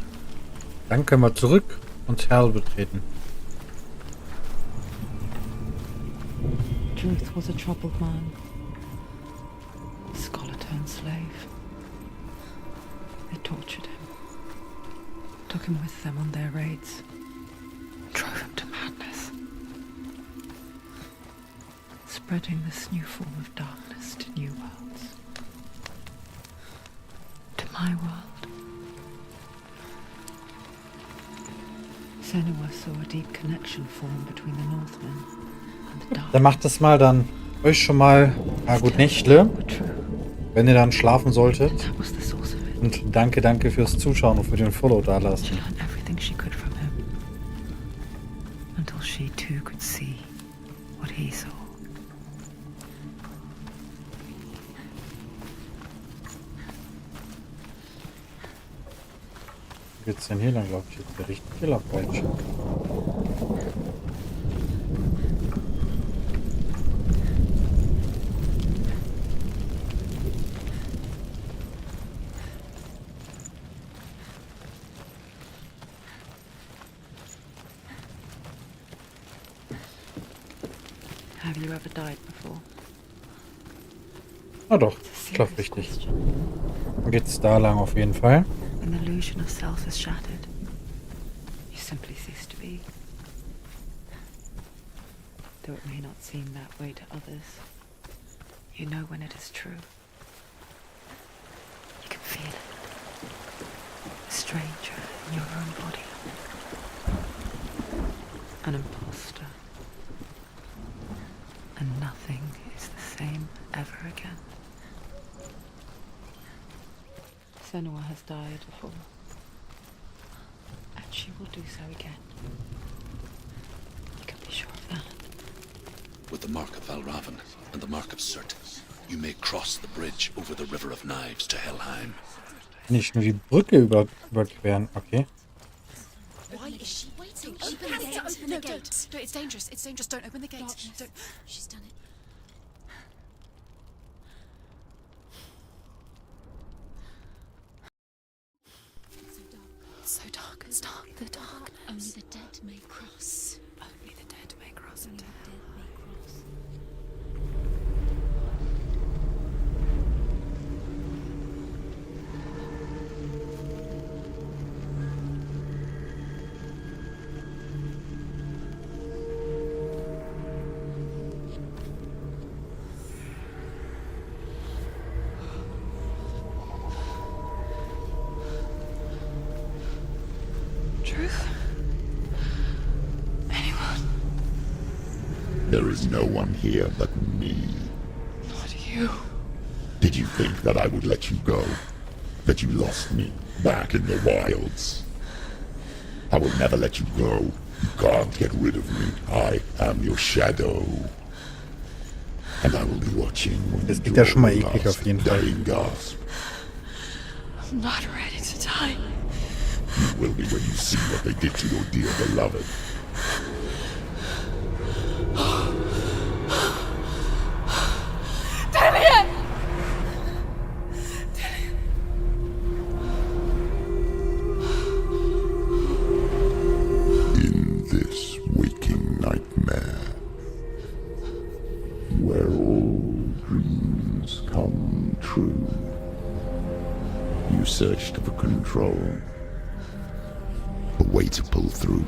Dann können wir zurück und Hell betreten. Truth was a troubled man. Scholar turned slave. They tortured him. Took him with them on their raids. Drove him to madness. Spreading this new form of darkness to new worlds. To my world. Senua saw a deep connection form between the Northmen and the Dark. Dann macht es mal dann euch schon mal gut Nächtle, wenn ihr dann schlafen solltet. That was the source of it. Und danke fürs Zuschauen und für den Follow da She lassen. learned everything she could from him. Until she too could see what he saw. Wo geht's denn hier lang, glaube ich, jetzt der richtige Lappwelsch. Have you ever died before? Ah doch, It's a ich glaube serious richtig. question. Dann geht's da lang auf jeden Fall. When the illusion of self is shattered, you simply cease to be. Though it may not seem that way to others, you know when it is true. You can feel it. A stranger in your own body. An imposter. And nothing is the same ever again. Senua has died before. And she will do so again. You can be sure of that. With the mark of Valravan and the mark of Führt, you may cross the bridge over the River of Knives to Helheim. Nicht nur die Brücke überqueren, okay. Why is she waiting? Open the gate. Open the gate. No, it's dangerous. It's dangerous. Don't open the gate. Don't. She's done it. So dark. It's dark. The dark. Only the dead may cross. Only the dead may cross into hell. Truth? Anyone? There is no one here but me. Not you. Did you think that I would let you go? That you lost me back in the wilds? I will never let you go Can't get rid of me. I am your shadow. And I will be watching when Das you klingt ja draw schon mal your eklig last auf jeden Fall. dying gasp. I'm not ready to die. You will be when you see what they did to your dear beloved. In this waking nightmare, where all dreams come true, you searched for control, a way to pull through.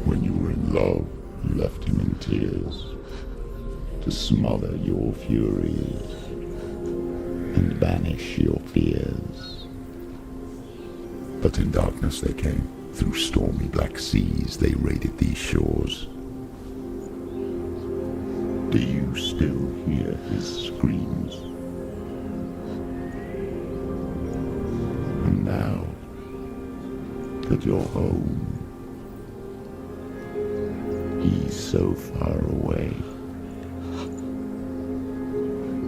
When you were in love, you left him in tears, to smother your furies and banish your fears. But in darkness they came, through stormy black seas they raided these shores. Do you still hear his screams? And now that you're home, he's so far away.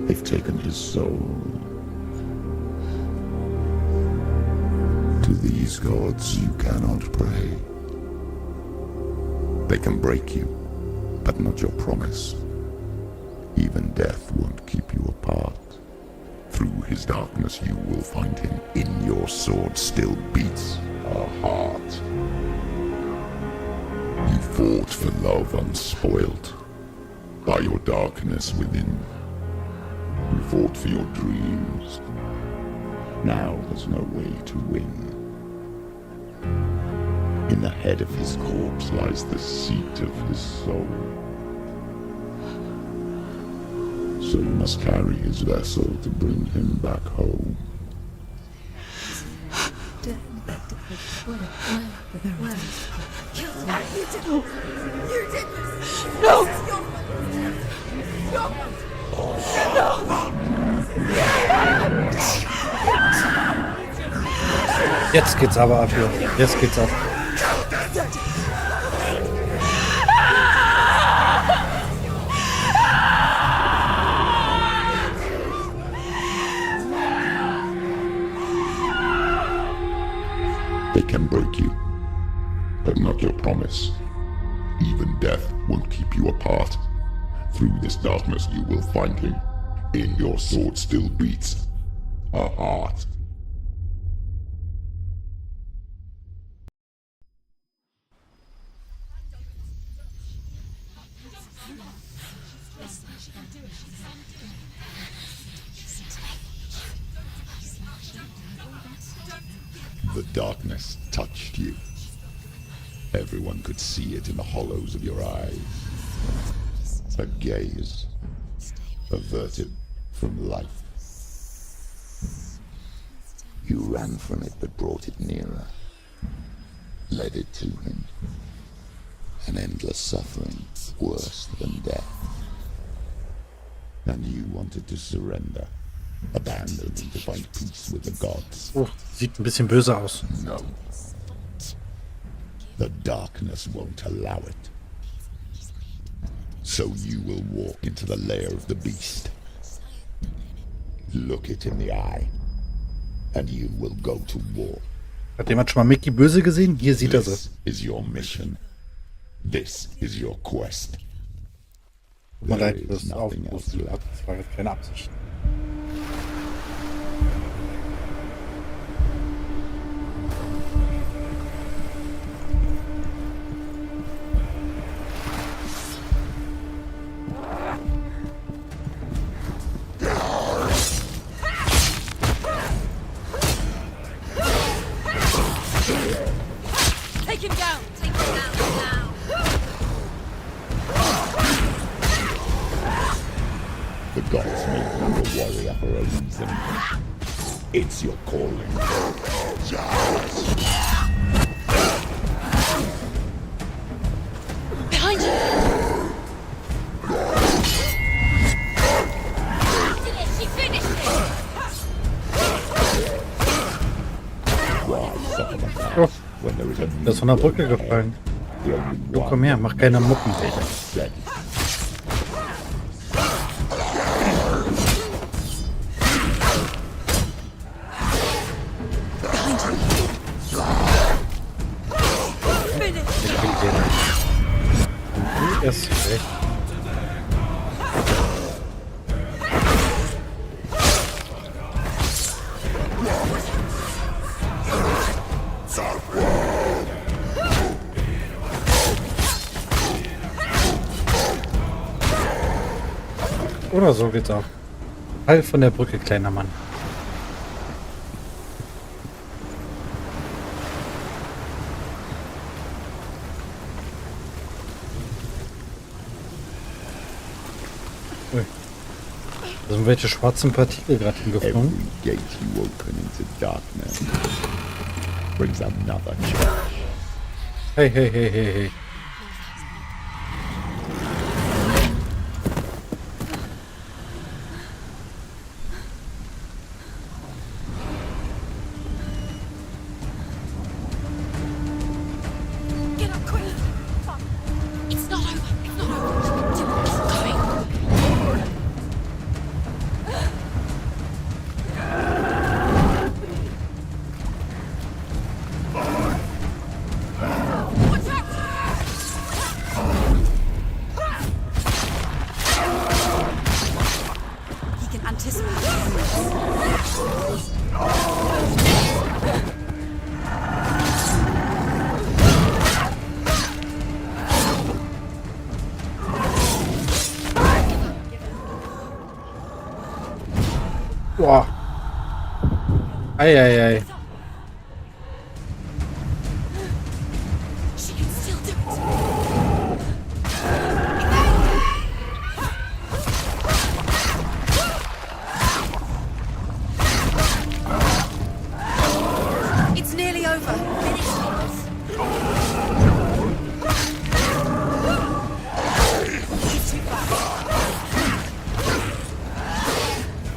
They've taken his soul. To these gods you cannot pray. They can break you, but not your promise. Even death won't keep you apart. Through his darkness you will find him. In your sword still beats a heart. You fought for love unspoilt by your darkness within. You fought for your dreams. Now there's no way to win. In the head of his corpse lies the seat of his soul. So you must carry his vessel to bring him back home. Jetzt geht's aber ab hier. Jetzt geht's ab. They can break you, but not your promise. Even death won't keep you apart. Through this darkness you will find him. In your sword still beats a heart. The darkness touched you. Everyone could see it in the hollows of your eyes. A gaze averted from life. You ran from it but brought it nearer. Led it to him. An endless suffering, worse than death. And you wanted to surrender. Abandon and to find peace with the gods. Oh, sieht ein bisschen böse aus. No. The darkness won't allow it. So you will walk into the lair of the beast. Look it in the eye. And you will go to war. Hat jemand schon mal Mickey böse gesehen? Hier sieht er sie. This is your mission. This is your quest. Tut mir There leid, is das nothing else aufrufen. left. Das war jetzt keine Absicht. Take him down! Take him down now! The gods make you a warrior for a reason. It's your calling. Behind you! She finished it! Why suffer myself? Oh, when there is a Das ist von der Brücke gefallen. the only Du one komm her, mach keine Mucken. set. Erst recht. Oder so geht's auch. Fall von der Brücke, kleiner Mann. Ui. Da sind welche schwarzen Partikel gerade hingeflogen. Every gate you open into darkness brings another change. Hey, hey, hey, hey, hey. Get up quick! It's not over. It's not over. It's coming. He can anticipate the Boah. Eieiei. She can still do it. It's nearly over. Finish this. He's too fast.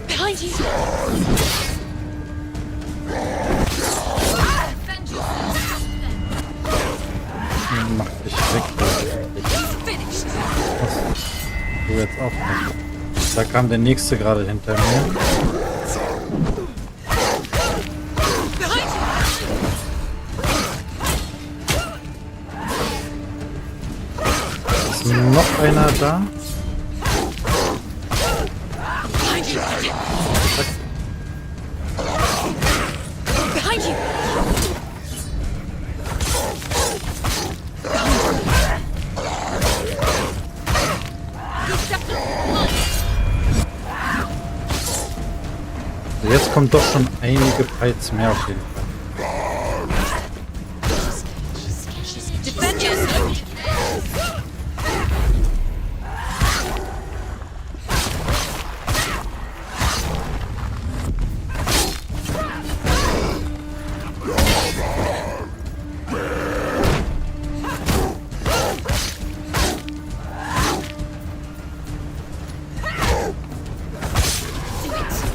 Behind you. Mach dich weg. He's finished. Du jetzt auch nicht. Da kam der nächste gerade hinter mir. Behind Ist noch einer da? Behind you. Behind you. Jetzt kommt doch schon einige Fights mehr auf jeden Fall. Defend yourself.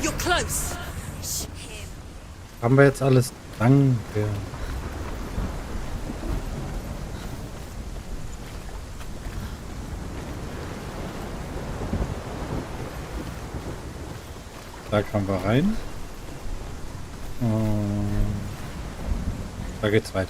You're close. Haben wir jetzt alles? Danke. Da kommen wir rein. Und da geht's weiter.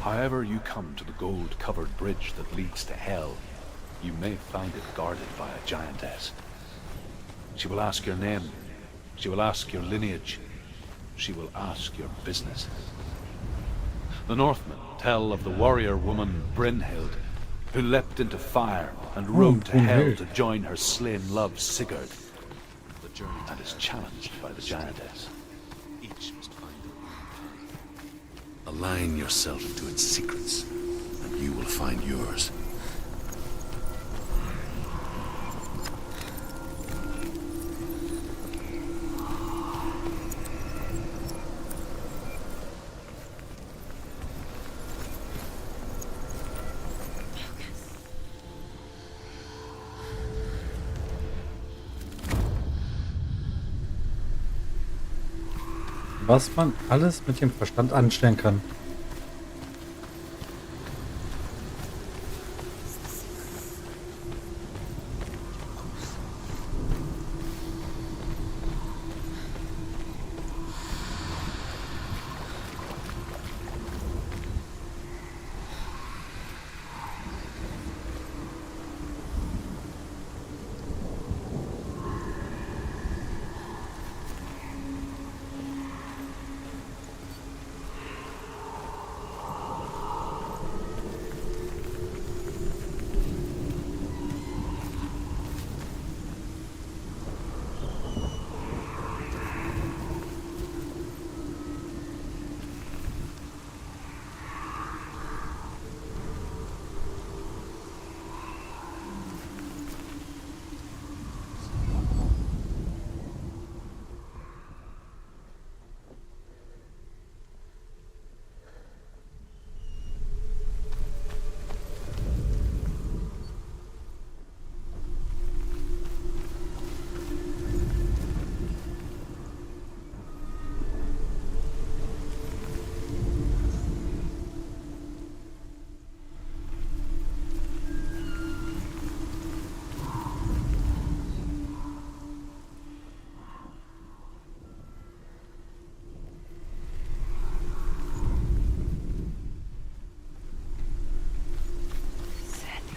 However you come to the gold-covered bridge that leads to Hell, you may find it guarded by a giantess. She will ask your name. She will ask your lineage. She will ask your business. The Northmen tell of the warrior woman Brynhild, who leapt into fire and rode to Hell to join her slain love Sigurd, and is challenged by the giantess. Each must find their own path. Align yourself to its secrets, and you will find yours. was man alles mit dem Verstand anstellen kann.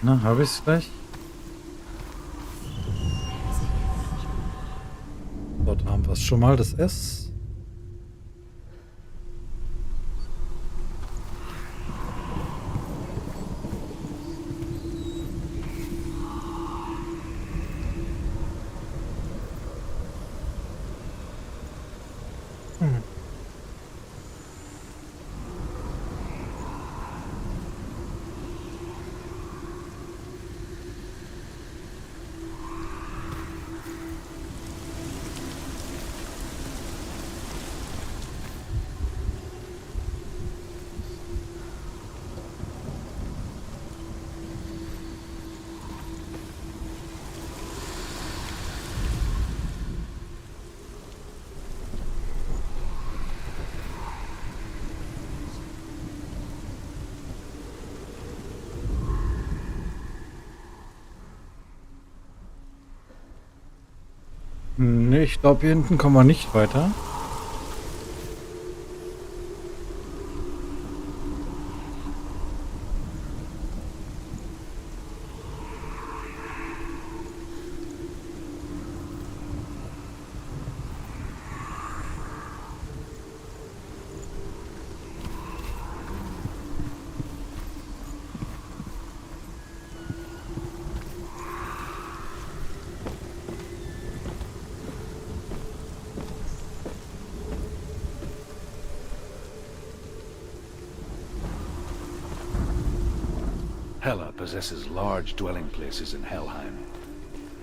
Na, habe ich es gleich? Dort haben wir es schon mal, das S. Nee, ich glaube, hier hinten kommen wir nicht weiter. Hela possesses large dwelling places in Helheim.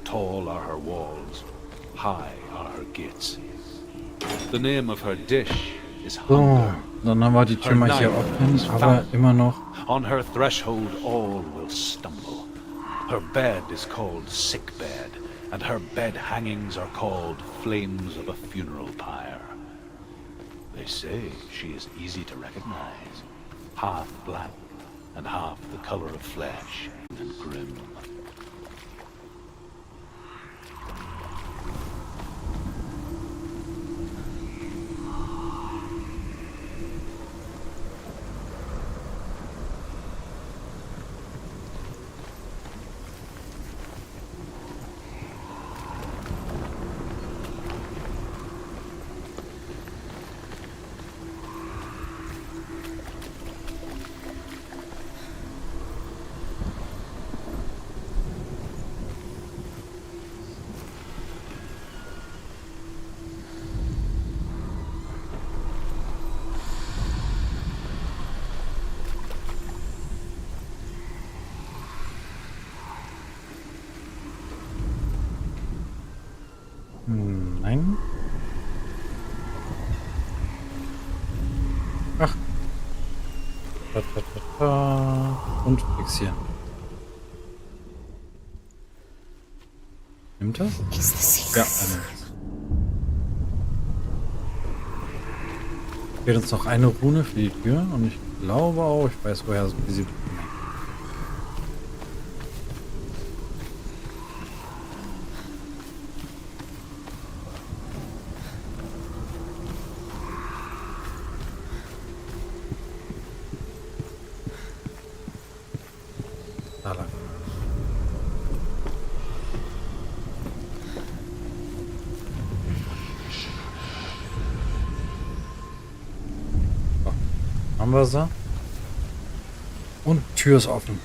Tall are her walls, high are her gates. The name of her dish is So, hunger. dann haben wir die Tür mal hier offen, aber immer noch. On her threshold all will stumble. Her bed is called sick bed, and her bed hangings are called flames of a funeral pyre. They say she is easy to recognize, half black and half the color of flesh and grim. Nein. Ach. Und fixieren. Nimmt das? Ja, Fehlt uns noch eine Rune für die Tür und ich glaube auch, ich weiß woher sie. Da lang. Haben wir sie? Und Tür ist offen.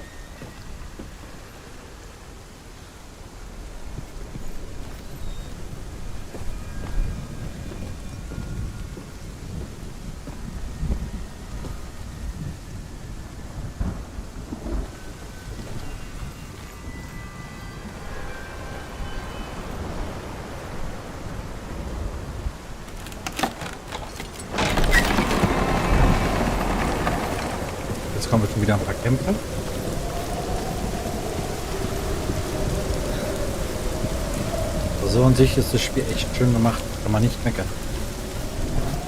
Jetzt kommen wir schon wieder ein paar Kämpfe. So an sich ist das Spiel echt schön gemacht. Kann man nicht meckern.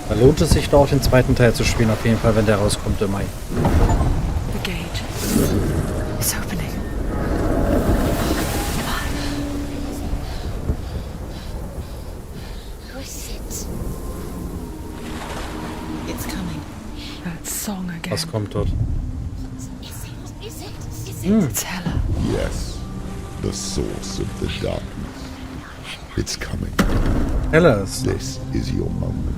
Da lohnt es sich doch auch den zweiten Teil zu spielen, auf jeden Fall, wenn der rauskommt im Mai. The gate is opening. What is it? It's coming. That song again. Was kommt dort? Is it? It's Hella. Yes, the source of the darkness. It's coming. Hella ist. This is your moment.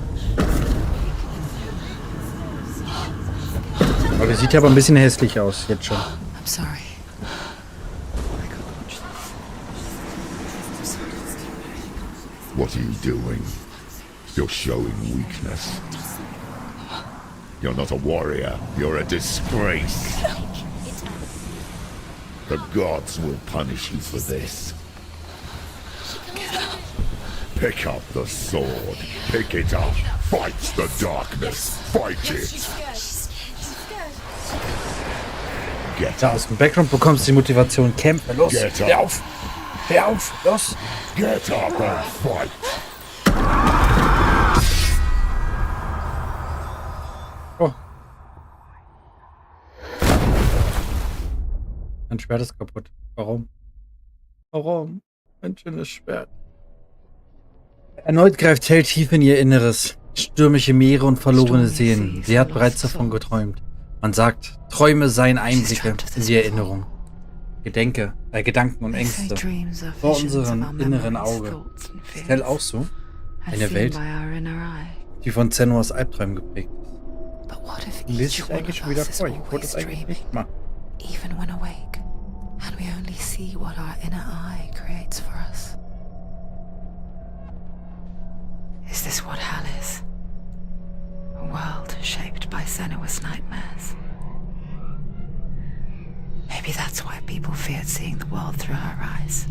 Aber die sieht ja aber ein bisschen hässlich aus, jetzt schon. I'm sorry. What are you doing? You're showing weakness. You're not a warrior. You're a disgrace. The gods will punish you for this. Pick up the sword. Pick it up. Fight the darkness. Fight it. Get Da up. aus dem Background bekommst du die Motivation. Kämpfe, los. Get up. Hör auf. Hör auf, los. Get up and fight. Oh. Mein Schwert ist kaputt. Warum? Warum? Ein schönes Schwert. Erneut greift Hell tief in ihr Inneres. Stürmische Meere und verlorene Seen. Sie hat bereits davon geträumt. Man sagt, Träume seien Einblicke in die Erinnerung. Gedanken und Ängste. Vor unserem inneren Auge. Ist Hell auch so? Eine Welt, die von Senuas Albträumen geprägt ist. Lese ich eigentlich schon wieder vor? Ich wollte es eigentlich nicht machen. Even when awake, and we only see what our inner eye creates for us. Is this what hell is? A world shaped by Senua's nightmares. Maybe that's why people feared seeing the world through her eyes.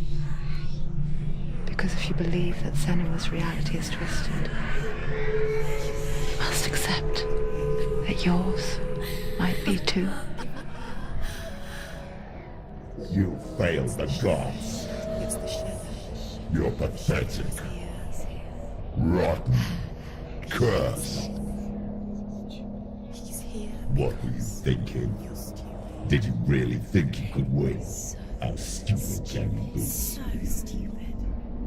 Because if you believe that Senua's reality is twisted, you must accept that yours might be too. You failed the gods. You're pathetic. Rotten. Cursed. What were you thinking? Did you really think you could win? How stupid can you be? So stupid.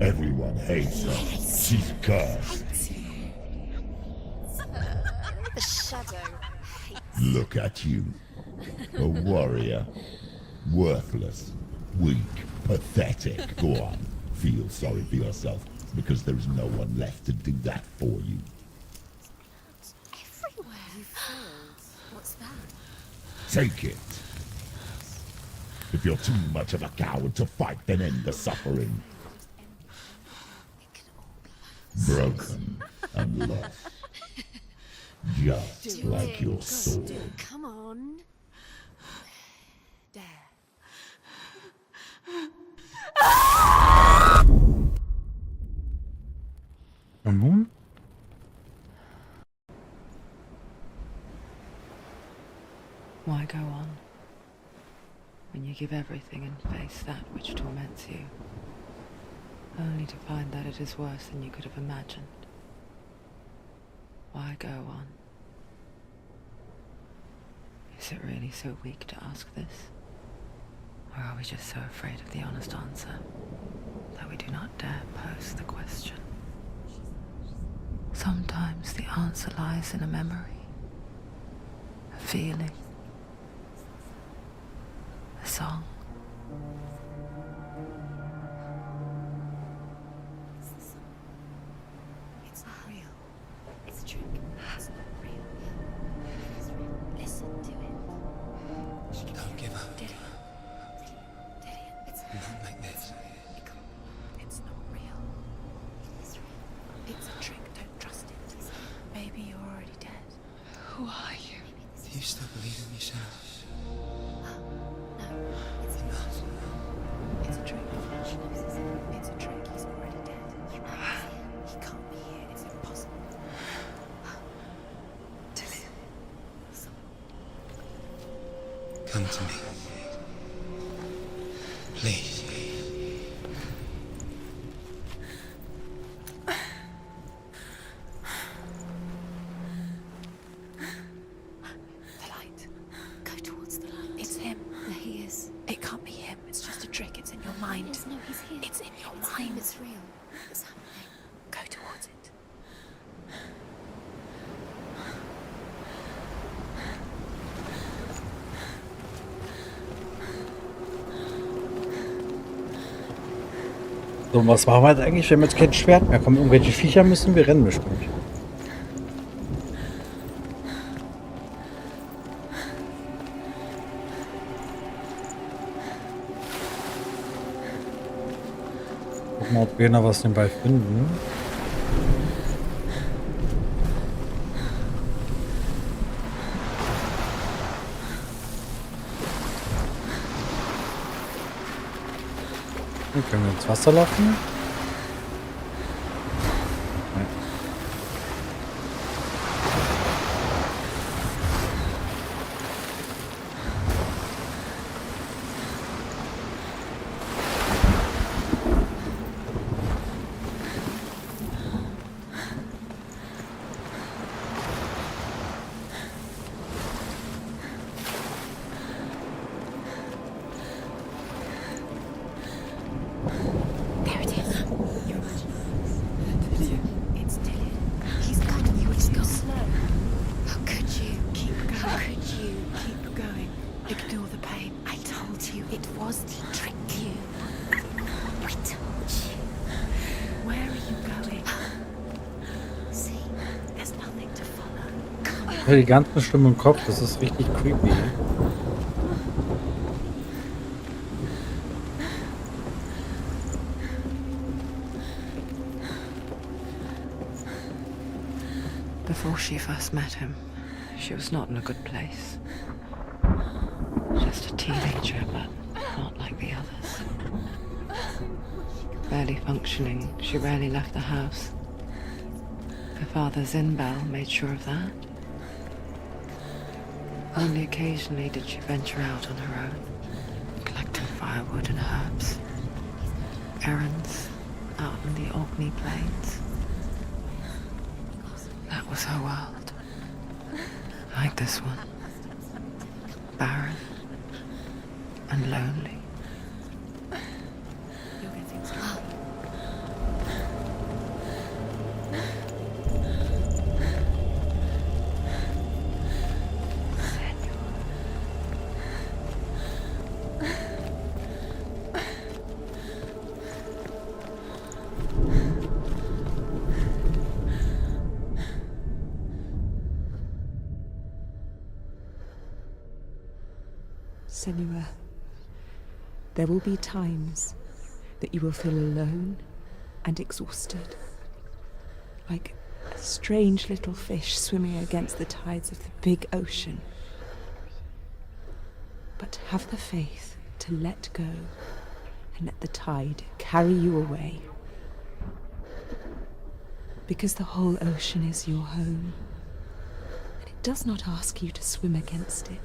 Everyone hates her. She's cursed. The shadow hates. Look at you. A warrior. Worthless. Weak. Pathetic. Go on. Feel sorry for yourself, because there is no one left to do that for you. Everywhere. You failed. What's that? Take it. If you're too much of a coward to fight, then end the suffering. Broken and lost. Just like your sword. Come on. There. Und nun? Why go on when you give everything and face that which torments you, only to find that it is worse than you could have imagined? Why go on Is it really so weak to ask this? Or are we just so afraid of the honest answer that we do not dare pose the question? Sometimes the answer lies in a memory, a feeling, a song. It's not real. It's a trick. It's not real. It is real. Listen to it. Don't give up. Did it? It's Not like this. It's not real. It is real. It's a trick. Don't trust it. Maybe you're already dead. Who are you? Do you still believe in yourself? No, it's not. It's a trick. She knows it's a trick. He's already dead. He can't be here. It's impossible. Come to me. Please. The light. Go towards the light. It's him. There he is. It can't be him. It's just a trick. It's in your mind. No, he's here. It's in your mind. It's real. It's happening. Go towards it. So, was machen wir jetzt eigentlich? Wir haben jetzt kein Schwert mehr. Kommen irgendwelche Viecher, müssen wir rennen bestimmt. Gucken wir, ob wir noch was nebenbei finden. Können wir ins Wasser laufen? Nein. There it is. You're right. It's Dylan. He's coming. You just go slow. How could you? Keep going. How could you? Keep going. Ignore the pain. I told you it was to trick you. I told you. Where are you going? See, there's nothing to follow. Come on. Die ganzen Stimmen im Kopf, das ist richtig creepy. Before she first met him, she was not in a good place. Just a teenager, but not like the others. Barely functioning, she rarely left the house. Her father, Zinbel, made sure of that. Only occasionally did she venture out on her own, collecting firewood and herbs. Errands out in the Orkney Plains. That was her world. Like this one. Barren and lonely. You'll get things done. Senua, there will be times that you will feel alone and exhausted, like a strange little fish swimming against the tides of the big ocean. But have the faith to let go and let the tide carry you away. Because the whole ocean is your home, and it does not ask you to swim against it.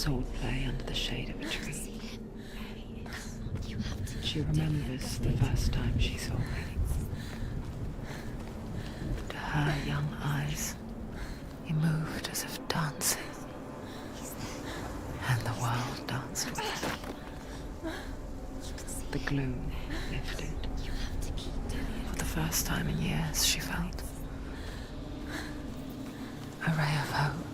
swordplay under the shade of a tree. She remembers the first time she saw him. To her young eyes, he moved as if dancing, and the world danced with him. The gloom lifted. For the first time in years, she felt a ray of hope.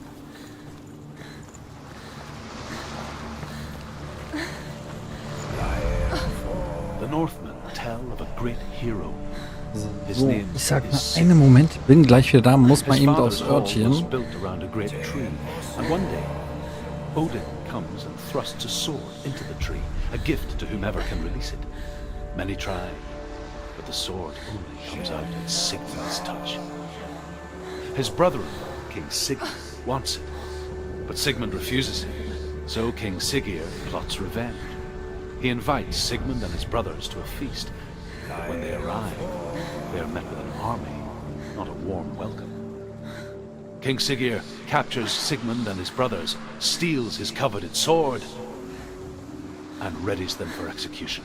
The Northmen tell of a great hero. His So, name ich sag mal, is einen Moment, bin gleich wieder da, muss mal His eben father's aufs hall was Örtchen. built around a great tree, and one day Odin comes and thrusts a sword into the tree, a gift to whomever can release it. Many try, but the sword only comes out at Sigmund's touch. His brother-in-law, King Sigurd, wants it, but Sigmund refuses it, so King Sigurd plots revenge. He invites Sigmund and his brothers to a feast, but when they arrive, they are met with an army, not a warm welcome. King Sigurd captures Sigmund and his brothers, steals his coveted sword, and readies them for execution.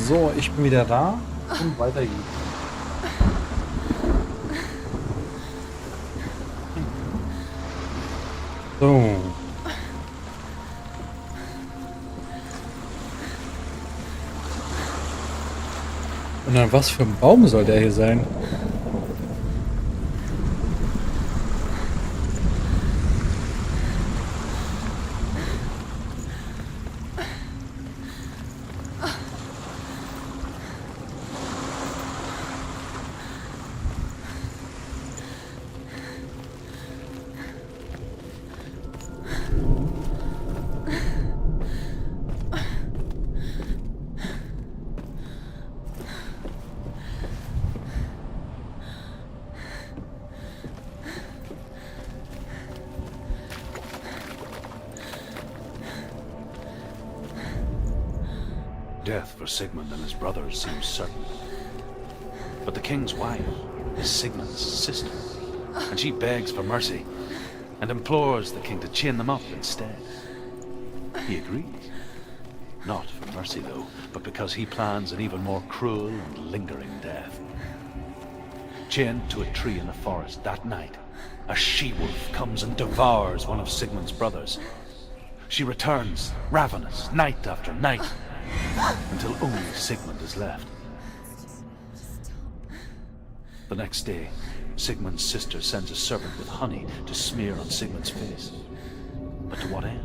So, ich bin wieder da und weiter geht's. So. Und dann was für ein Baum soll der hier sein? Death for Sigmund and his brothers seems certain. But the king's wife is Sigmund's sister, and she begs for mercy and implores the king to chain them up instead. He agrees, Not for mercy, though, but because he plans an even more cruel and lingering death. Chained to a tree in the forest that night, a she-wolf comes and devours one of Sigmund's brothers. She returns, ravenous, night after night, until only Sigmund is left. The next day, Sigmund's sister sends a servant with honey to smear on Sigmund's face. But to what end?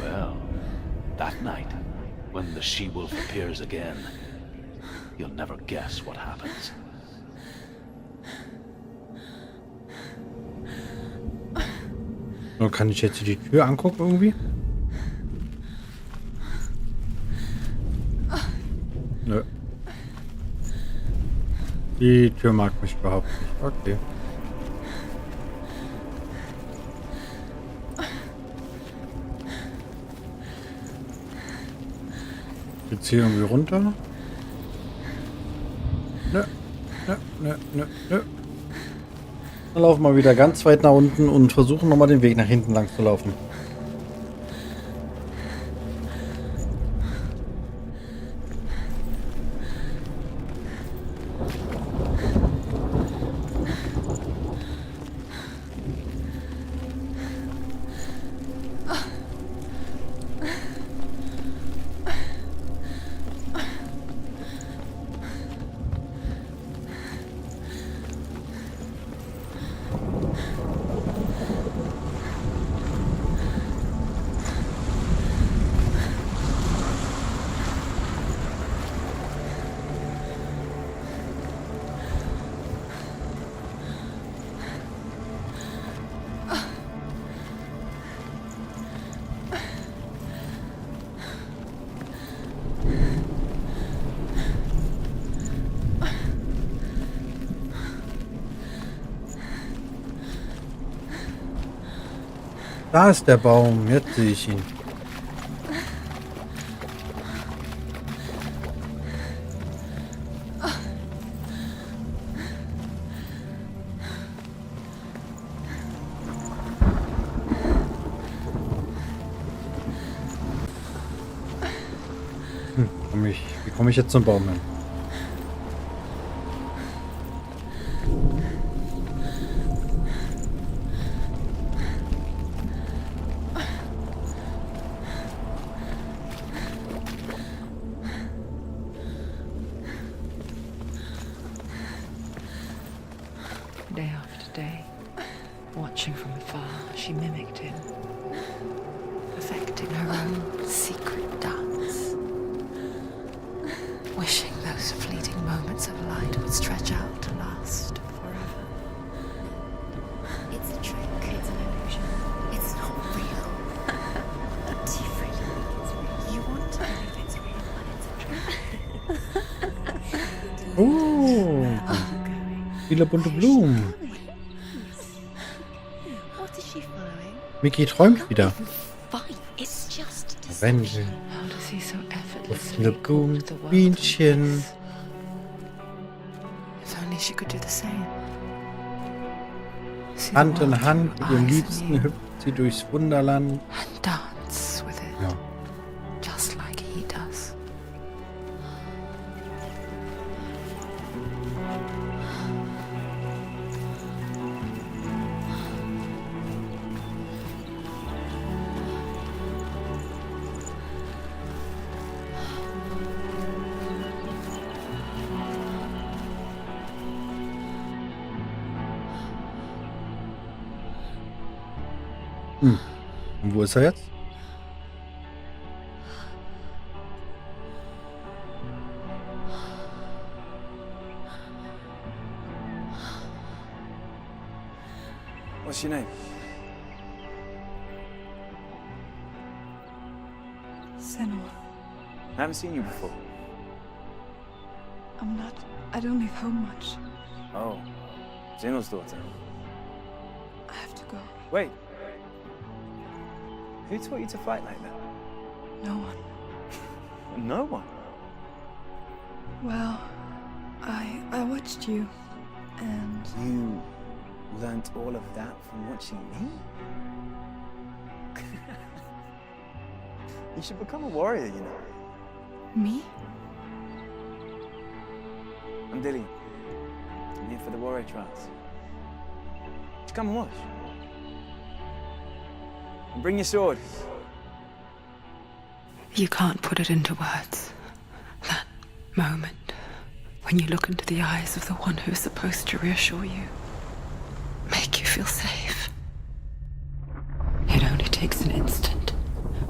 Well, that night, when the she-wolf appears again, you'll never guess what happens. So, kann ich jetzt die Tür angucken irgendwie? Nö. Die Tür mag mich überhaupt nicht. Okay. Jetzt hier irgendwie runter? Nö. Nö, nö, nö, nö. Dann laufen wir wieder ganz weit nach unten und versuchen nochmal den Weg nach hinten lang zu laufen. Da ist der Baum, jetzt sehe ich ihn. Wie komme ich jetzt zum Baum hin? Day after day, watching from afar, she mimicked him, perfecting her own secret dance, wishing those fleeting moments of light would stretch out to last forever. It's a trick. It's an illusion. It's not real. Do you really think it's real? You want to believe it's real, but it's a trick. Oh, viele bunte Blumen. What is she following? Mickey träumt wieder. Fine. It's just Lavendel, How does he so so effortlessly viele Blumen, cook the world? Bienchen. If only she could do the same. See the Hand in world Hand through mit ihrem eyes Liebsten anew hüpft sie durchs Wunderland. and dance with it, Ja. just like he does. Und wo ist er jetzt? What's your name? Senua, I haven't seen you before. I don't leave home much. Oh, Zeno's daughter. I have to go. Wait. Who taught you to fight like that? No one. No one. Well, I watched you, and You learnt all of that from watching me? You should become a warrior, you know. Me? I'm Dillian. I'm here for the warrior trials. Just come and watch. And bring your sword. You can't put it into words. That moment when you look into the eyes of the one who's supposed to reassure you, make you feel safe. It only takes an instant.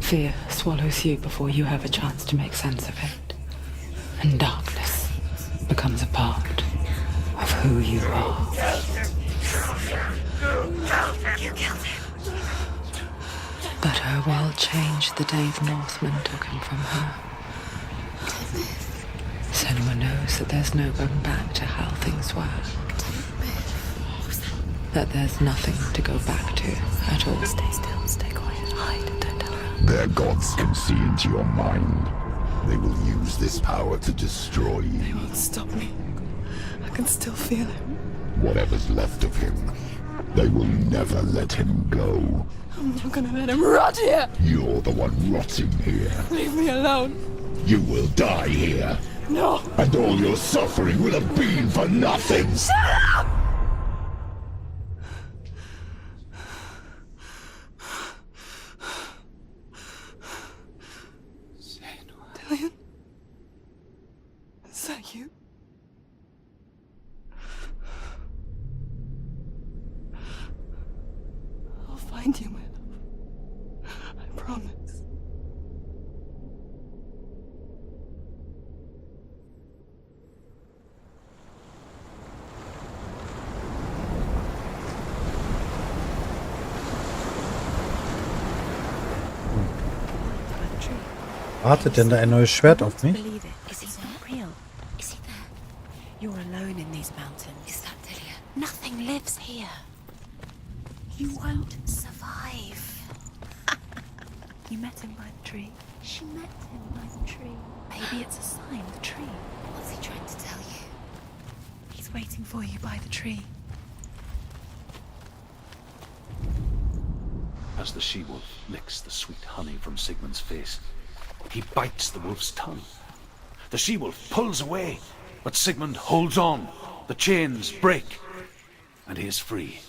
Fear swallows you before you have a chance to make sense of it. And darkness becomes a part of who you are. You killed him. But her world changed the day the Northmen took him from her. Senua knows that there's no going back to how things were. That there's nothing to go back to at all. Stay still, stay quiet, hide, don't tell her. Their gods can see into your mind. They will use this power to destroy you. They won't stop me. I can still feel him. Whatever's left of him, they will never let him go. I'm not gonna let him rot here. You're the one rotting here. Leave me alone. You will die here. No. And all your suffering will have been for nothing. Shut up! Dillian? Is that you? I'll find you, my love. I promise. Wartet denn da ein neues Schwert auf mich? Believe it. Is he not real? Is he there? You're alone in these mountains. Is that Dillian? Nothing lives here. You won't survive. You met him by the tree. She met him by the tree. Maybe it's a sign, the tree. What's he trying to tell you? He's waiting for you by the tree. As the she-wolf licks the sweet honey from Sigmund's face, he bites the wolf's tongue. The she-wolf pulls away, but Sigmund holds on. The chains break, and he is free.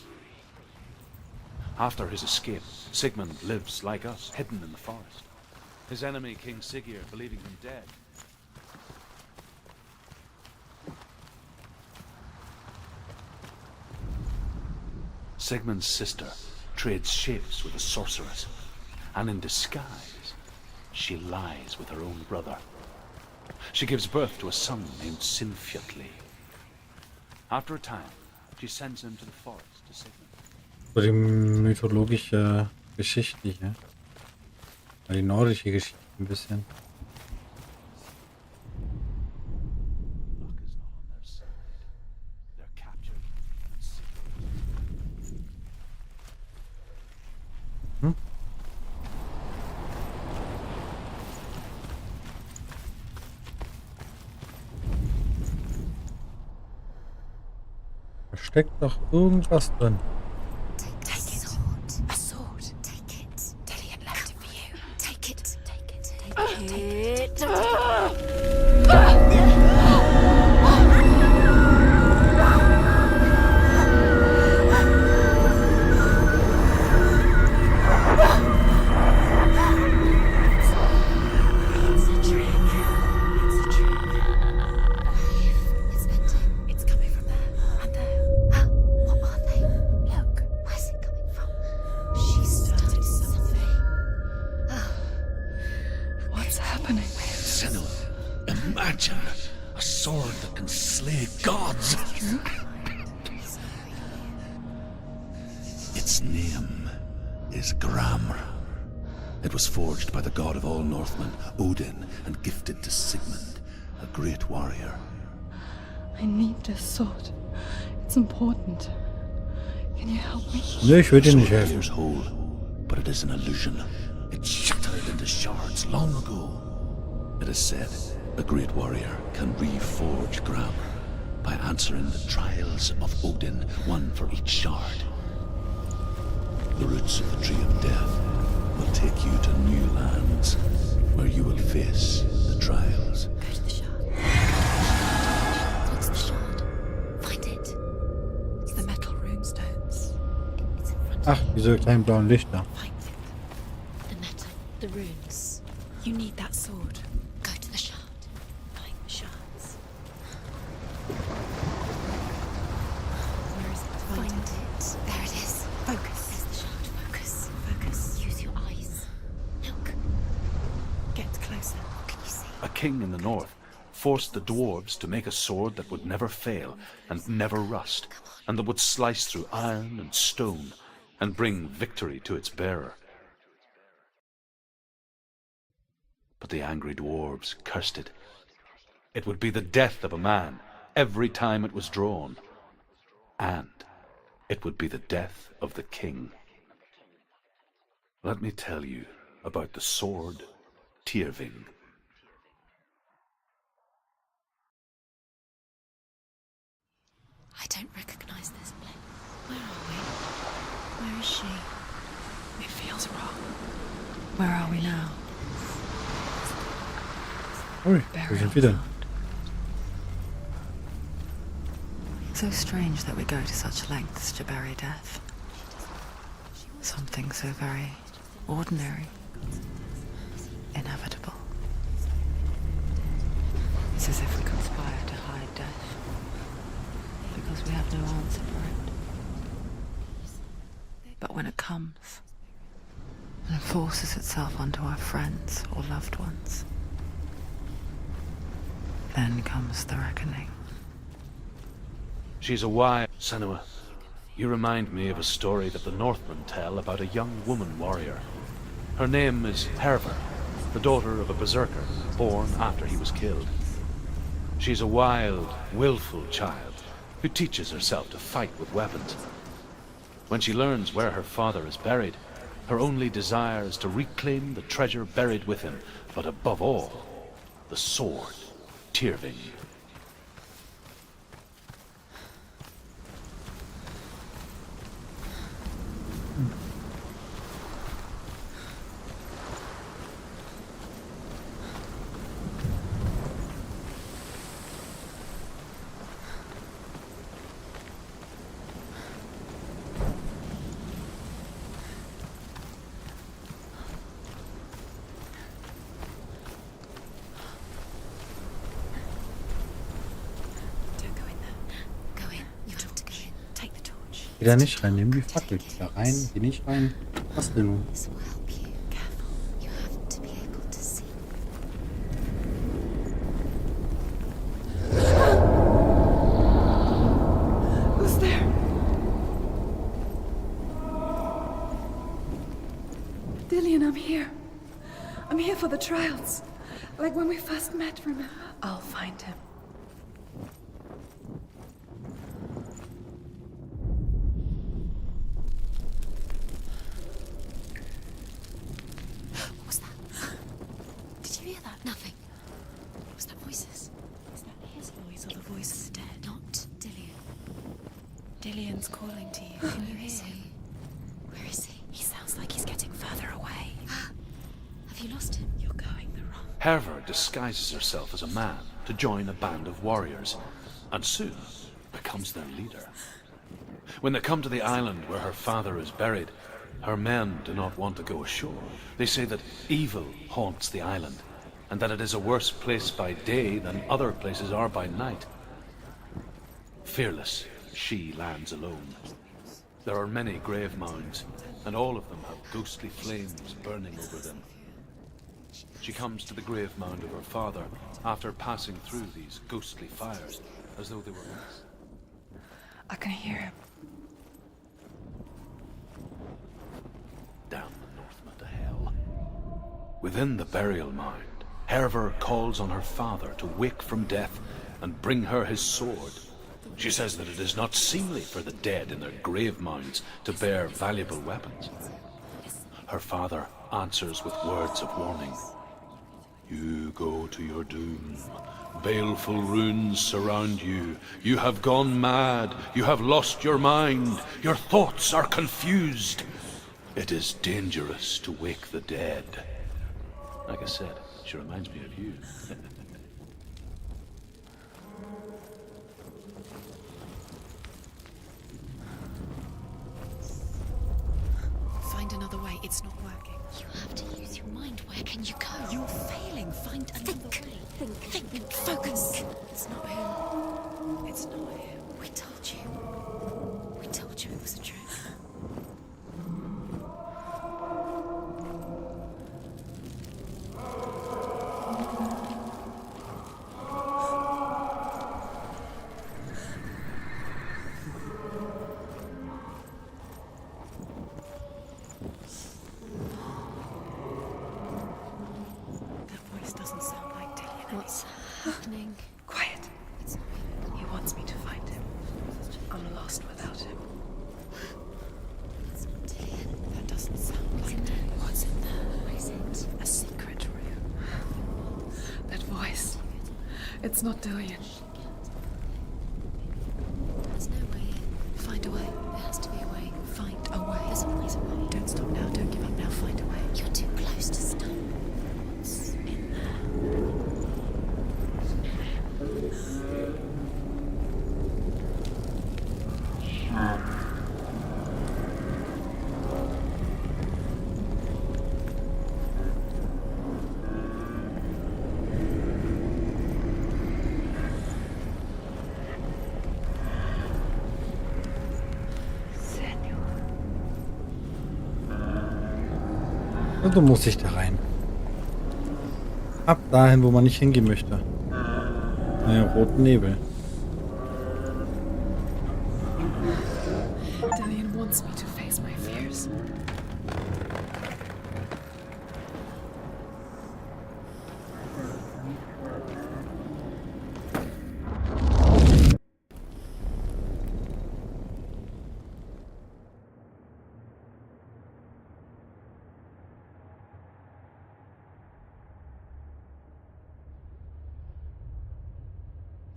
After his escape, Sigmund lives like us, hidden in the forest. His enemy, King Siggeir, believing him dead. Sigmund's sister trades shapes with a sorceress, and in disguise, she lies with her own brother. She gives birth to a son named Son0fHyrule. After a time, she sends him to the forest to Sigmund. So die mythologische Geschichte hier. Die nordische Geschichte ein bisschen. Luck is not on their side. They're captured and Sigmund. Hm? Da steckt doch irgendwas drin. Take it. A sword. Take it. Dillian left it for you. Take it. Take it. Take it. It's a trick. It's a trick. It's ending. It's coming from there and there. What are they? Look. Where's it coming from? She started something. What's happening? Senua, imagine a sword that can slay gods. Its name is Gram. It was forged by the god of all Northmen, Odin, and gifted to Sigmund, a great warrior. I need this sword. It's important. Can you help me? Ne, ich würde dir nicht Sword helfen. appears whole, but it is an illusion. It shattered into shards long ago. It is said a great warrior can reforge Gram by answering the trials of Odin, one for each shard. The roots of the Tree of Death will take you to new lands, where you will face the trials. Go to the shard. What's the shard? Find it. It's the metal runestones. It's in front Ach, of you. diese kleinen blauen Lichter. Find it. The metal. The runes. You need that sword. Go to the shard. Find the shards. Where is it? Find it. There it is. Focus. There's the shard. Focus. Focus. Use your eyes. Look. Get closer. What can you see? A king in the north forced the dwarves to make a sword that would never fail and never rust, and that would slice through iron and stone and bring victory to its bearer. But the angry dwarves cursed it. It would be the death of a man every time it was drawn, and it would be the death of the king. Let me tell you about the sword Tyrving. I don't recognize this place. Where are we? Where is she? It feels wrong. Where are we now? Ui, wo sind wir denn? So strange that we go to such lengths to bury death. Something so very ordinary, inevitable. It's as if we conspire to hide death, because we have no answer for it. But when it comes, and forces itself onto our friends or loved ones, then comes the reckoning. She's a wise Senua. You remind me of a story that the Northmen tell about a young woman warrior. Her name is Herver, the daughter of a berserker born after he was killed. She's a wild, willful child who teaches herself to fight with weapons. When she learns where her father is buried, her only desire is to reclaim the treasure buried with him, but above all, the sword, Tyrving. Don't go in there. Go in. You have to go in. Take the torch. Geh da nicht rein, nimm die Fackel. Geh da rein, geh nicht rein. Was denn nun? This will help you. Careful. You have to be able to see. Who's there? Dillian, I'm here. I'm here for the trials. Like when we first met, remember? I'll find him. What was that? Did you hear that? Nothing. Was that voices? Is that his voice or the voice of the dead? Not Dillian. Dillian's calling to you. Can you Where is hear him? he? Where is he? He sounds like he's getting further away. Have you lost him? You're going the wrong. Herver disguises herself as a man to join a band of warriors, and soon becomes their leader. When they come to the island where her father is buried, her men do not want to go ashore. They say that evil haunts the island, and that it is a worse place by day than other places are by night. Fearless, she lands alone. There are many grave mounds, and all of them have ghostly flames burning over them. She comes to the grave mound of her father after passing through these ghostly fires, as though they were ice. I can hear him. Damn the Northmen to hell. Within the burial mound, Herver calls on her father to wake from death and bring her his sword. She says that it is not seemly for the dead in their grave mounds to bear valuable weapons. Her father answers with words of warning. You go to your doom. Baleful runes surround you. You have gone mad. You have lost your mind. Your thoughts are confused. It is dangerous to wake the dead. Like I said, she reminds me of you. Find another way. It's not working. You have to use your mind. Where can you go? You're failing. Find another way. Think. Focus. It's not him. It's not him. We told you. We told you it was a trick. That voice doesn't sound like Dillian. What's happening? Quiet. It's not him. He wants me to find him. I'm lost without him. It's not Dillian. That doesn't sound What's like in there? Dillian. What's in there? What is it? A secret room. That voice. It's not Dillian. There's no way in. Find a way. There has to be a way. Find a way. There's always a way. Don't stop now. Don't give up now. Find a way. You're too close to stop. What's in there? Also muss ich da rein. Ab dahin, wo man nicht hingehen möchte. In den roten Nebel. Dillian wants me to face my fears.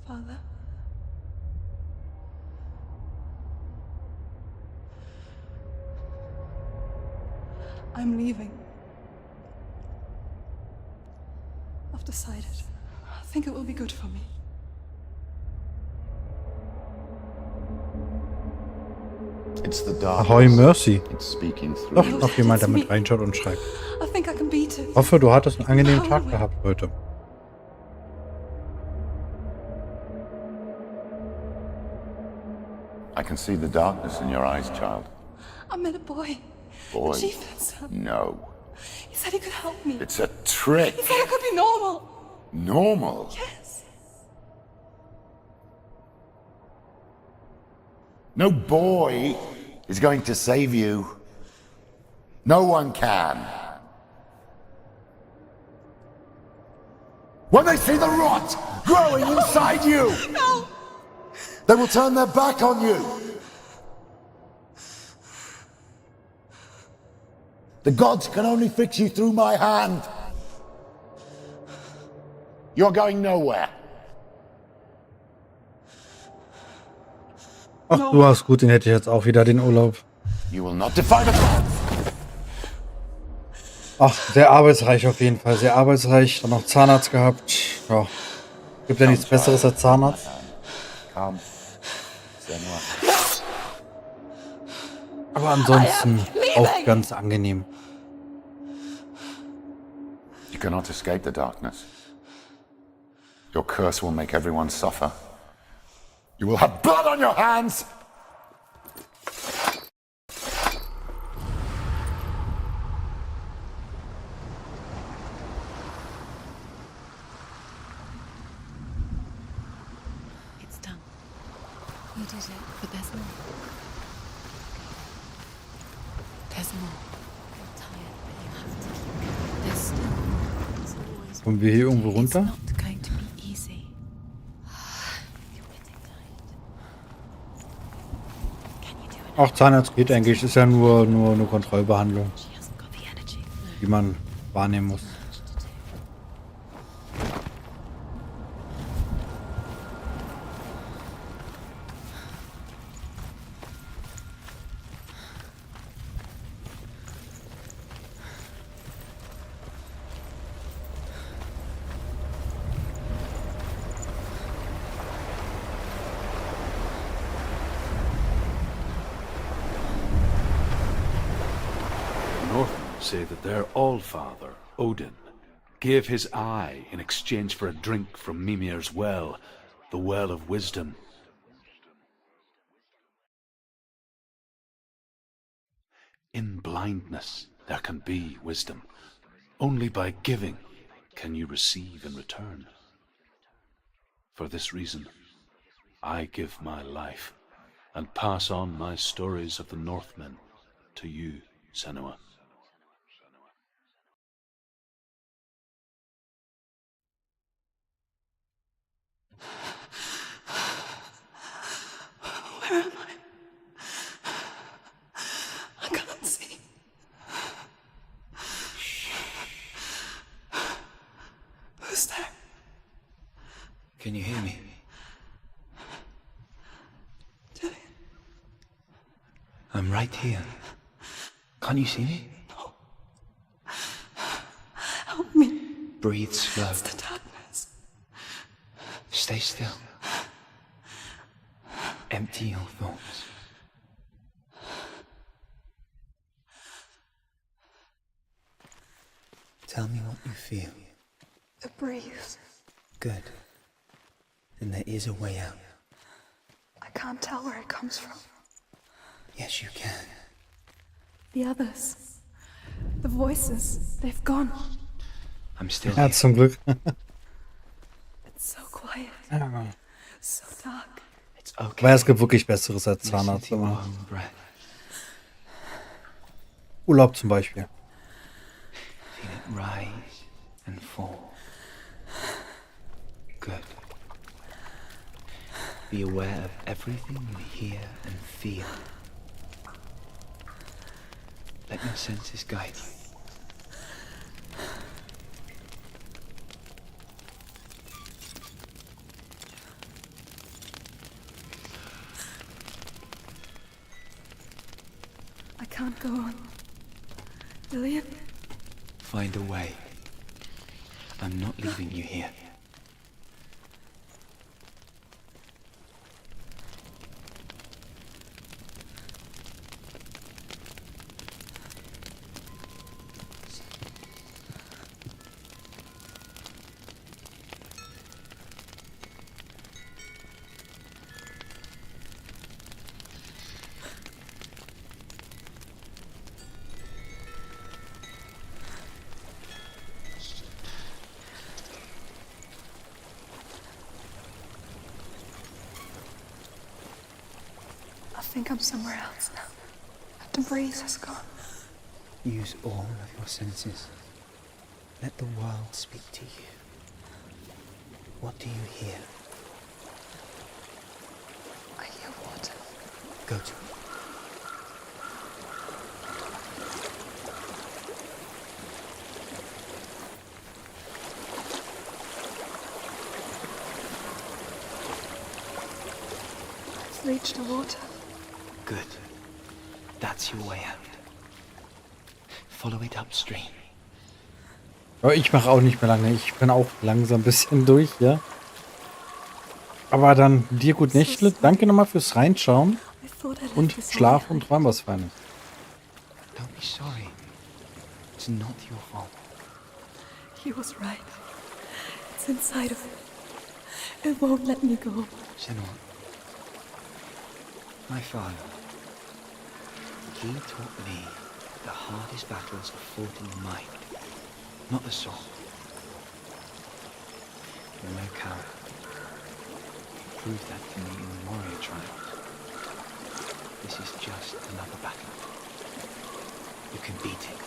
Father? I'm leaving. I've decided. I think it will be good for me. It's the dark. Ahoi Mercy. It's speaking through Doch, you. noch jemand, der mit reinschaut und schreibt. I think I can beat it. Hoffe, du hattest einen angenehmen Tag gehabt heute. I can see the darkness in your eyes, child. I met a boy. Boy. The chief had some. No. He said he could help me. It's a trick. He said I could be normal. Normal. Yes. No boy is going to save you. No one can. When they see the rot growing inside you, No. they will turn their back on you. The gods can only fix you through my hand. You're going nowhere. Ach, du hast gut, den hätte ich jetzt auch wieder, den Urlaub. You will not defy the gods. Ach, sehr arbeitsreich auf jeden Fall, sehr arbeitsreich. Dann noch Zahnarzt gehabt. Ja, gibt ja nichts Besseres als Zahnarzt. Come. Senua. Aber ansonsten auch ganz angenehm. You cannot escape the darkness. Your curse will make everyone suffer. You will have blood on your hands! It's done. You did it, but there's more. There's more. You're tired, but you have to keep going. There's still more. There's always Kommen wir hier irgendwo It's runter? not going to be easy. You're getting tired. Can you do it? Auch Zahnarzt geht eigentlich, ist ja nur eine Kontrollbehandlung, She hasn't got the energy. die man wahrnehmen muss. Much to do. say that their Allfather, Odin, gave his eye in exchange for a drink from Mimir's well, the Well of Wisdom. In blindness there can be wisdom. Only by giving can you receive in return. For this reason, I give my life and pass on my stories of the Northmen to you, Senua. Where am I? I can't see. Who's there? Can you hear me? I'm right here. Can't you see me? No. Help me. Breathe slow. It's the darkness. Stay still. Empty your thoughts. Tell me what you feel. The breeze. Good. Then there is a way out. I can't tell where it comes from. Yes, you can. The others. The voices. They've gone. I'm still Ja, here. zum Glück. It's so quiet. Ja. So dark. It's okay. Aber es gibt wirklich Besseres als Listen Zahnarzt. to your Immer. own breath. Urlaub zum Beispiel. Feel it rise and fall. Good. Be aware of everything you hear and feel. Let your senses guide you. I can't go on. Lillian? Find a way. I'm not leaving you here. I think I'm somewhere else now. The breeze has gone. Use all of your senses. Let the world speak to you. What do you hear? I hear water. Go to it. I've reached the water. Good. That's your way out. Follow it upstream. Aber ich mache auch nicht mehr lange. Ich bin auch langsam ein bisschen durch, ja. Aber dann dir gut Nächte. Danke nochmal fürs Reinschauen. I thought I left Und this schlaf behind. und träum was Feines. Don't be sorry. It's not your fault. He was right. It's inside of me. It won't let me go. Senua. My father. He taught me the hardest battles are fought in the mind, not the sword. You're no coward. You proved that to me in the warrior trials. This is just another battle. You can beat it.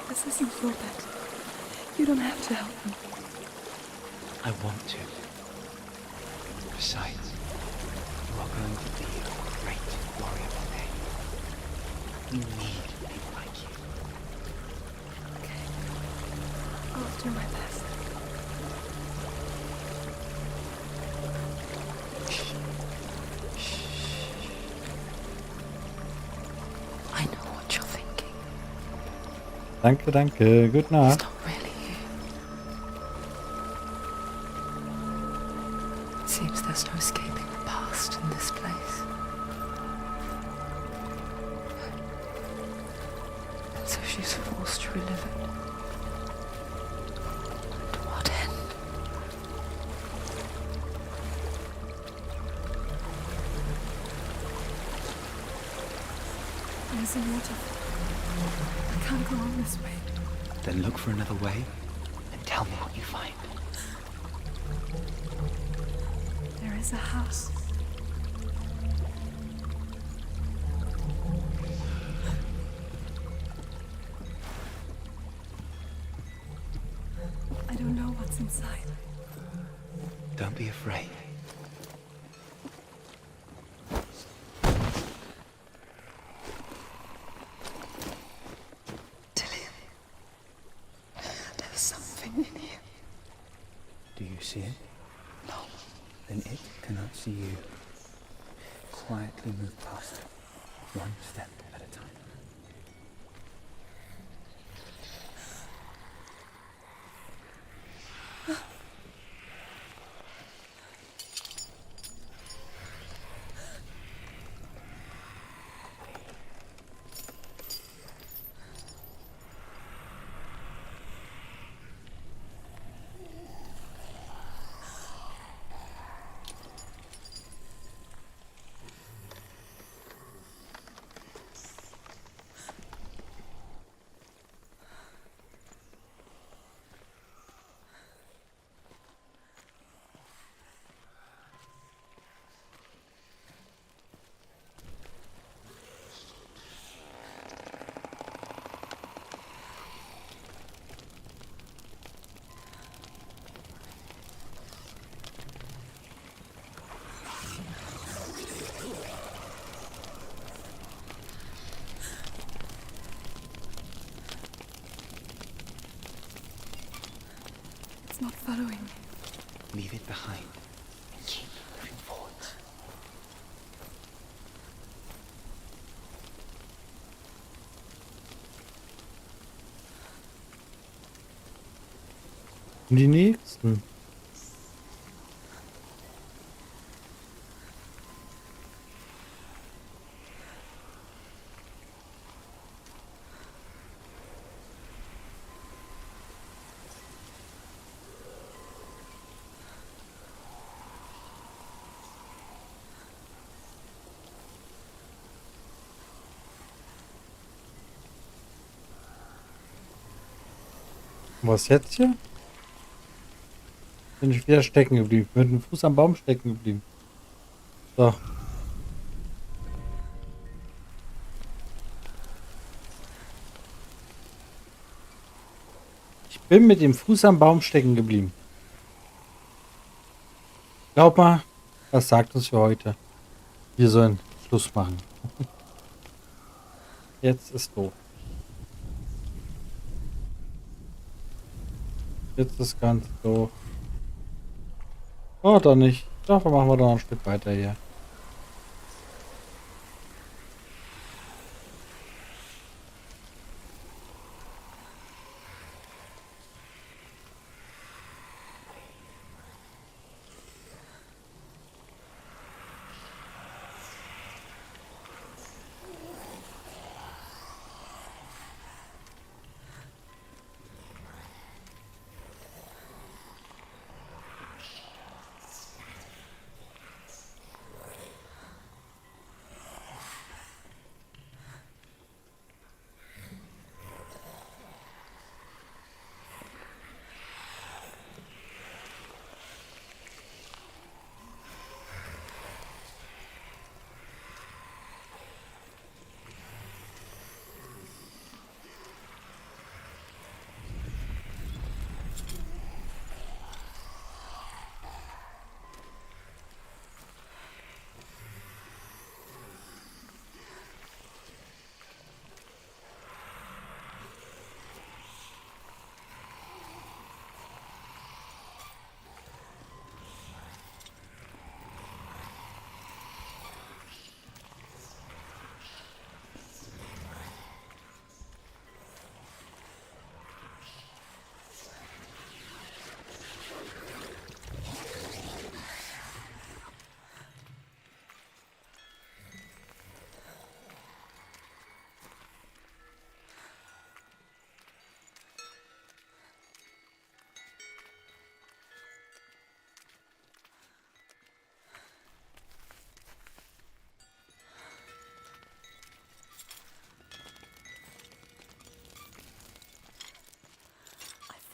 This isn't your bet. You don't have to help me. I want to. Besides, you are going to be a great warrior one day. We need people like you. Okay. I'll do my best. I know what you're thinking. Danke, danke. Gute Nacht. It's not really you. It seems there's no escaping the past in this place. So she's forced to relive it. To what end? There's a waterfall. I can't go on this way. Then look for another way and tell me what you find. There is a house. I don't know what's inside. Don't be afraid. There's something in here. Do you see it? No. Then it cannot see you. Quietly move past it, one step at a time. It's not following me. Leave it behind and keep moving forward. Die nächsten. Was jetzt hier? Bin ich wieder stecken geblieben. Mit dem Fuß am Baum stecken geblieben. So. Ich bin mit dem Fuß am Baum stecken geblieben. Glaub mal, das sagt uns für heute. Wir sollen Schluss machen. Jetzt ist doof. Jetzt ist ganz doof. Oh, doch nicht. Doch, dann machen wir doch noch ein Stück weiter hier.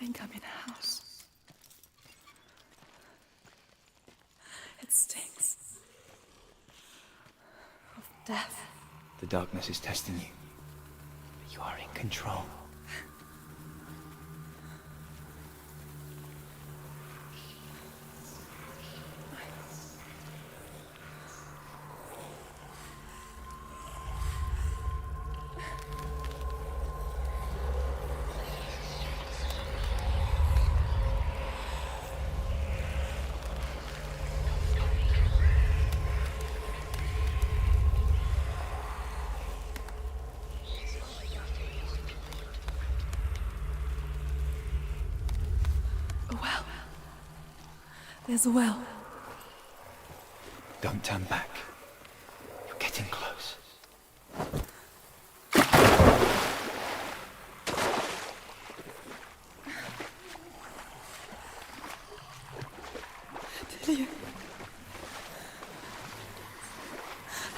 think I'm in a house. It stinks of death. The darkness is testing you. But you are in control. A well. There's a well. Don't turn back. You're getting close. Delia.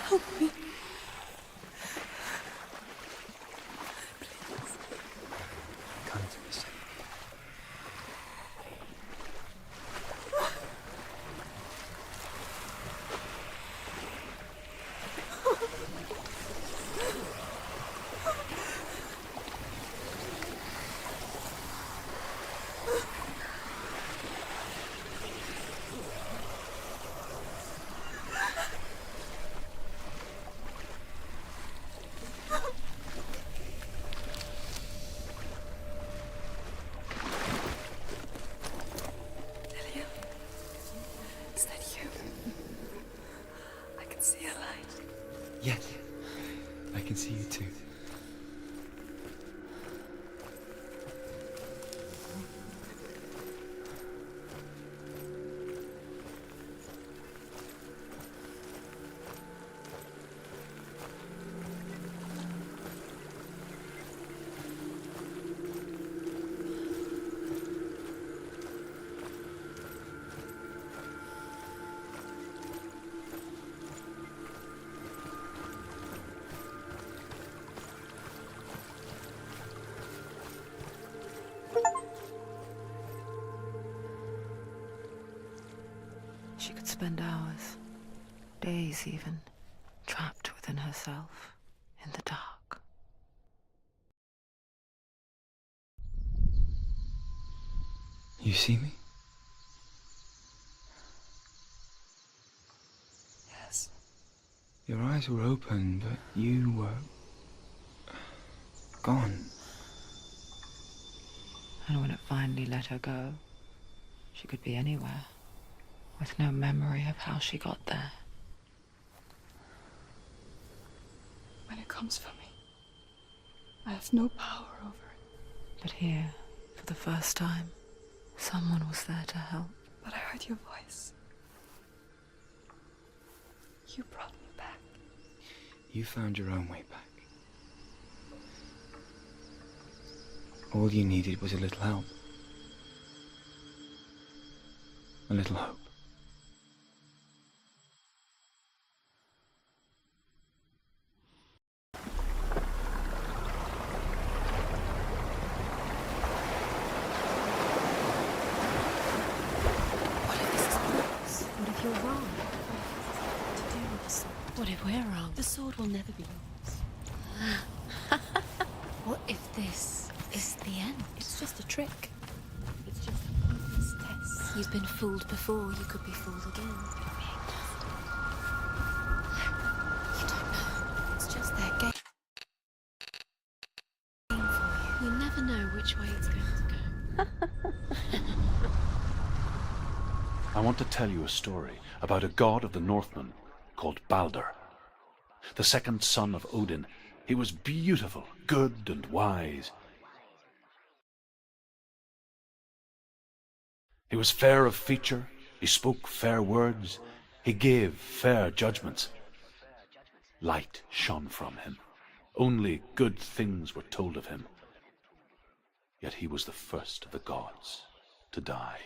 Help me. Come to me, Senua. Delia. Is that you? I can see a light. Yes, I can see you too. She could spend hours, days even, trapped within herself, in the dark. You see me? Yes. Your eyes were open, but you were gone. And when it finally let her go, she could be anywhere, with no memory of how she got there. When it comes for me, I have no power over it. But here, for the first time, someone was there to help. But I heard your voice. You brought me back. You found your own way back. All you needed was a little help. A little hope. What if this is false? What if you're wrong? What to do with the sword? What if we're wrong? The sword will never be yours. What if this is the end? It's just a trick. It's just a pointless test. You've been fooled before, you could be fooled again. You don't know. It's just their game for you. You never know which way it's going to go. I want to tell you a story about a god of the Northmen called Balder. The second son of Odin. He was beautiful, good and wise. He was fair of feature, he spoke fair words, he gave fair judgments. Light shone from him. Only good things were told of him. Yet he was the first of the gods to die.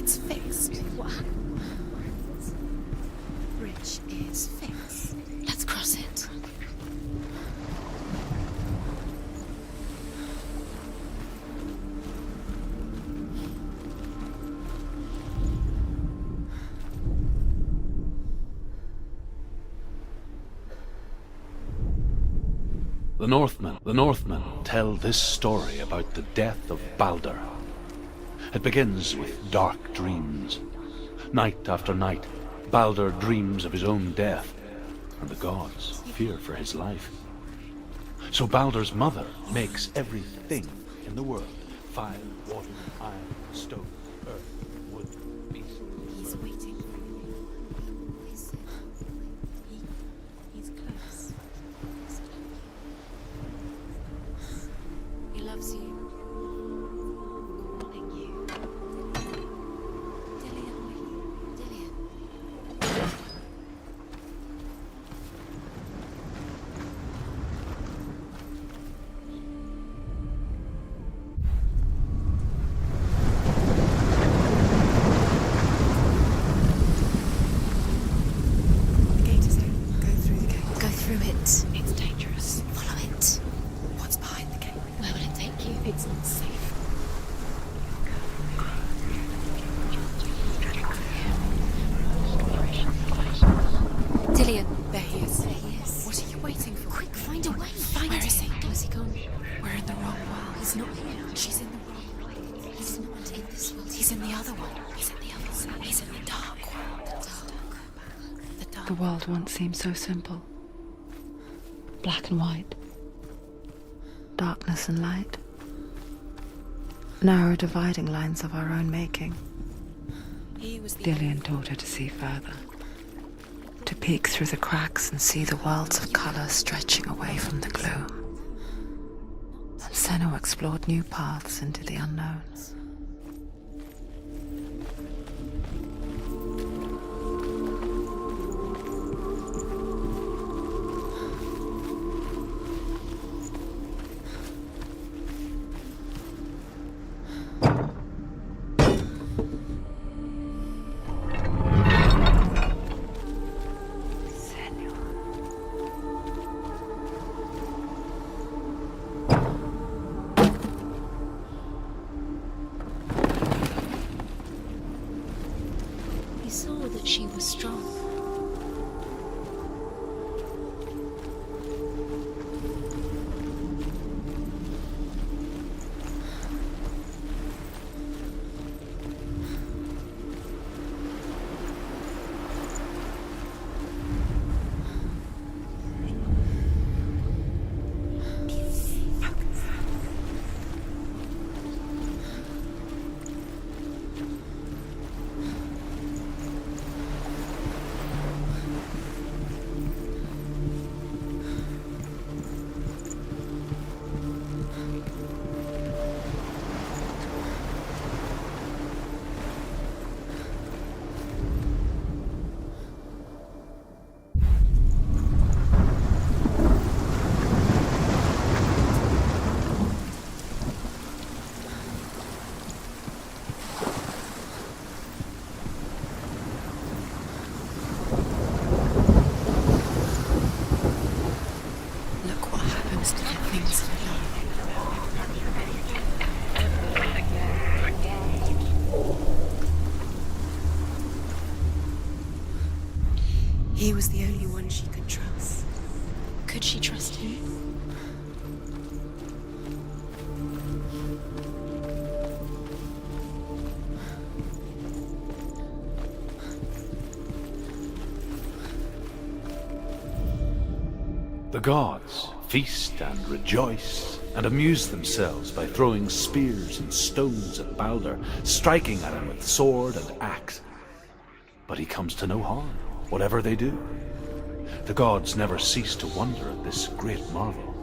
It's fixed. What happened? Bridge is fixed. Let's cross it. The Northmen tell this story about the death of Baldur. It begins with dark dreams. Night after night, Baldur dreams of his own death, and the gods fear for his life. So Baldur's mother makes everything in the world: fire, water, iron, stone, earth, wood, beast. He's waiting. He's close. He loves you. Calling you. Dillian. The gate is open. Go through the gate. Go through it. It's dangerous. Follow it. What's behind the gate? Where will it take you? It's not safe. Dillian. There he is. What are you waiting for? Quick, find a way. Where is he? Where's he gone? We're in the wrong world. He's not here. She's in the wrong world. He's not in this world. He's in the other one. He's in the other side. He's in the dark world. The dark. The world once seemed so simple. Black and white. Darkness and light. Narrow dividing lines of our own making. He was the Dillian taught her to see further. To peek through the cracks and see the worlds of colour stretching away from the gloom. And Senua explored new paths into the unknown. He saw that she was strong. Look what happens to the things in love. He was the only one she could trust. Could she trust him? The gods feast and rejoice and amuse themselves by throwing spears and stones at Baldur, striking at him with sword and axe. But he comes to no harm, whatever they do. The gods never cease to wonder at this great marvel.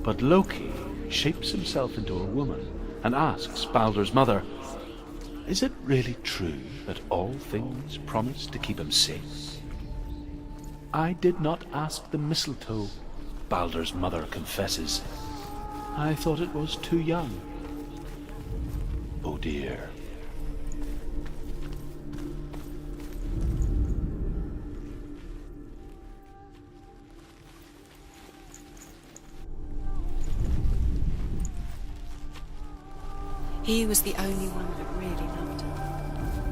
But Loki shapes himself into a woman and asks Baldur's mother, "Is it really true that all things promise to keep him safe?" "I did not ask the mistletoe," Baldur's mother confesses. "I thought it was too young." "Oh dear, He was the only one that really loved her.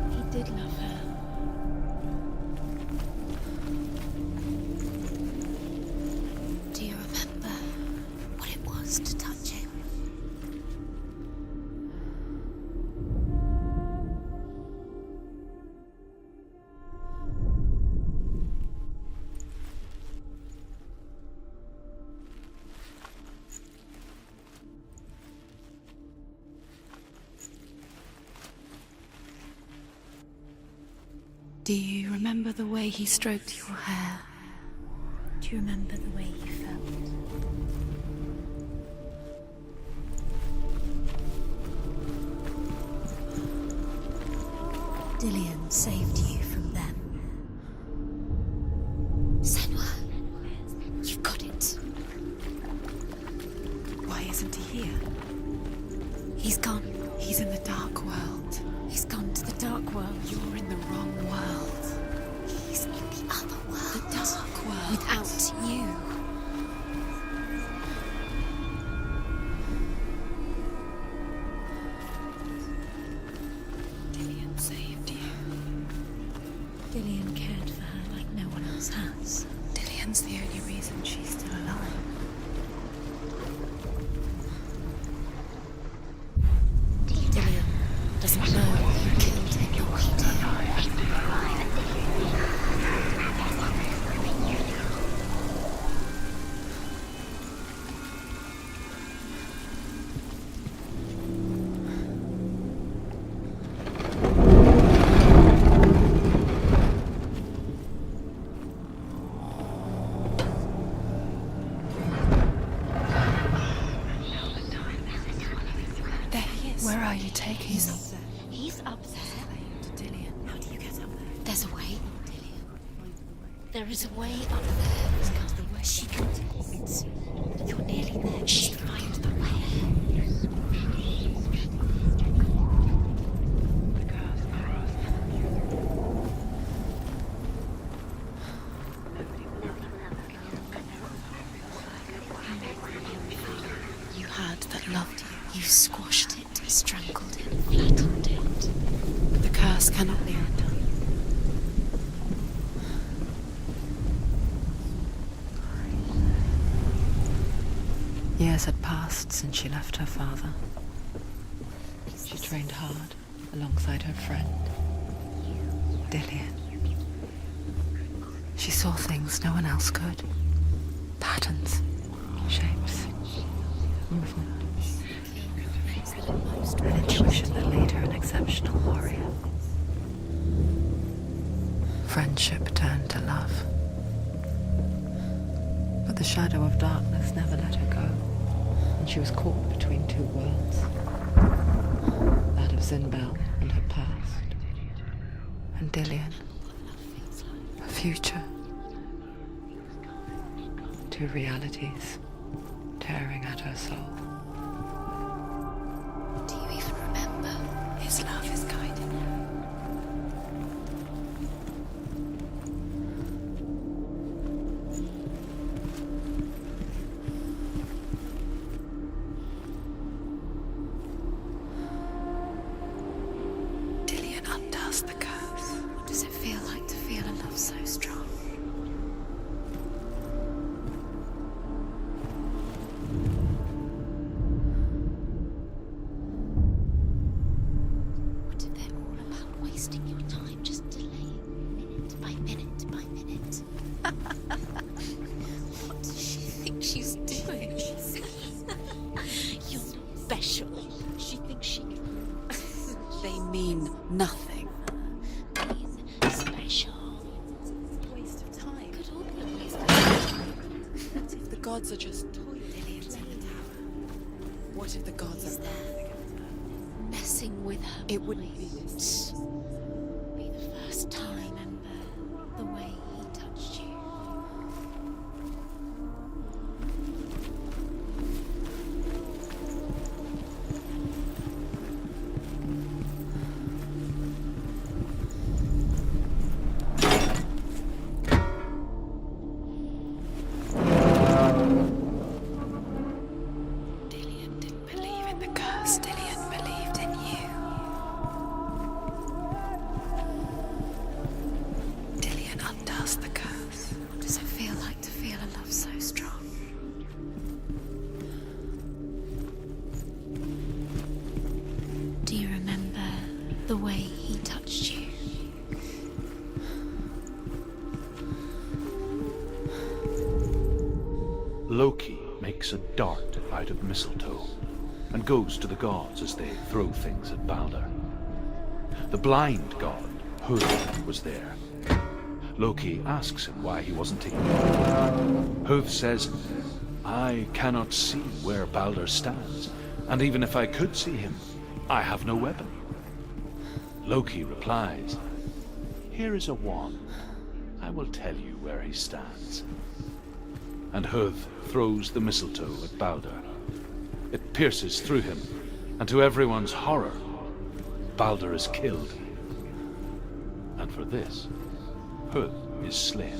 He did love her. Do you remember what it was to touch him? Do you remember the way he stroked your hair? Do you remember the way you felt? Dillian saved you from them. Senua, you've got it. Why isn't he here? He's gone. He's in the dark world. He's gone to the dark world. You're in the wrong world. He's in the other world. The dark world. Without you. Dillian saved you. Dillian cared for her like no one else has. Dillian's the only reason she's still alive. Dillian doesn't know who killed him or he did. There he is. Where are you taking me? He's up there. Dillian, how do you get up there? There's a way. There is a way up there. She can do it. You're nearly there. She'll find the way. You had that loved you. You squashed it, strangled it, flattened it. The curse cannot be undone. Years had passed since she left her father. She trained hard alongside her friend, Dillian. She saw things no one else could. Patterns, shapes, movement. An intuition that made her an exceptional warrior. Friendship turned to love. But the shadow of darkness never let her go, and she was caught between two worlds. That of Zinbel and her past, and Dillian, her future. Two realities tearing at her soul. Do you even remember? His love is guiding her. Dillian undoes the curse. What does it feel like to feel a love so strong? What if they're all about wasting your time, just delaying minute by minute by minute? What does she think she's doing? You're not special. She thinks she can. They mean nothing. Special. Waste of time. Could all be a waste of time. What if the gods are just toys? Dillian's in the tower. What if the gods are Messing with her. It wouldn't be this. Be the first time. Remember the way he touched you. Dillian didn't believe in the curse. Dillian believed in touched you. Loki makes a dart out of mistletoe and goes to the gods as they throw things at Balder. The blind god, Höth, was there. Loki asks him why he wasn't taking it. Höth says, I cannot see where Balder stands, and even if I could see him, I have no weapon. Loki replies, here is a wand. I will tell you where he stands. And Höth throws the mistletoe at Balder. It pierces through him, and to everyone's horror, Balder is killed. And for this, Höth is slain.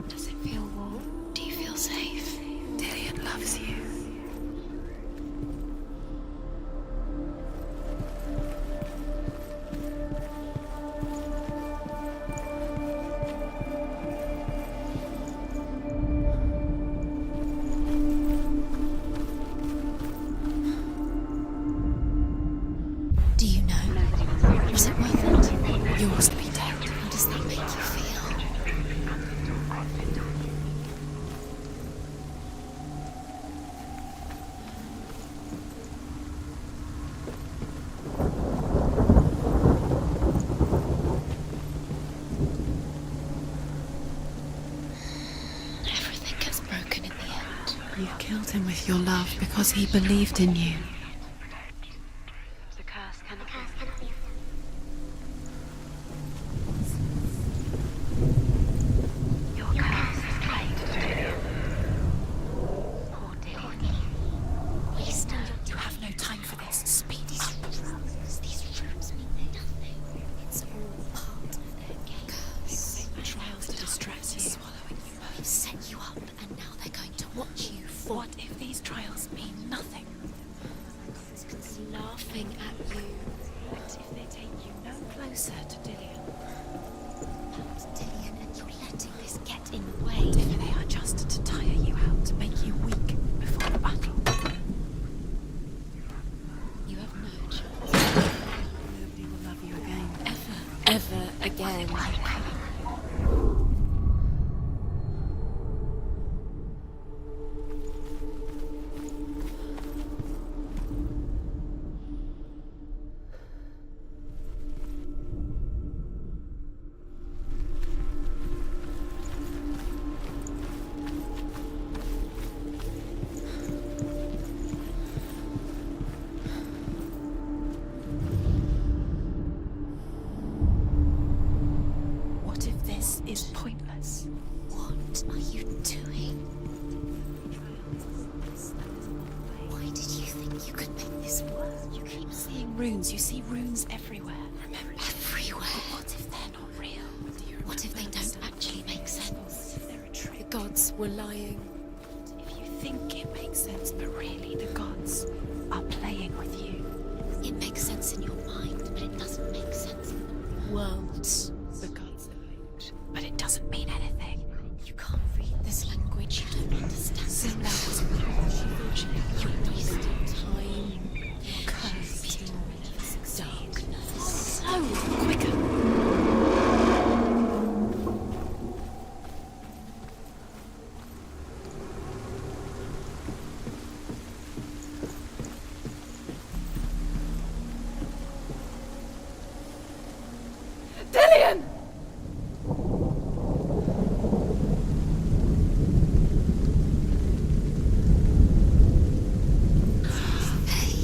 Does it feel warm? Do you feel safe? Dillion loves you. Do you know? Was it worth it? Yours to be dead. How does that make you feel? Everything gets broken in the end. You killed him with your love because he believed in you. The curse cannot Your curse is played. Poor Dillion. We stand. You have no time for this. Speed. These rooms mean nothing. It's all part of their game. Curse. Trials to distress you. Swallowing you They've both. set you up, and now they're going to watch you fall. What if these trials mean nothing? It's laughing at you. What if they take you no closer to Dillion? Dillion, and you're letting this get in the What way. if they are just to tire you out, to make you weak before the battle? You have no choice. Nobody will love you again. Ever again. What if this is pointless? What are you doing? Why did you think you could make this work? You keep seeing runes. You see runes everywhere. Remember, Everywhere. what if they're not real? Do you What if they remember don't those actually make sense? What if they're a The trick? gods were lying. If you think it makes sense, but really the gods are playing with you. It makes sense in your mind, but it doesn't make sense in the world. The gods elect, but it doesn't mean anything. You can't read this language. You don't understand. Senua was a fool. She thought she had You're wasting time. You're cursed. You'll never succeed. So quicker. Dillion!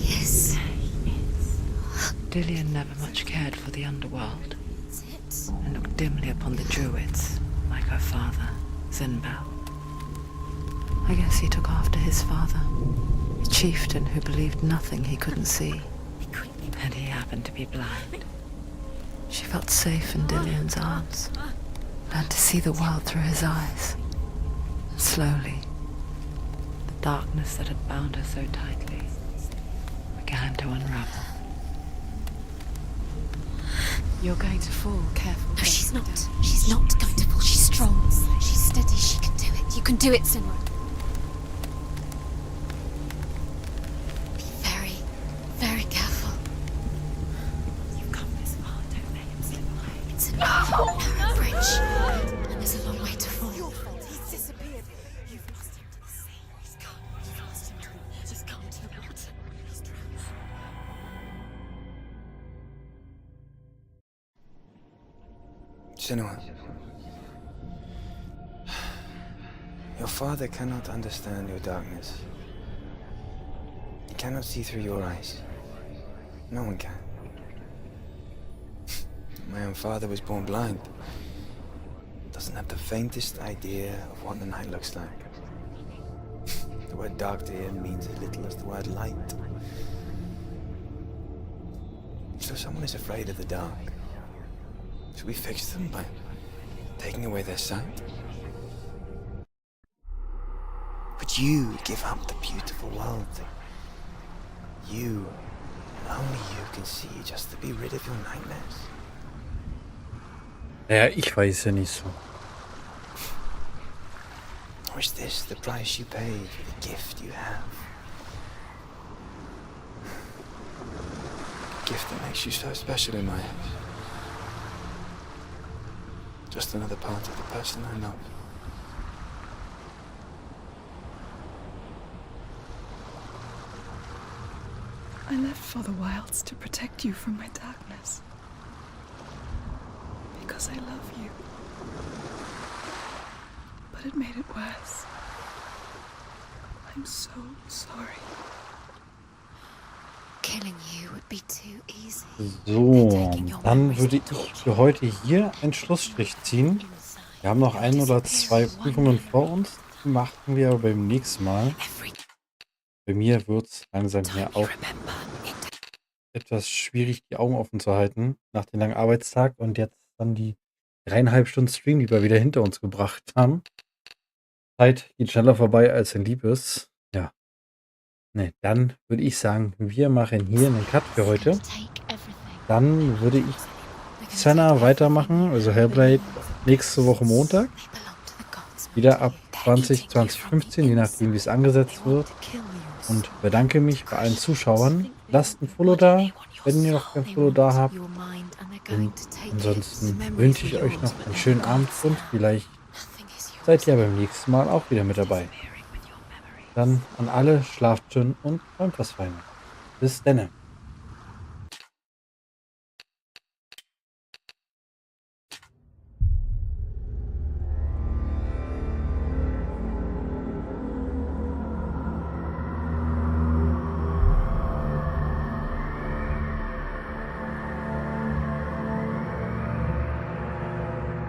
Yes. Dillion never much cared for the underworld That's it. and looked dimly upon the druids, like her father, Zinbel. I guess he took after his father, a chieftain who believed nothing he couldn't see, and he happened to be blind. She felt safe in Dillion's arms. Learn to see the world through his eyes. Slowly, the darkness that had bound her so tightly began to unravel. You're going to fall. Careful. No, she's not. She's not going to fall. She's strong. She's steady. She can do it. You can do it, Senua. Be very, very careful. You've come this far. Don't let him slip away. It's a narrow bridge, and there's a long way to fall. Your fault. He's disappeared. You've lost him to the sea. He's gone. You've lost him to the... Just gone to the water. He's drowned. Senua, your father cannot understand your darkness. He cannot see through your eyes. No one can. My own father was born blind. Doesn't have the faintest idea of what the night looks like. The word dark to him means as little as the word light. So someone is afraid of the dark. Should we fix them by taking away their sight? Would you give up the beautiful world that you, and only you, can see just to be rid of your nightmares? Ja, ich weiß ja nicht so. Or is this the price you paid for the gift you have? A gift that makes you so special in my eyes. Just another part of the person I love. I left for the wilds to protect you from my darkness. Because I love you. But it made it worse. I'm so sorry. Killing you would be too easy. So, dann würde ich für heute hier einen Schlussstrich ziehen. Wir haben noch 1 oder 2 Prüfungen vor uns. Die machen wir aber beim nächsten Mal. Bei mir wird es langsam hier auch etwas schwierig, die Augen offen zu halten nach dem langen Arbeitstag und jetzt dann die 3,5 Stunden Stream, die wir wieder hinter uns gebracht haben. Zeit geht schneller vorbei, als ein lieb ist. Ja. Ne, dann würde ich sagen, wir machen hier einen Cut für heute. Dann würde ich Senua weitermachen, also Hellblade, nächste Woche Montag. Wieder ab 2015, je nachdem, wie es angesetzt wird. Und bedanke mich bei allen Zuschauern. Lasst ein Follow da, wenn ihr noch kein Follow da habt. Und ansonsten wünsche ich euch noch einen schönen Abend und vielleicht seid ihr beim nächsten Mal auch wieder mit dabei. Dann an alle, schlaft schön und träumt was Feines. Bis denne.